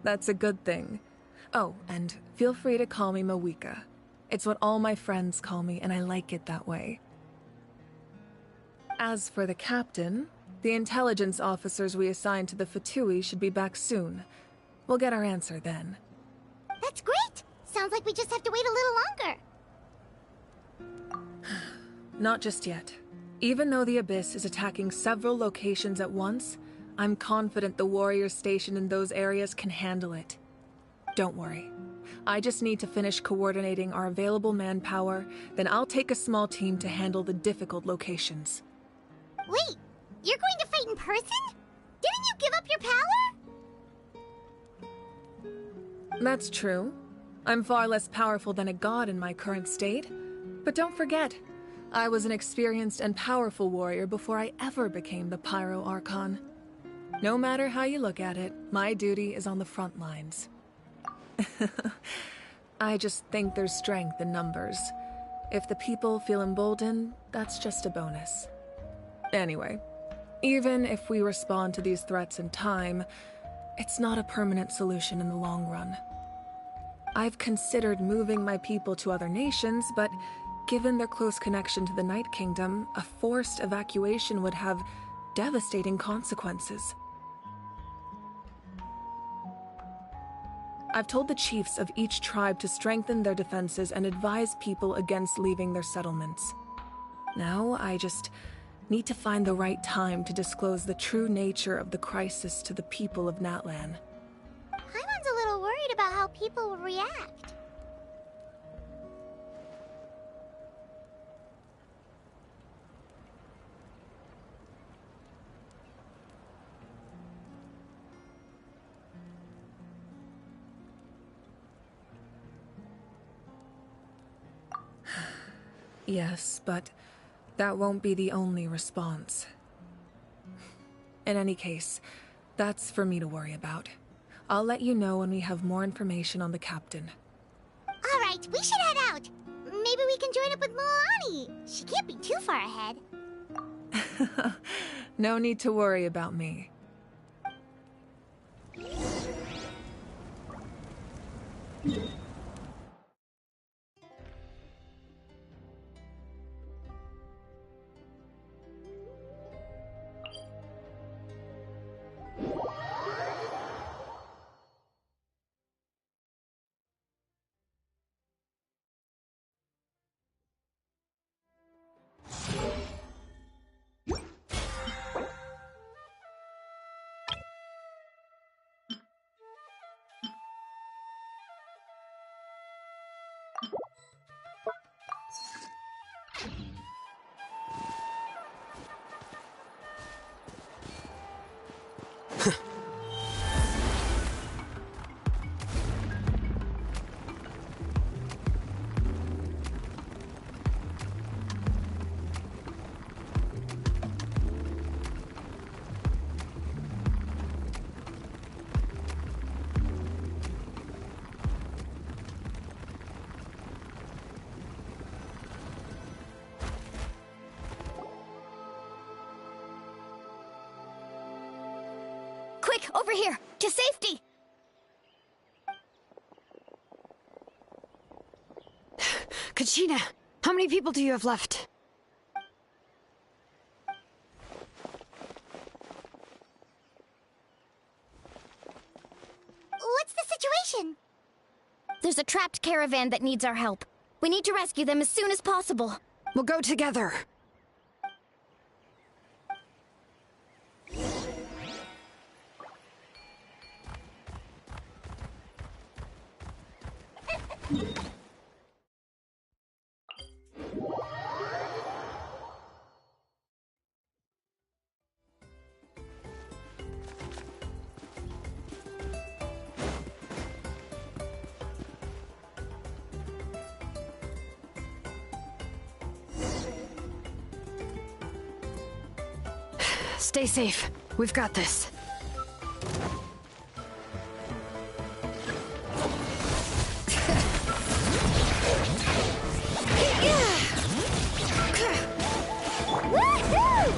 That's a good thing. Oh, and feel free to call me Mawika. It's what all my friends call me, and I like it that way. As for the captain, the intelligence officers we assigned to the Fatui should be back soon. We'll get our answer then. That's great! Sounds like we just have to wait a little longer. Not just yet. Even though the Abyss is attacking several locations at once, I'm confident the warriors stationed in those areas can handle it. Don't worry. I just need to finish coordinating our available manpower, then I'll take a small team to handle the difficult locations. Wait, you're going to fight in person? Didn't you give up your power? That's true. I'm far less powerful than a god in my current state. But don't forget, I was an experienced and powerful warrior before I ever became the Pyro Archon. No matter how you look at it, my duty is on the front lines. I just think there's strength in numbers. If the people feel emboldened, that's just a bonus. Anyway, even if we respond to these threats in time, it's not a permanent solution in the long run. I've considered moving my people to other nations, but given their close connection to the Night Kingdom, a forced evacuation would have devastating consequences. I've told the chiefs of each tribe to strengthen their defenses and advise people against leaving their settlements. Now, I just need to find the right time to disclose the true nature of the crisis to the people of Natlan. Paimon's a little worried about how people will react. Yes, but that won't be the only response. In any case, that's for me to worry about. I'll let you know when we have more information on the captain. All right, we should head out. Maybe we can join up with Milani. She can't be too far ahead. No need to worry about me. Quick, over here! To safety! Kachina, how many people do you have left? What's the situation? There's a trapped caravan that needs our help. We need to rescue them as soon as possible. We'll go together. Stay safe. We've got this. Woohoo!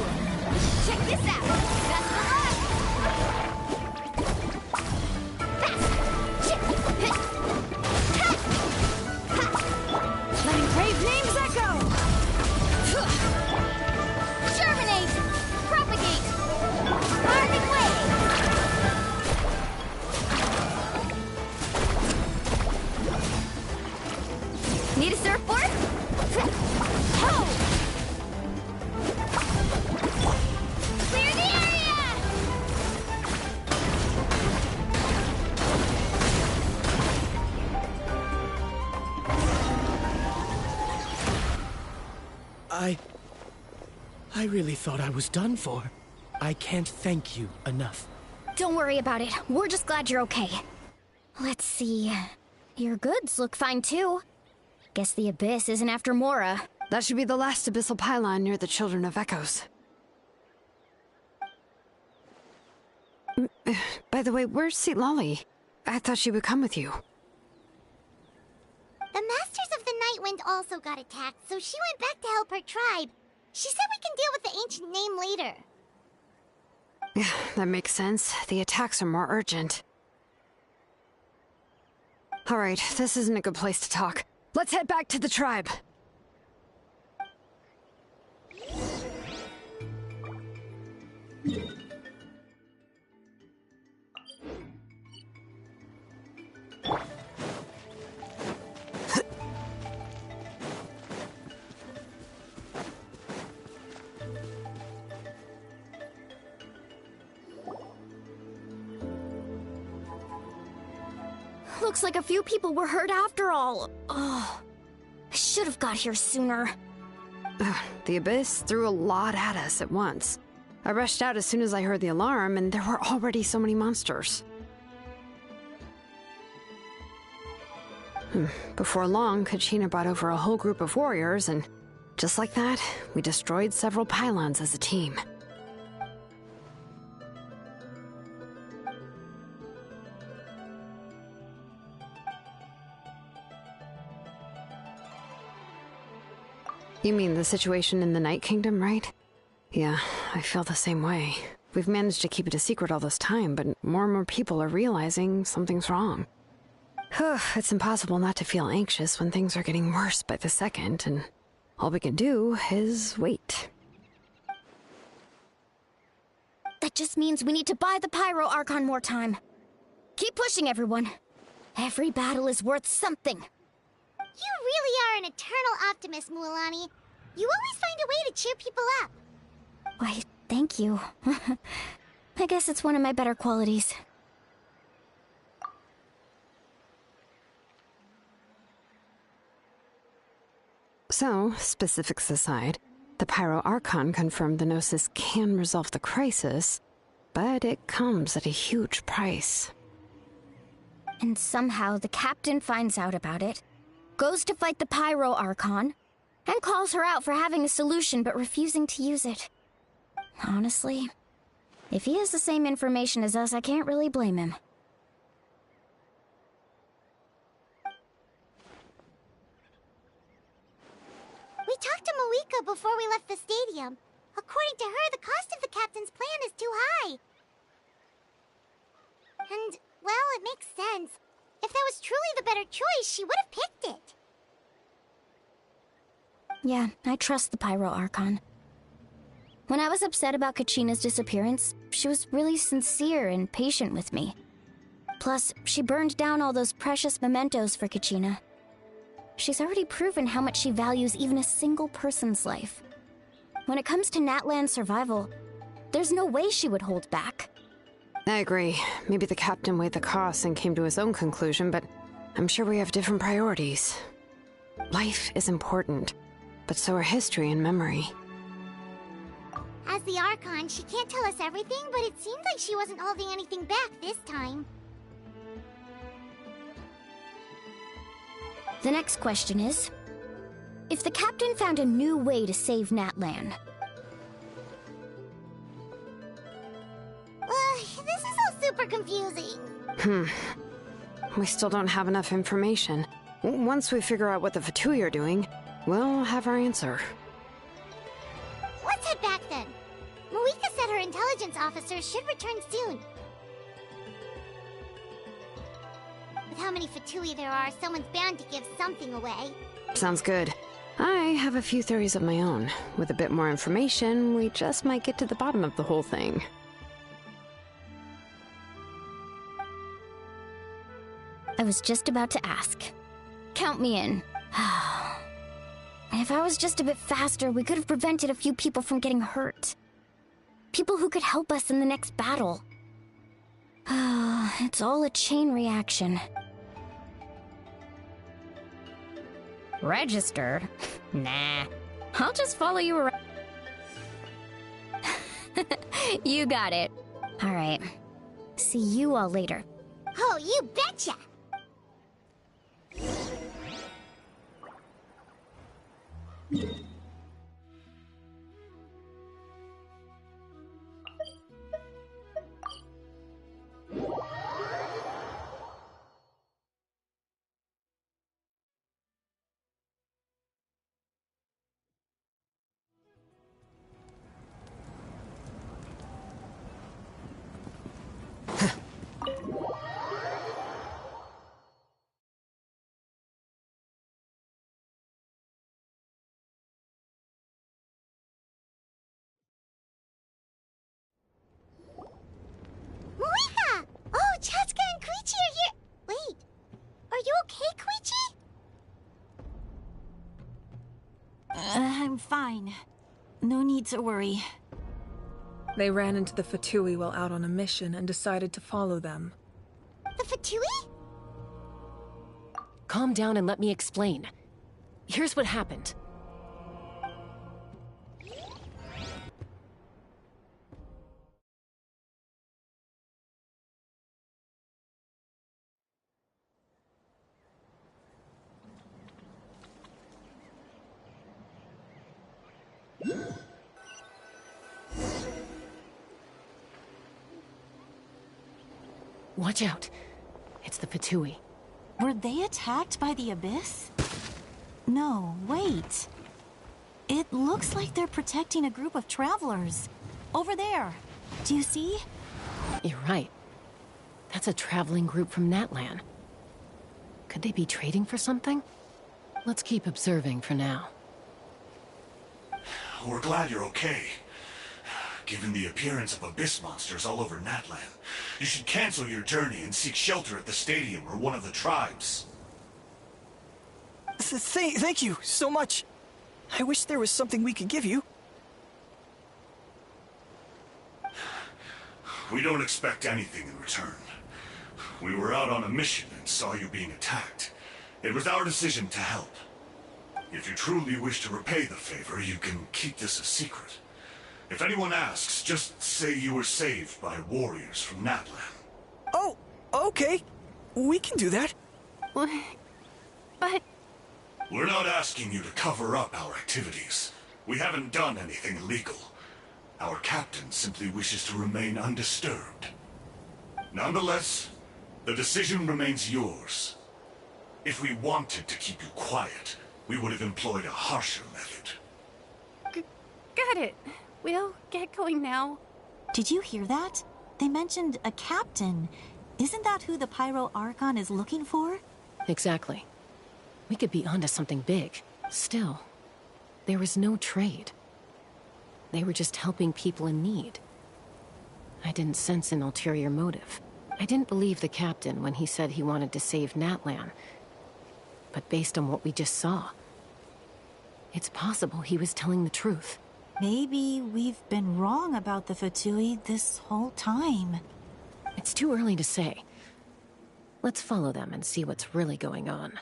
Check this out! That's the luck! Letting brave names echo! Germinate! Propagate! Arming way! Need a surfboard? Ho! Clear the area! I really thought I was done for. I can't thank you enough. Don't worry about it. We're just glad you're okay. Let's see. Your goods look fine too. Guess the Abyss isn't after Mora. That should be the last abyssal pylon near the Children of Echoes. By the way, where's Lolly? I thought she would come with you. The Masters of the Nightwind also got attacked, so she went back to help her tribe. She said we can deal with the ancient name later. Yeah, that makes sense. The attacks are more urgent. Alright, this isn't a good place to talk. Let's head back to the tribe. Looks like a few people were hurt after all. Oh, I should have got here sooner. The Abyss threw a lot at us at once. I rushed out as soon as I heard the alarm, and there were already so many monsters. Before long, Kachina brought over a whole group of warriors, and just like that, we destroyed several pylons as a team. You mean the situation in the Night Kingdom, right? Yeah, I feel the same way. We've managed to keep it a secret all this time, but more and more people are realizing something's wrong. It's impossible not to feel anxious when things are getting worse by the second, and all we can do is wait. That just means we need to buy the Pyro Archon more time. Keep pushing, everyone. Every battle is worth something. You really are an eternal optimist, Mualani. You always find a way to cheer people up. Why, thank you. I guess it's one of my better qualities. So, specifics aside, the Pyro Archon confirmed the Gnosis can resolve the crisis, but it comes at a huge price. And somehow the captain finds out about it, goes to fight the Pyro Archon, and calls her out for having a solution but refusing to use it. Honestly, if he has the same information as us, I can't really blame him. We talked to Moika before we left the stadium. According to her, the cost of the captain's plan is too high. And, well, it makes sense. If that was truly the better choice, she would have picked it. Yeah, I trust the Pyro Archon. When I was upset about Kachina's disappearance, she was really sincere and patient with me. Plus, she burned down all those precious mementos for Kachina. She's already proven how much she values even a single person's life. When it comes to Natlan's survival, there's no way she would hold back. I agree. Maybe the captain weighed the costs and came to his own conclusion, but I'm sure we have different priorities. Life is important, but so are history and memory. As the Archon, she can't tell us everything, but it seems like she wasn't holding anything back this time. The next question is, if the captain found a new way to save Natlan... This is all super confusing. We still don't have enough information. Once we figure out what the Fatui are doing, we'll have our answer. Let's head back then. Moika said her intelligence officers should return soon. With how many Fatui there are, someone's bound to give something away. Sounds good. I have a few theories of my own. With a bit more information, we just might get to the bottom of the whole thing. I was just about to ask. Count me in. If I was just a bit faster, we could have prevented a few people from getting hurt. People who could help us in the next battle. It's all a chain reaction. Registered? Nah. I'll just follow you around. You got it. Alright. See you all later. Oh, you betcha! You fine. No need to worry. They ran into the Fatui while out on a mission and decided to follow them. The Fatui? Calm down and let me explain. Here's what happened. Watch out. It's the Fatui. Were they attacked by the Abyss? No, wait. It looks like they're protecting a group of travelers. Over there. Do you see? You're right. That's a traveling group from Natlan. Could they be trading for something? Let's keep observing for now. We're glad you're okay. Given the appearance of abyss monsters all over Natlan, you should cancel your journey and seek shelter at the stadium or one of the tribes. Thank you so much. I wish there was something we could give you. We don't expect anything in return. We were out on a mission and saw you being attacked. It was our decision to help. If you truly wish to repay the favor, you can keep this a secret. If anyone asks, just say you were saved by warriors from Natlan. Oh, okay. We can do that. But... We're not asking you to cover up our activities. We haven't done anything illegal. Our captain simply wishes to remain undisturbed. Nonetheless, the decision remains yours. If we wanted to keep you quiet, we would have employed a harsher method. Got it. We'll get going now. Did you hear that? They mentioned a captain. Isn't that who the Pyro Archon is looking for? Exactly. We could be onto something big. Still, there was no trade. They were just helping people in need. I didn't sense an ulterior motive. I didn't believe the captain when he said he wanted to save Natlan. But based on what we just saw, it's possible he was telling the truth. Maybe we've been wrong about the Fatui this whole time. It's too early to say. Let's follow them and see what's really going on.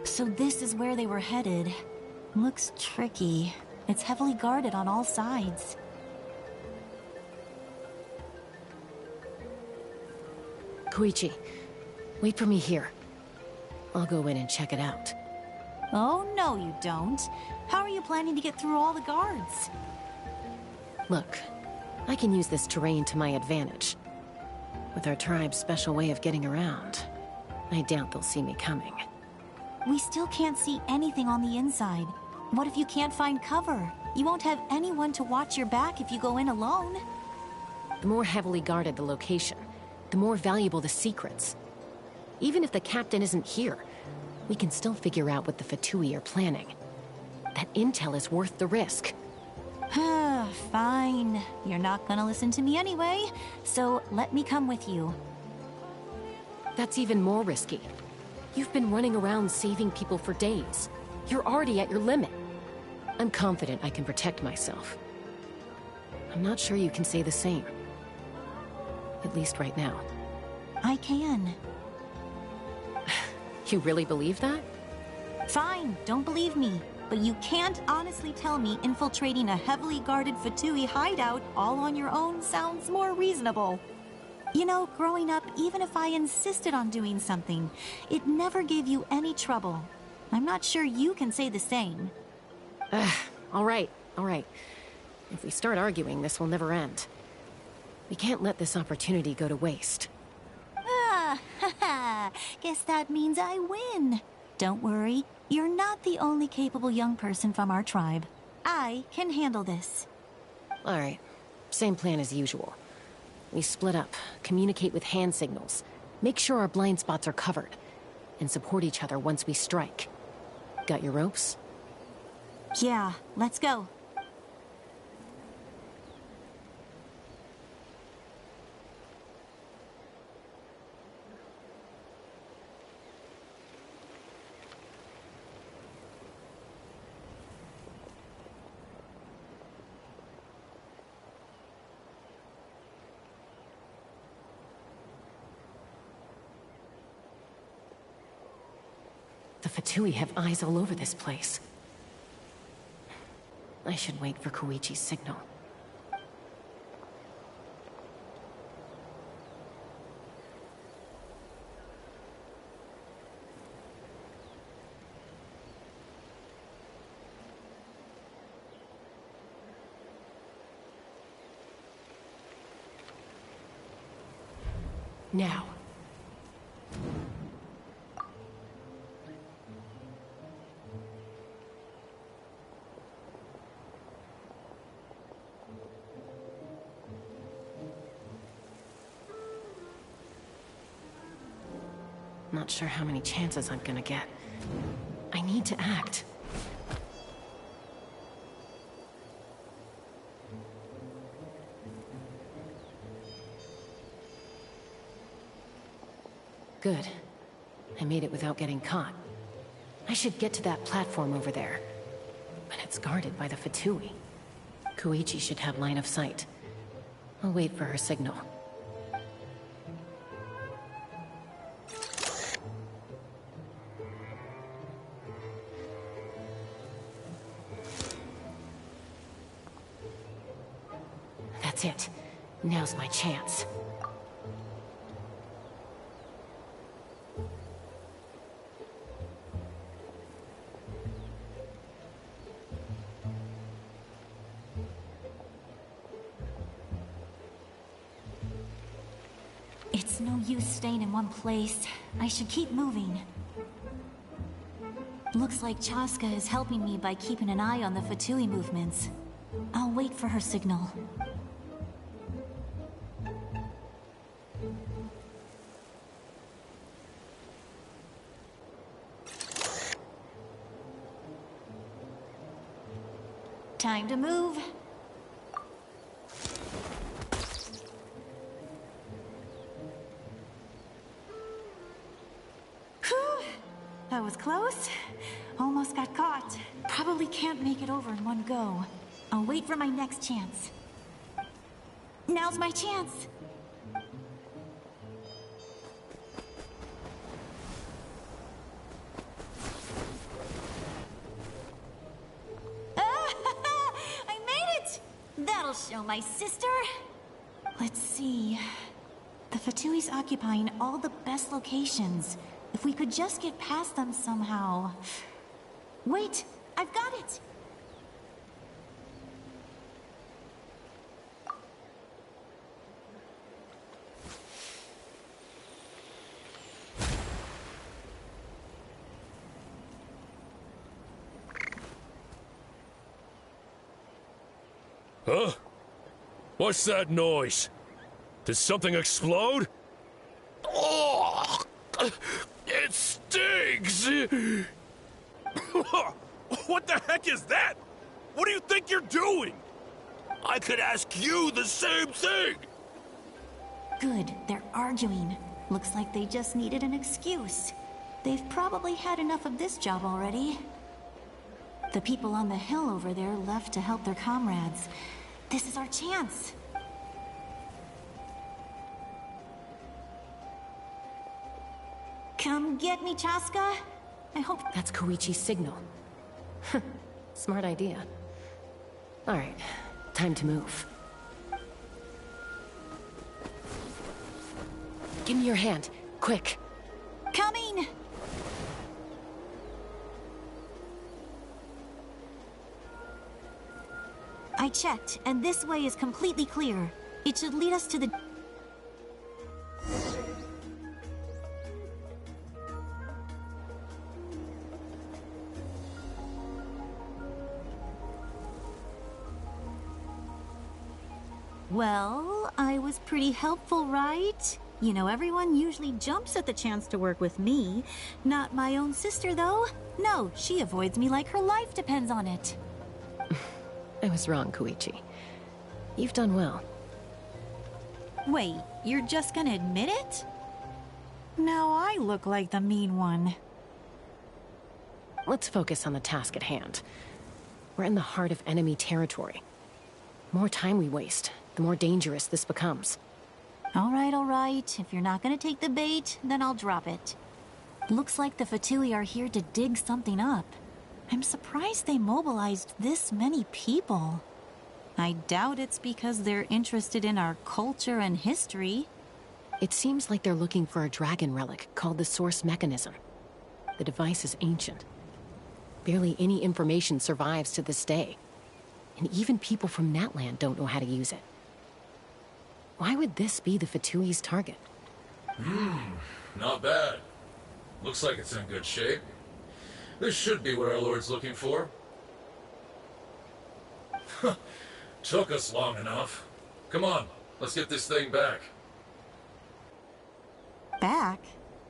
So this is where they were headed. Looks tricky. It's heavily guarded on all sides. Koichi, wait for me here. I'll go in and check it out. Oh, no you don't. How are you planning to get through all the guards? Look, I can use this terrain to my advantage. With our tribe's special way of getting around, I doubt they'll see me coming. We still can't see anything on the inside. What if you can't find cover? You won't have anyone to watch your back if you go in alone. The more heavily guarded the location, the more valuable the secrets. Even if the captain isn't here, we can still figure out what the Fatui are planning. That intel is worth the risk. Fine. You're not gonna listen to me anyway, so let me come with you. That's even more risky. You've been running around saving people for days. You're already at your limit. I'm confident I can protect myself. I'm not sure you can say the same. At least right now. I can. You really believe that? Fine, don't believe me. But you can't honestly tell me infiltrating a heavily guarded Fatui hideout all on your own sounds more reasonable. You know, growing up, even if I insisted on doing something, it never gave you any trouble. I'm not sure you can say the same. All right. If we start arguing, this will never end. We can't let this opportunity go to waste. Guess that means I win. Don't worry, you're not the only capable young person from our tribe. I can handle this. All right, same plan as usual. We split up, communicate with hand signals, make sure our blind spots are covered, and support each other once we strike. Got your ropes? Yeah, let's go. The Fatui have eyes all over this place. I should wait for Koichi's signal. Now. Not sure how many chances I'm gonna get. I need to act. Good. I made it without getting caught. I should get to that platform over there. But it's guarded by the Fatui. Koichi should have line of sight. I'll wait for her signal. That's it. Now's my chance. It's no use staying in one place. I should keep moving. Looks like Chaska is helping me by keeping an eye on the Fatui movements. I'll wait for her signal. Time to move. That was close. Almost got caught. Probably can't make it over in one go. I'll wait for my next chance. Now's my chance. I made it! That'll show my sister. Let's see. The Fatui's occupying all the best locations. If we could just get past them somehow. Wait, I've got it! Huh? What's that noise? Did something explode? Oh! It stings! What the heck is that? What do you think you're doing? I could ask you the same thing! Good, they're arguing. Looks like they just needed an excuse. They've probably had enough of this job already. The people on the hill over there left to help their comrades. This is our chance. Come get me, Chaska. I hope... That's Koichi's signal. Smart idea. Alright, time to move. Give me your hand, quick. Coming! I checked, and this way is completely clear. It should lead us to the... Well, I was pretty helpful, right? You know, everyone usually jumps at the chance to work with me. Not my own sister, though. No, she avoids me like her life depends on it. I was wrong, Koichi. You've done well. Wait, you're just gonna admit it? Now I look like the mean one. Let's focus on the task at hand. We're in the heart of enemy territory. The more time we waste, the more dangerous this becomes. All right. If you're not gonna take the bait, then I'll drop it. Looks like the Fatui are here to dig something up. I'm surprised they mobilized this many people. I doubt it's because they're interested in our culture and history. It seems like they're looking for a dragon relic called the Source Mechanism. The device is ancient. Barely any information survives to this day. And even people from Natlan don't know how to use it. Why would this be the Fatui's target? Not bad. Looks like it's in good shape. This should be what our Lord's looking for. Took us long enough. Come on, let's get this thing back. Back?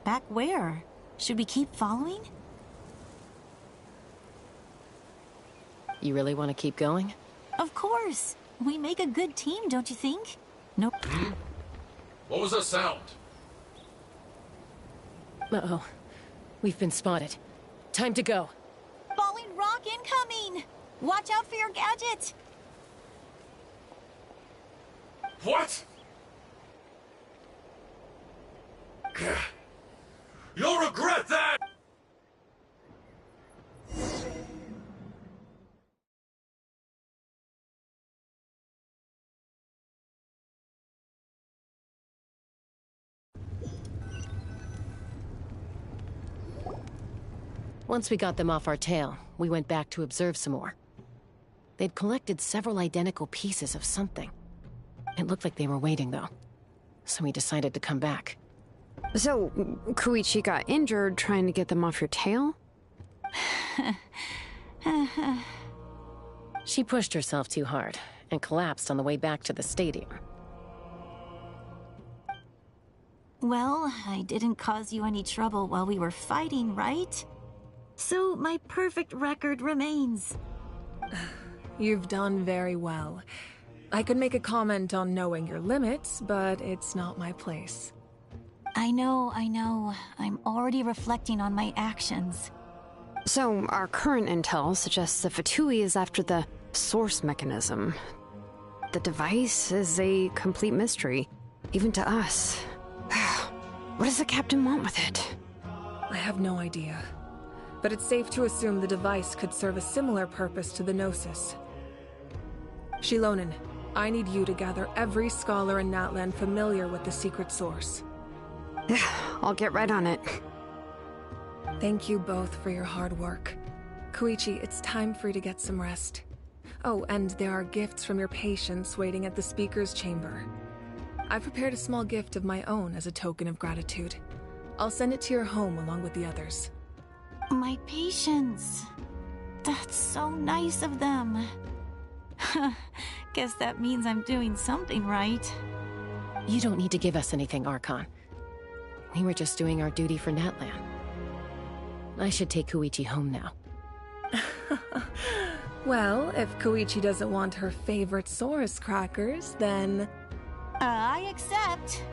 Back where? Should we keep following? You really want to keep going? Of course! We make a good team, don't you think? Nope. What was that sound? Uh-oh. We've been spotted. Time to go. Falling rock incoming! Watch out for your gadget! What? You'll regret that! Once we got them off our tail, we went back to observe some more. They'd collected several identical pieces of something. It looked like they were waiting, though. So we decided to come back. So, Koichi got injured trying to get them off your tail? She pushed herself too hard and collapsed on the way back to the stadium. Well, I didn't cause you any trouble while we were fighting, right? So my perfect record remains. You've done very well. I could make a comment on knowing your limits, but it's not my place. I know. I'm already reflecting on my actions. So, our current intel suggests the Fatui is after the Source Mechanism. The device is a complete mystery, even to us. What does the captain want with it? I have no idea. But it's safe to assume the device could serve a similar purpose to the Gnosis. Shilonen, I need you to gather every scholar in Natlan familiar with the secret source. I'll get right on it. Thank you both for your hard work. Koichi, it's time for you to get some rest. Oh, and there are gifts from your patients waiting at the speaker's chamber. I've prepared a small gift of my own as a token of gratitude. I'll send it to your home along with the others. My patience. That's so nice of them. Guess that means I'm doing something right. You don't need to give us anything, Archon. We were just doing our duty for Natlan. I should take Koichi home now. Well, if Koichi doesn't want her favorite Saurus crackers, then... I accept.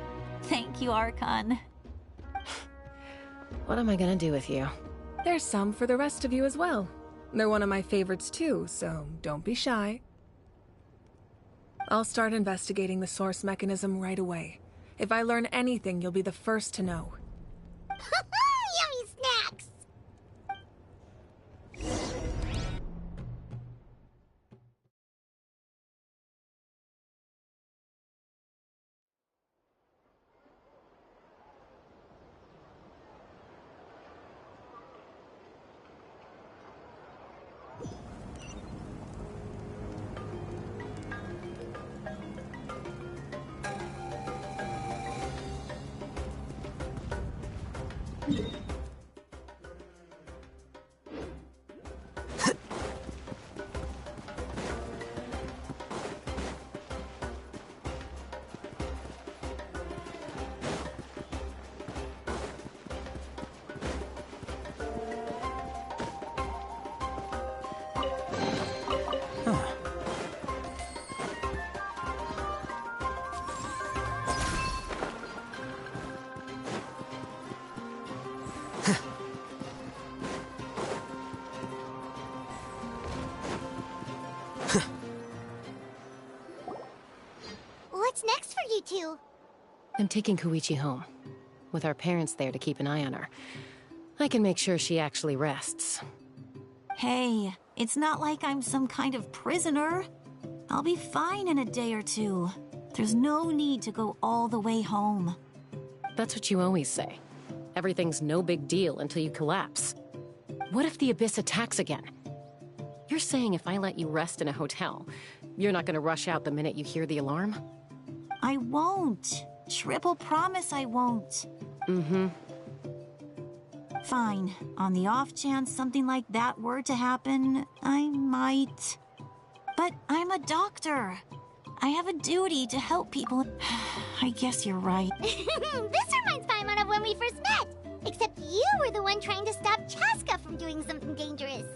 Thank you, Archon. What am I gonna do with you? There's some for the rest of you as well. They're one of my favorites too, so don't be shy. I'll start investigating the Source Mechanism right away. If I learn anything, you'll be the first to know. Yummy snacks! What's next for you two? I'm taking Koichi home, with our parents there to keep an eye on her. I can make sure she actually rests. Hey, it's not like I'm some kind of prisoner. I'll be fine in a day or two. There's no need to go all the way home. That's what you always say. Everything's no big deal until you collapse. What if the Abyss attacks again? You're saying if I let you rest in a hotel, you're not gonna rush out the minute you hear the alarm? I won't. Triple promise I won't. Mm-hmm. Fine. On the off chance something like that were to happen, I might. But I'm a doctor. I have a duty to help people. I guess you're right. This reminds Paimon of when we first met. Except you were the one trying to stop Chaska from doing something dangerous.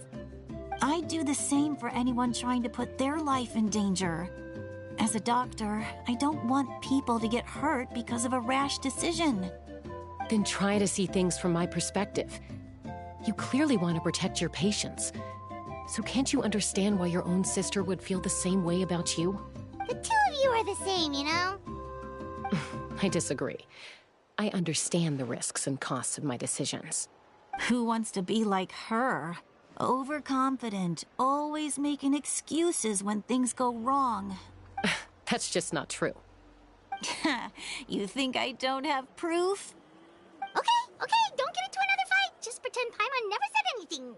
I'd do the same for anyone trying to put their life in danger. As a doctor, I don't want people to get hurt because of a rash decision. Then try to see things from my perspective. You clearly want to protect your patients. So can't you understand why your own sister would feel the same way about you? The two of you are the same, you know? I disagree. I understand the risks and costs of my decisions. Who wants to be like her? Overconfident, always making excuses when things go wrong. That's just not true. You think I don't have proof? Okay, don't get into another fight. Just pretend Paimon never said anything.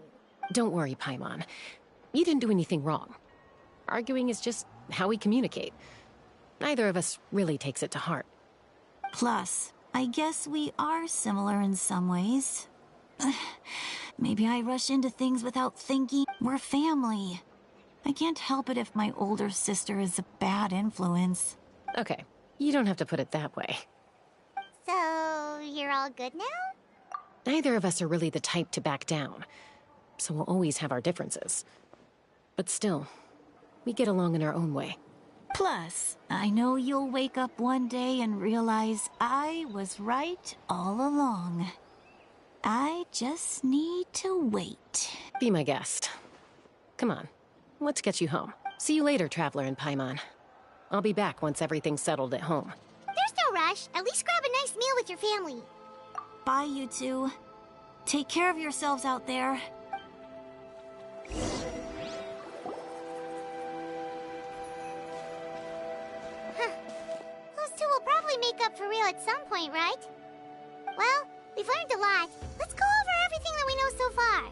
Don't worry, Paimon. You didn't do anything wrong. Arguing is just how we communicate. Neither of us really takes it to heart. Plus, I guess we are similar in some ways. Maybe I rush into things without thinking. We're family. I can't help it if my older sister is a bad influence. Okay, you don't have to put it that way. So, you're all good now? Neither of us are really the type to back down, so we'll always have our differences. But still, we get along in our own way. Plus, I know you'll wake up one day and realize I was right all along. I just need to wait. Be my guest. Come on, let's get you home. See you later, Traveler and Paimon. I'll be back once everything's settled at home. There's no rush. At least grab a nice meal with your family. Bye, you two. Take care of yourselves out there. Those two will probably make up for real at some point, right? Well, we've learned a lot. Let's go over everything that we know so far.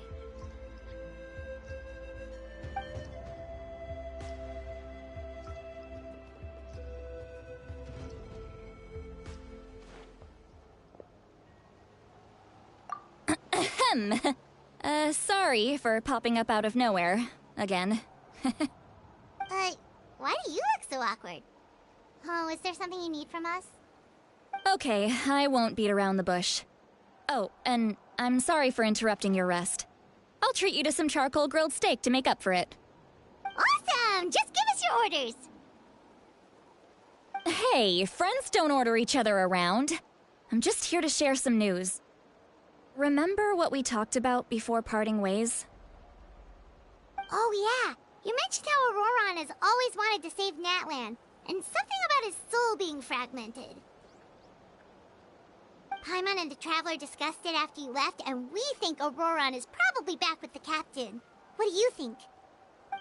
Sorry for popping up out of nowhere. Again. Why do you look so awkward? Oh, is there something you need from us? Okay, I won't beat around the bush. Oh, and I'm sorry for interrupting your rest. I'll treat you to some charcoal grilled steak to make up for it. Awesome! Just give us your orders! Hey, friends don't order each other around. I'm just here to share some news. Remember what we talked about before parting ways? Oh yeah, you mentioned how Auroran has always wanted to save Natlan, and something about his soul being fragmented. Paimon and the Traveler discussed it after you left, and we think Auroran is probably back with the captain. What do you think?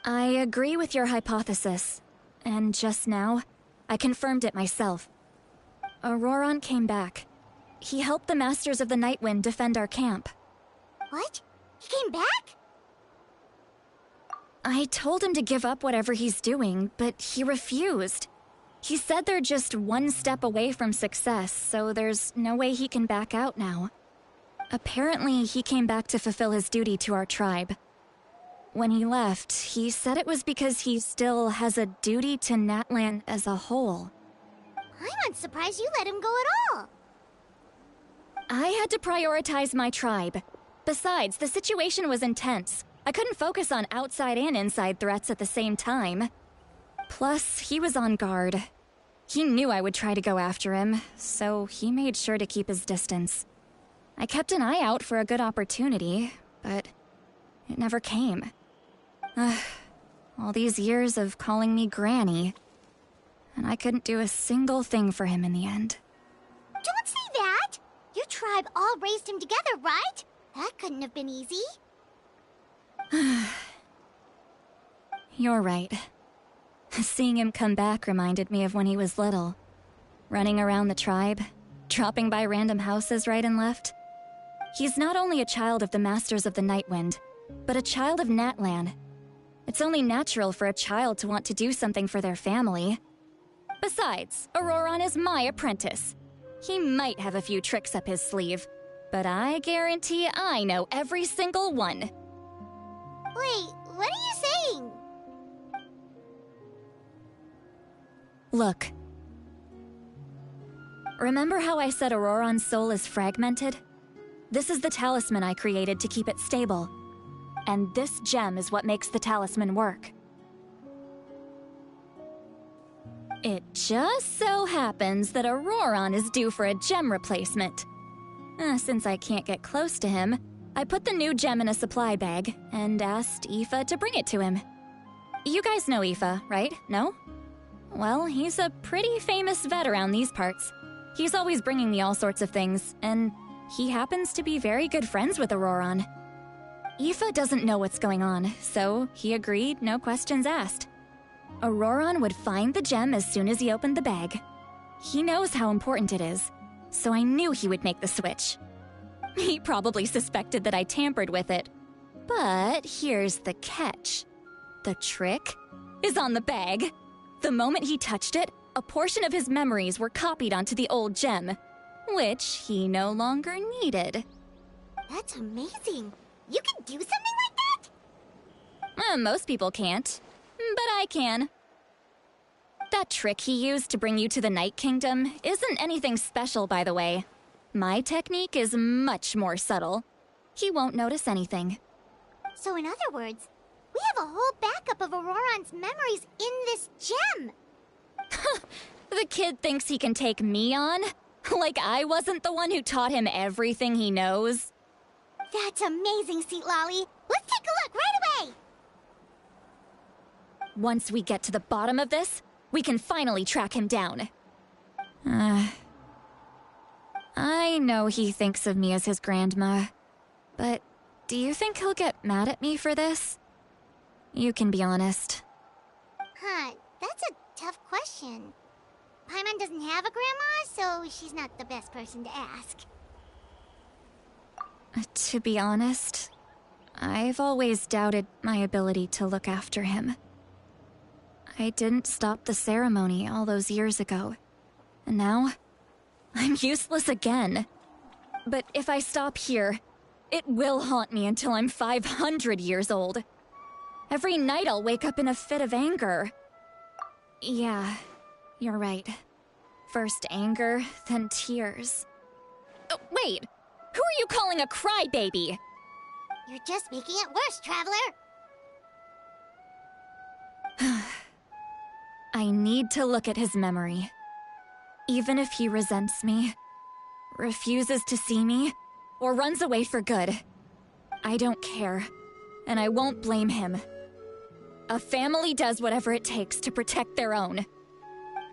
I agree with your hypothesis. And just now, I confirmed it myself. Auroran came back. He helped the Masters of the Nightwind defend our camp. What? He came back? I told him to give up whatever he's doing, but he refused. He said they're just one step away from success, so there's no way he can back out now. Apparently, he came back to fulfill his duty to our tribe. When he left, he said it was because he still has a duty to Natlan as a whole. I'm surprised you let him go at all. I had to prioritize my tribe. Besides, the situation was intense. I couldn't focus on outside and inside threats at the same time. Plus, he was on guard. He knew I would try to go after him, so he made sure to keep his distance. I kept an eye out for a good opportunity, but it never came. All these years of calling me Granny, and I couldn't do a single thing for him in the end. Don't say that! Your tribe all raised him together, right? That couldn't have been easy. You're right. Seeing him come back reminded me of when he was little. Running around the tribe, dropping by random houses right and left. He's not only a child of the Masters of the Nightwind, but a child of Natlan. It's only natural for a child to want to do something for their family. Besides, Auroron is my apprentice. He might have a few tricks up his sleeve, but I guarantee I know every single one. Wait, what are you saying? Look. Remember how I said Auroron's soul is fragmented? This is the talisman I created to keep it stable. And this gem is what makes the talisman work. It just so happens that Auroron is due for a gem replacement. Since I can't get close to him, I put the new gem in a supply bag and asked Aoife to bring it to him. You guys know Aoife, right? No? Well, he's a pretty famous vet around these parts. He's always bringing me all sorts of things, and he happens to be very good friends with Auroron. Aoife doesn't know what's going on, so he agreed, no questions asked. Auroron would find the gem as soon as he opened the bag. He knows how important it is, so I knew he would make the switch. He probably suspected that I tampered with it. But here's the catch. The trick is on the bag. The moment he touched it, a portion of his memories were copied onto the old gem, which he no longer needed. That's amazing. You can do something like that? Most people can't, but I can. That trick he used to bring you to the Night Kingdom isn't anything special, by the way. My technique is much more subtle. He won't notice anything. So in other words, we have a whole backup of Auroron's memories in this gem. The kid thinks he can take me on? Like I wasn't the one who taught him everything he knows? That's amazing, Sweet Lolly. Let's take a look right away! Once we get to the bottom of this, we can finally track him down. I know he thinks of me as his grandma, but do you think he'll get mad at me for this? You can be honest. Huh, that's a tough question. Paimon doesn't have a grandma, so she's not the best person to ask. To be honest, I've always doubted my ability to look after him. I didn't stop the ceremony all those years ago, and now I'm useless again. But if I stop here, it will haunt me until I'm 500 years old. Every night I'll wake up in a fit of anger. Yeah, you're right. First anger, then tears. Oh, wait! Who are you calling a crybaby? You're just making it worse, Traveler! I need to look at his memory. Even if he resents me, refuses to see me, or runs away for good, I don't care, and I won't blame him. A family does whatever it takes to protect their own.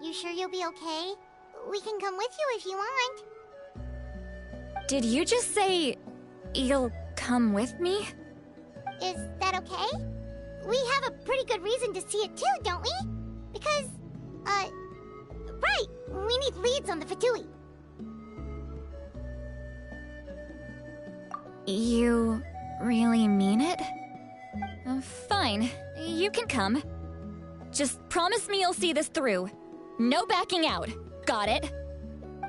You sure you'll be okay? We can come with you if you want. Did you just say you'll come with me? Is that okay? We have a pretty good reason to see it too, don't we? Because, right, we need leads on the Fatui. You really mean it? Fine, you can come. Just promise me you'll see this through. No backing out. Got it?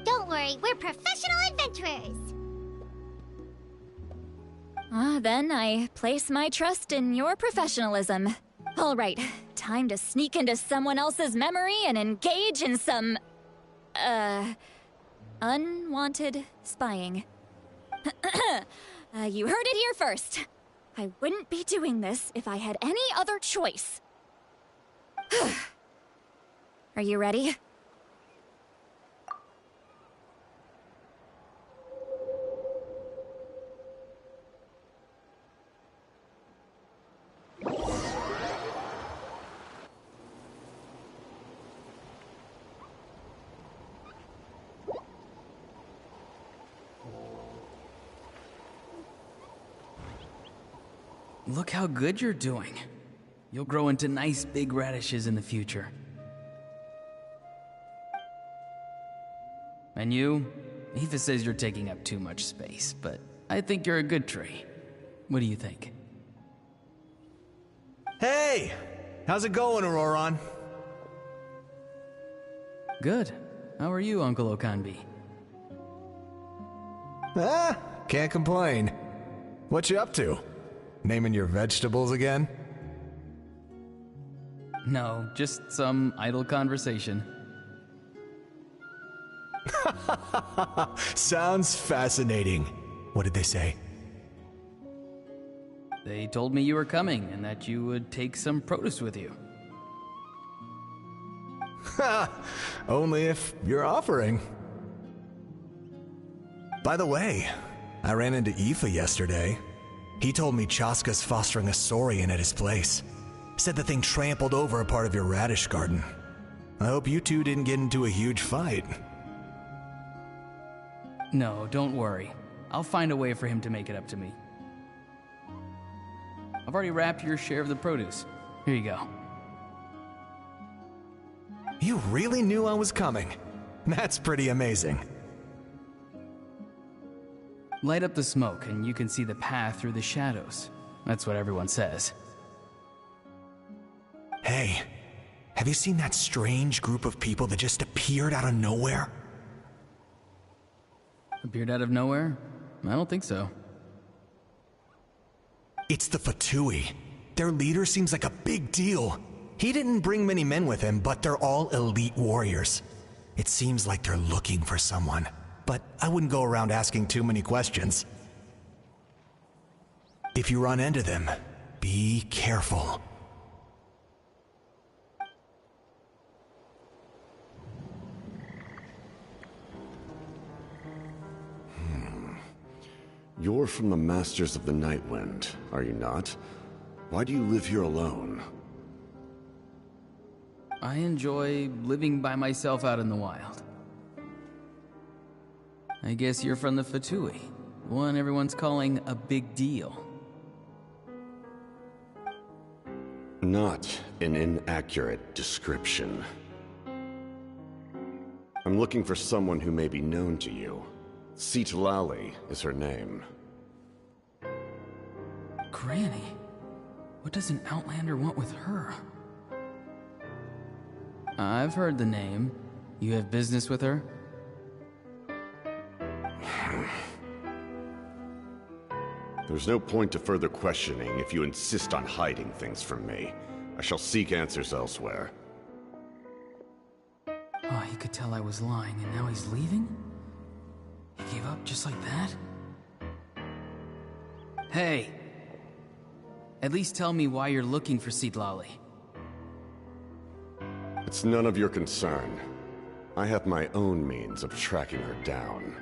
Don't worry, we're professional adventurers. Then I place my trust in your professionalism. All right, time to sneak into someone else's memory and engage in some, unwanted spying. You heard it here first. I wouldn't be doing this if I had any other choice. Are you ready? Look how good you're doing. You'll grow into nice big radishes in the future. And you? Aoife says you're taking up too much space, but I think you're a good tree. What do you think? Hey! How's it going, Auroron? Good. How are you, Uncle Okanbi? Can't complain. What you up to? Naming your vegetables again? No, just some idle conversation. Sounds fascinating. What did they say? They told me you were coming and that you would take some produce with you. Ha! Only if you're offering. By the way, I ran into Aoife yesterday. He told me Chaska's fostering a saurian at his place. Said the thing trampled over a part of your radish garden. I hope you two didn't get into a huge fight. No, don't worry. I'll find a way for him to make it up to me. I've already wrapped your share of the produce. Here you go. You really knew I was coming. That's pretty amazing. Light up the smoke and you can see the path through the shadows. That's what everyone says. Hey, have you seen that strange group of people that just appeared out of nowhere? Appeared out of nowhere? I don't think so. It's the Fatui. Their leader seems like a big deal. He didn't bring many men with him, but they're all elite warriors. It seems like they're looking for someone, but I wouldn't go around asking too many questions. If you run into them, be careful. You're from the Masters of the Night Wind, are you not? Why do you live here alone? I enjoy living by myself out in the wild. I guess you're from the Fatui, one everyone's calling a big deal. Not an inaccurate description. I'm looking for someone who may be known to you. Citlali is her name. Granny? What does an Outlander want with her? I've heard the name. You have business with her? There's no point to further questioning if you insist on hiding things from me. I shall seek answers elsewhere. Oh, he could tell I was lying, and now he's leaving? He gave up just like that? Hey! At least tell me why you're looking for Citlali. It's none of your concern. I have my own means of tracking her down.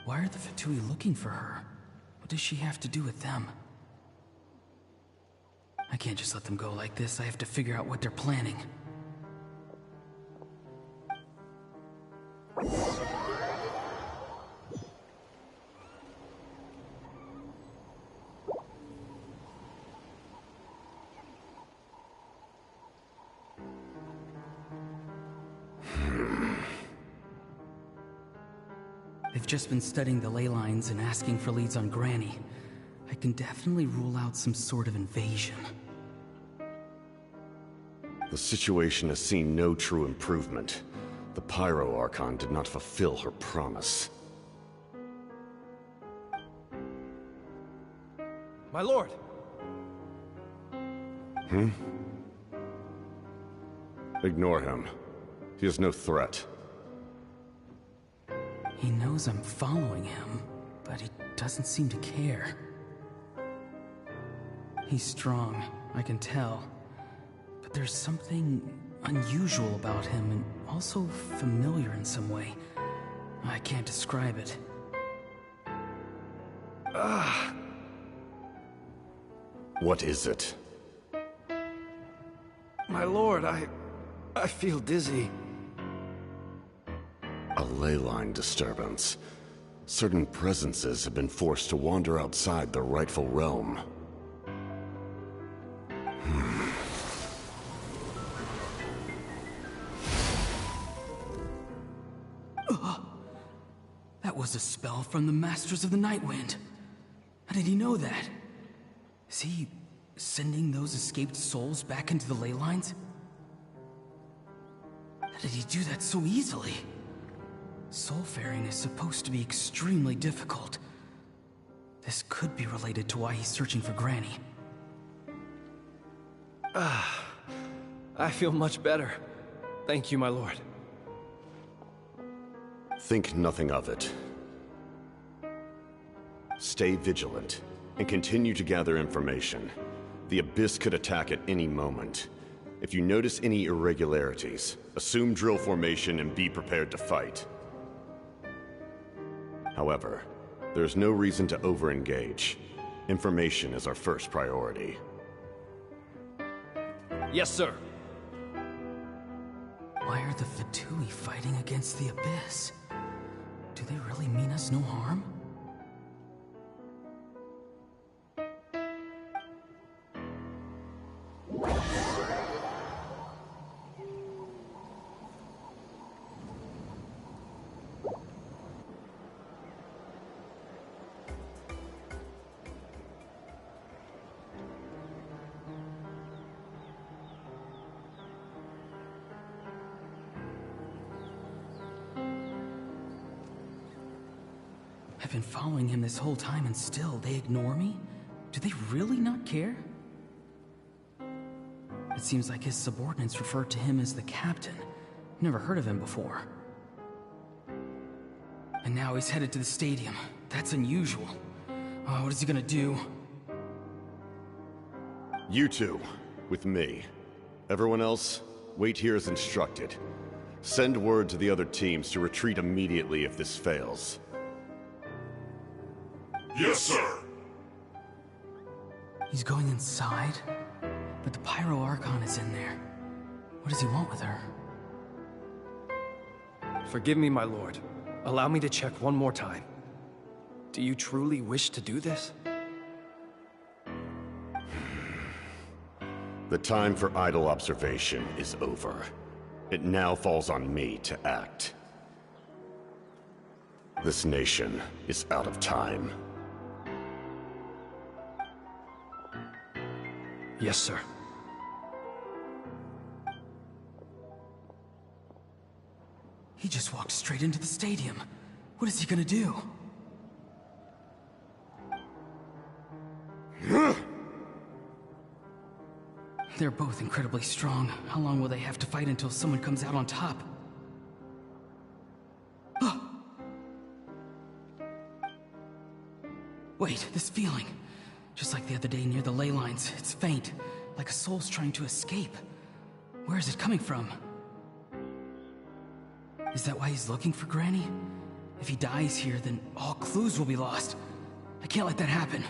Why are the Fatui looking for her? What does she have to do with them? I can't just let them go like this. I have to figure out what they're planning. They've just been studying the ley lines and asking for leads on Granny. I can definitely rule out some sort of invasion. The situation has seen no true improvement. The Pyro Archon did not fulfill her promise. My lord! Ignore him. He is no threat. He knows I'm following him, but he doesn't seem to care. He's strong, I can tell. But there's something unusual about him and also familiar in some way. I can't describe it. What is it? My lord, I feel dizzy. A ley line disturbance. Certain presences have been forced to wander outside their rightful realm. That was a spell from the Masters of the Nightwind. How did he know that? Is he sending those escaped souls back into the ley lines? How did he do that so easily? Soulfaring is supposed to be extremely difficult. This could be related to why he's searching for Granny. I feel much better. Thank you, my lord. Think nothing of it. Stay vigilant, and continue to gather information. The Abyss could attack at any moment. If you notice any irregularities, assume drill formation and be prepared to fight. However, there's no reason to over-engage. Information is our first priority. Yes, sir. Why are the Fatui fighting against the Abyss? Do they really mean us no harm? I've been following him this whole time and still they ignore me? Do they really not care? It seems like his subordinates refer to him as the captain. Never heard of him before. And now he's headed to the stadium. That's unusual. Oh, what is he gonna do? You two, with me. Everyone else, wait here as instructed. Send word to the other teams to retreat immediately if this fails. Yes, sir. He's going inside? But the Pyro Archon is in there. What does he want with her? Forgive me, my lord. Allow me to check one more time. Do you truly wish to do this? The time for idle observation is over. It now falls on me to act. This nation is out of time. Yes, sir. He just walked straight into the stadium. What is he gonna do? They're both incredibly strong. How long will they have to fight until someone comes out on top? Wait, this feeling. Just like the other day near the ley lines, it's faint, like a soul's trying to escape. Where is it coming from? Is that why he's looking for Granny? If he dies here, then all clues will be lost. I can't let that happen.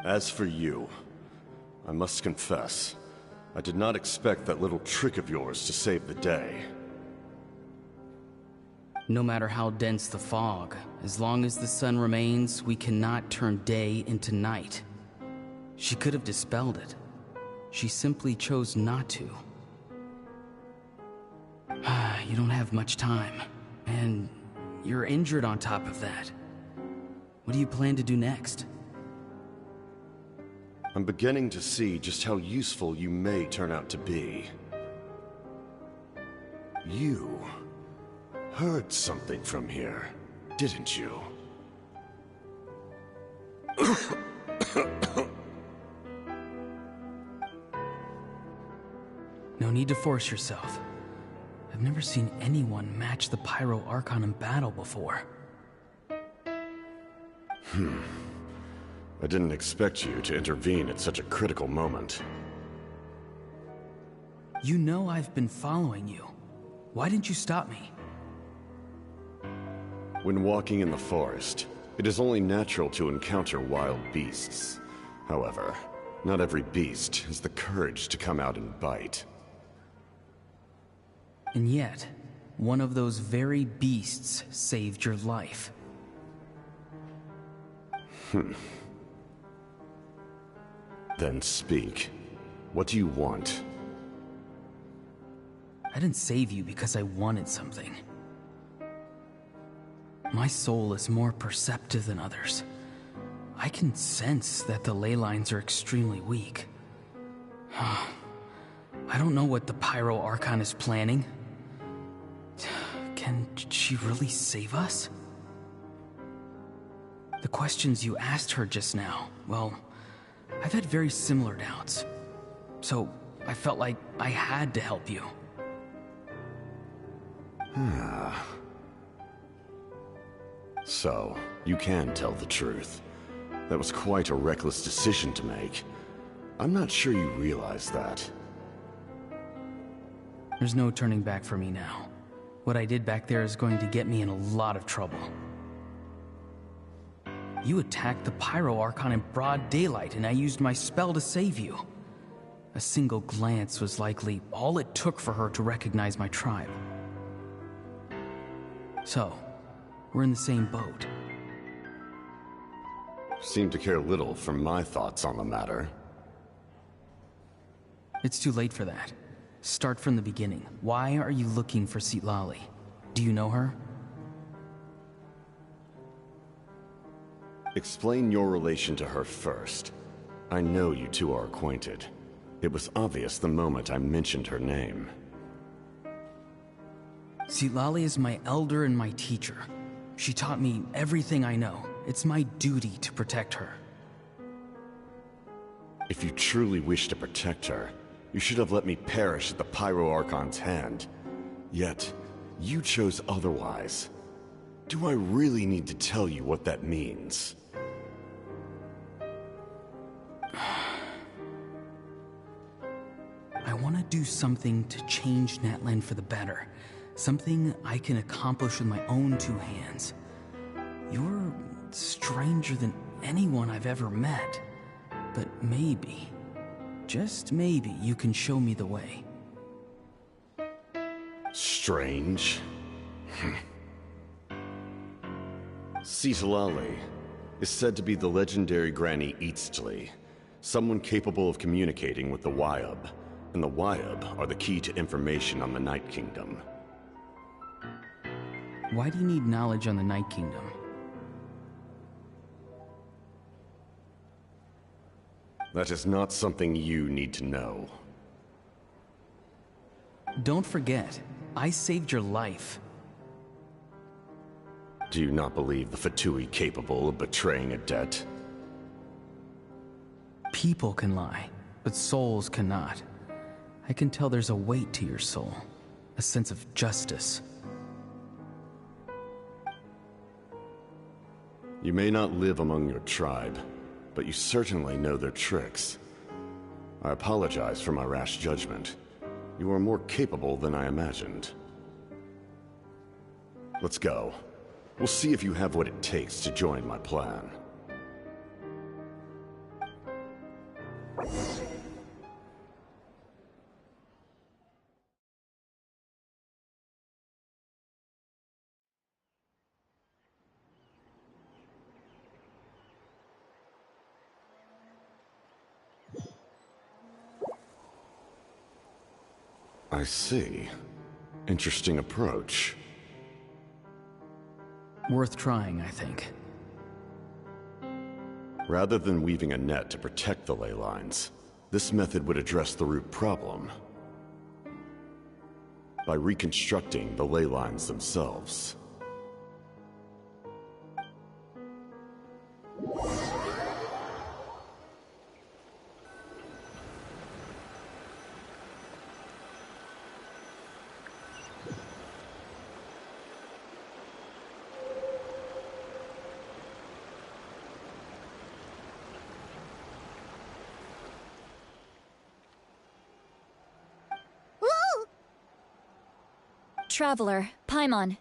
As for you, I must confess, I did not expect that little trick of yours to save the day. No matter how dense the fog, as long as the sun remains, we cannot turn day into night. She could have dispelled it. She simply chose not to. You don't have much time, and you're injured on top of that. What do you plan to do next? I'm beginning to see just how useful you may turn out to be. You heard something from here, didn't you? No need to force yourself. I've never seen anyone match the Pyro Archon in battle before. I didn't expect you to intervene at such a critical moment. You know I've been following you. Why didn't you stop me? When walking in the forest, it is only natural to encounter wild beasts. However, not every beast has the courage to come out and bite. And yet, one of those very beasts saved your life. Then speak. What do you want? I didn't save you because I wanted something. My soul is more perceptive than others. I can sense that the ley lines are extremely weak. I don't know what the Pyro Archon is planning. Can she really save us? The questions you asked her just now, well, I've had very similar doubts. So I felt like I had to help you. So, you can tell the truth. That was quite a reckless decision to make. I'm not sure you realize that. There's no turning back for me now. What I did back there is going to get me in a lot of trouble. You attacked the Pyro Archon in broad daylight, and I used my spell to save you. A single glance was likely all it took for her to recognize my tribe. So, we're in the same boat. Seem to care little for my thoughts on the matter. It's too late for that. Start from the beginning. Why are you looking for Citlali? Do you know her? Explain your relation to her first. I know you two are acquainted. It was obvious the moment I mentioned her name. Citlali is my elder and my teacher. She taught me everything I know. It's my duty to protect her. If you truly wish to protect her, you should have let me perish at the Pyro Archon's hand. Yet, you chose otherwise. Do I really need to tell you what that means? I want to do something to change Natlan for the better. Something I can accomplish with my own two hands. You're stranger than anyone I've ever met. But maybe, just maybe, you can show me the way. Strange? Citlali is said to be the legendary Granny Eastly, someone capable of communicating with the Wyub, and the Wyub are the key to information on the Night Kingdom. Why do you need knowledge on the Night Kingdom? That is not something you need to know. Don't forget, I saved your life. Do you not believe the Fatui capable of betraying a debt? People can lie, but souls cannot. I can tell there's a weight to your soul, a sense of justice. You may not live among your tribe, but you certainly know their tricks. I apologize for my rash judgment. You are more capable than I imagined. Let's go. We'll see if you have what it takes to join my plan. I see. Interesting approach. Worth trying, I think. Rather than weaving a net to protect the ley lines, this method would address the root problem by reconstructing the ley lines themselves. Traveler, Paimon.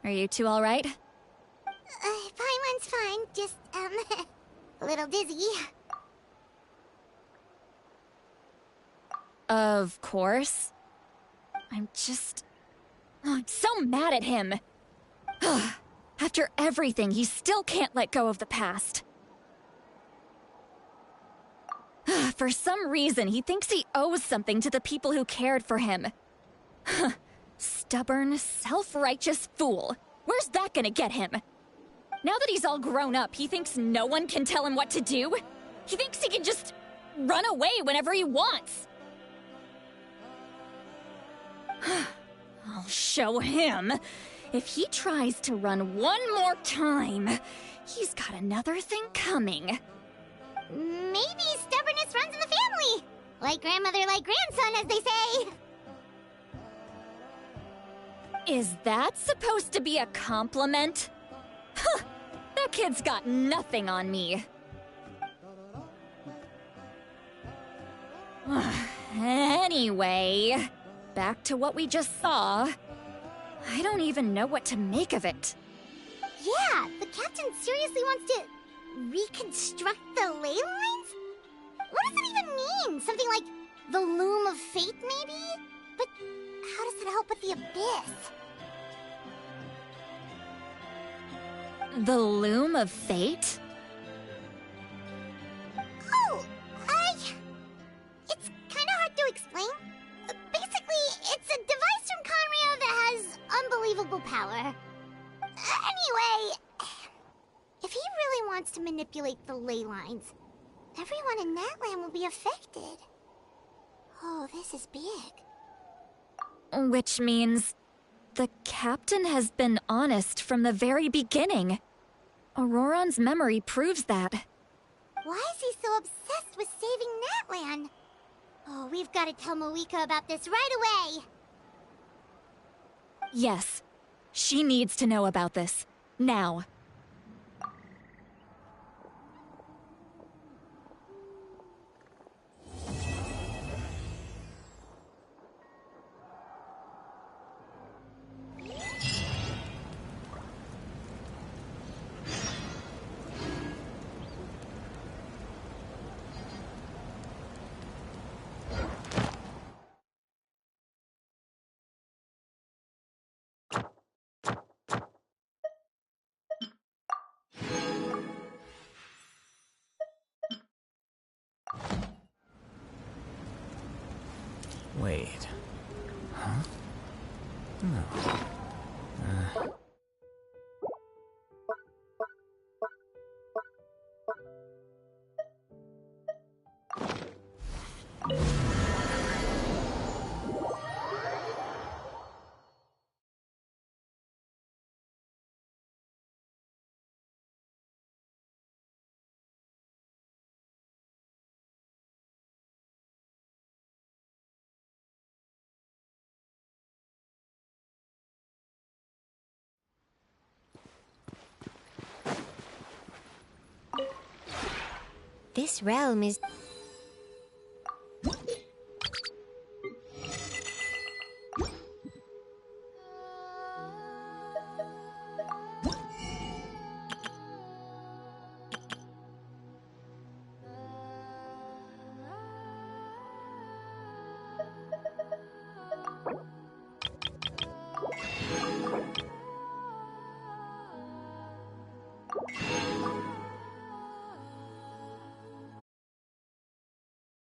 Are you two alright? Paimon's fine, just, a little dizzy. Of course. I'm so mad at him. After everything, he still can't let go of the past. For some reason, he thinks he owes something to the people who cared for him. Stubborn, self-righteous fool. Where's that gonna get him? Now that he's all grown up, he thinks no one can tell him what to do? He thinks he can just run away whenever he wants. I'll show him. If he tries to run one more time, he's got another thing coming. Maybe stubbornness runs in the family. Like grandmother, like grandson, as they say. Is that supposed to be a compliment? Huh, that kid's got nothing on me. Anyway, back to what we just saw. I don't even know what to make of it. Yeah, the captain seriously wants to reconstruct the ley lines? What does it even mean? Something like the loom of fate, maybe? But how does that help with the abyss? The loom of fate? Oh, it's kind of hard to explain. Basically, it's a device from Conrio that has unbelievable power. Anyway, if he really wants to manipulate the ley lines, everyone in Natlan will be affected. Oh, this is big. Which means the captain has been honest from the very beginning. Auroron's memory proves that. Why is he so obsessed with saving Natlan? Oh, we've got to tell Moika about this right away. Yes, she needs to know about this. Now. Wait. Huh? No. This realm is...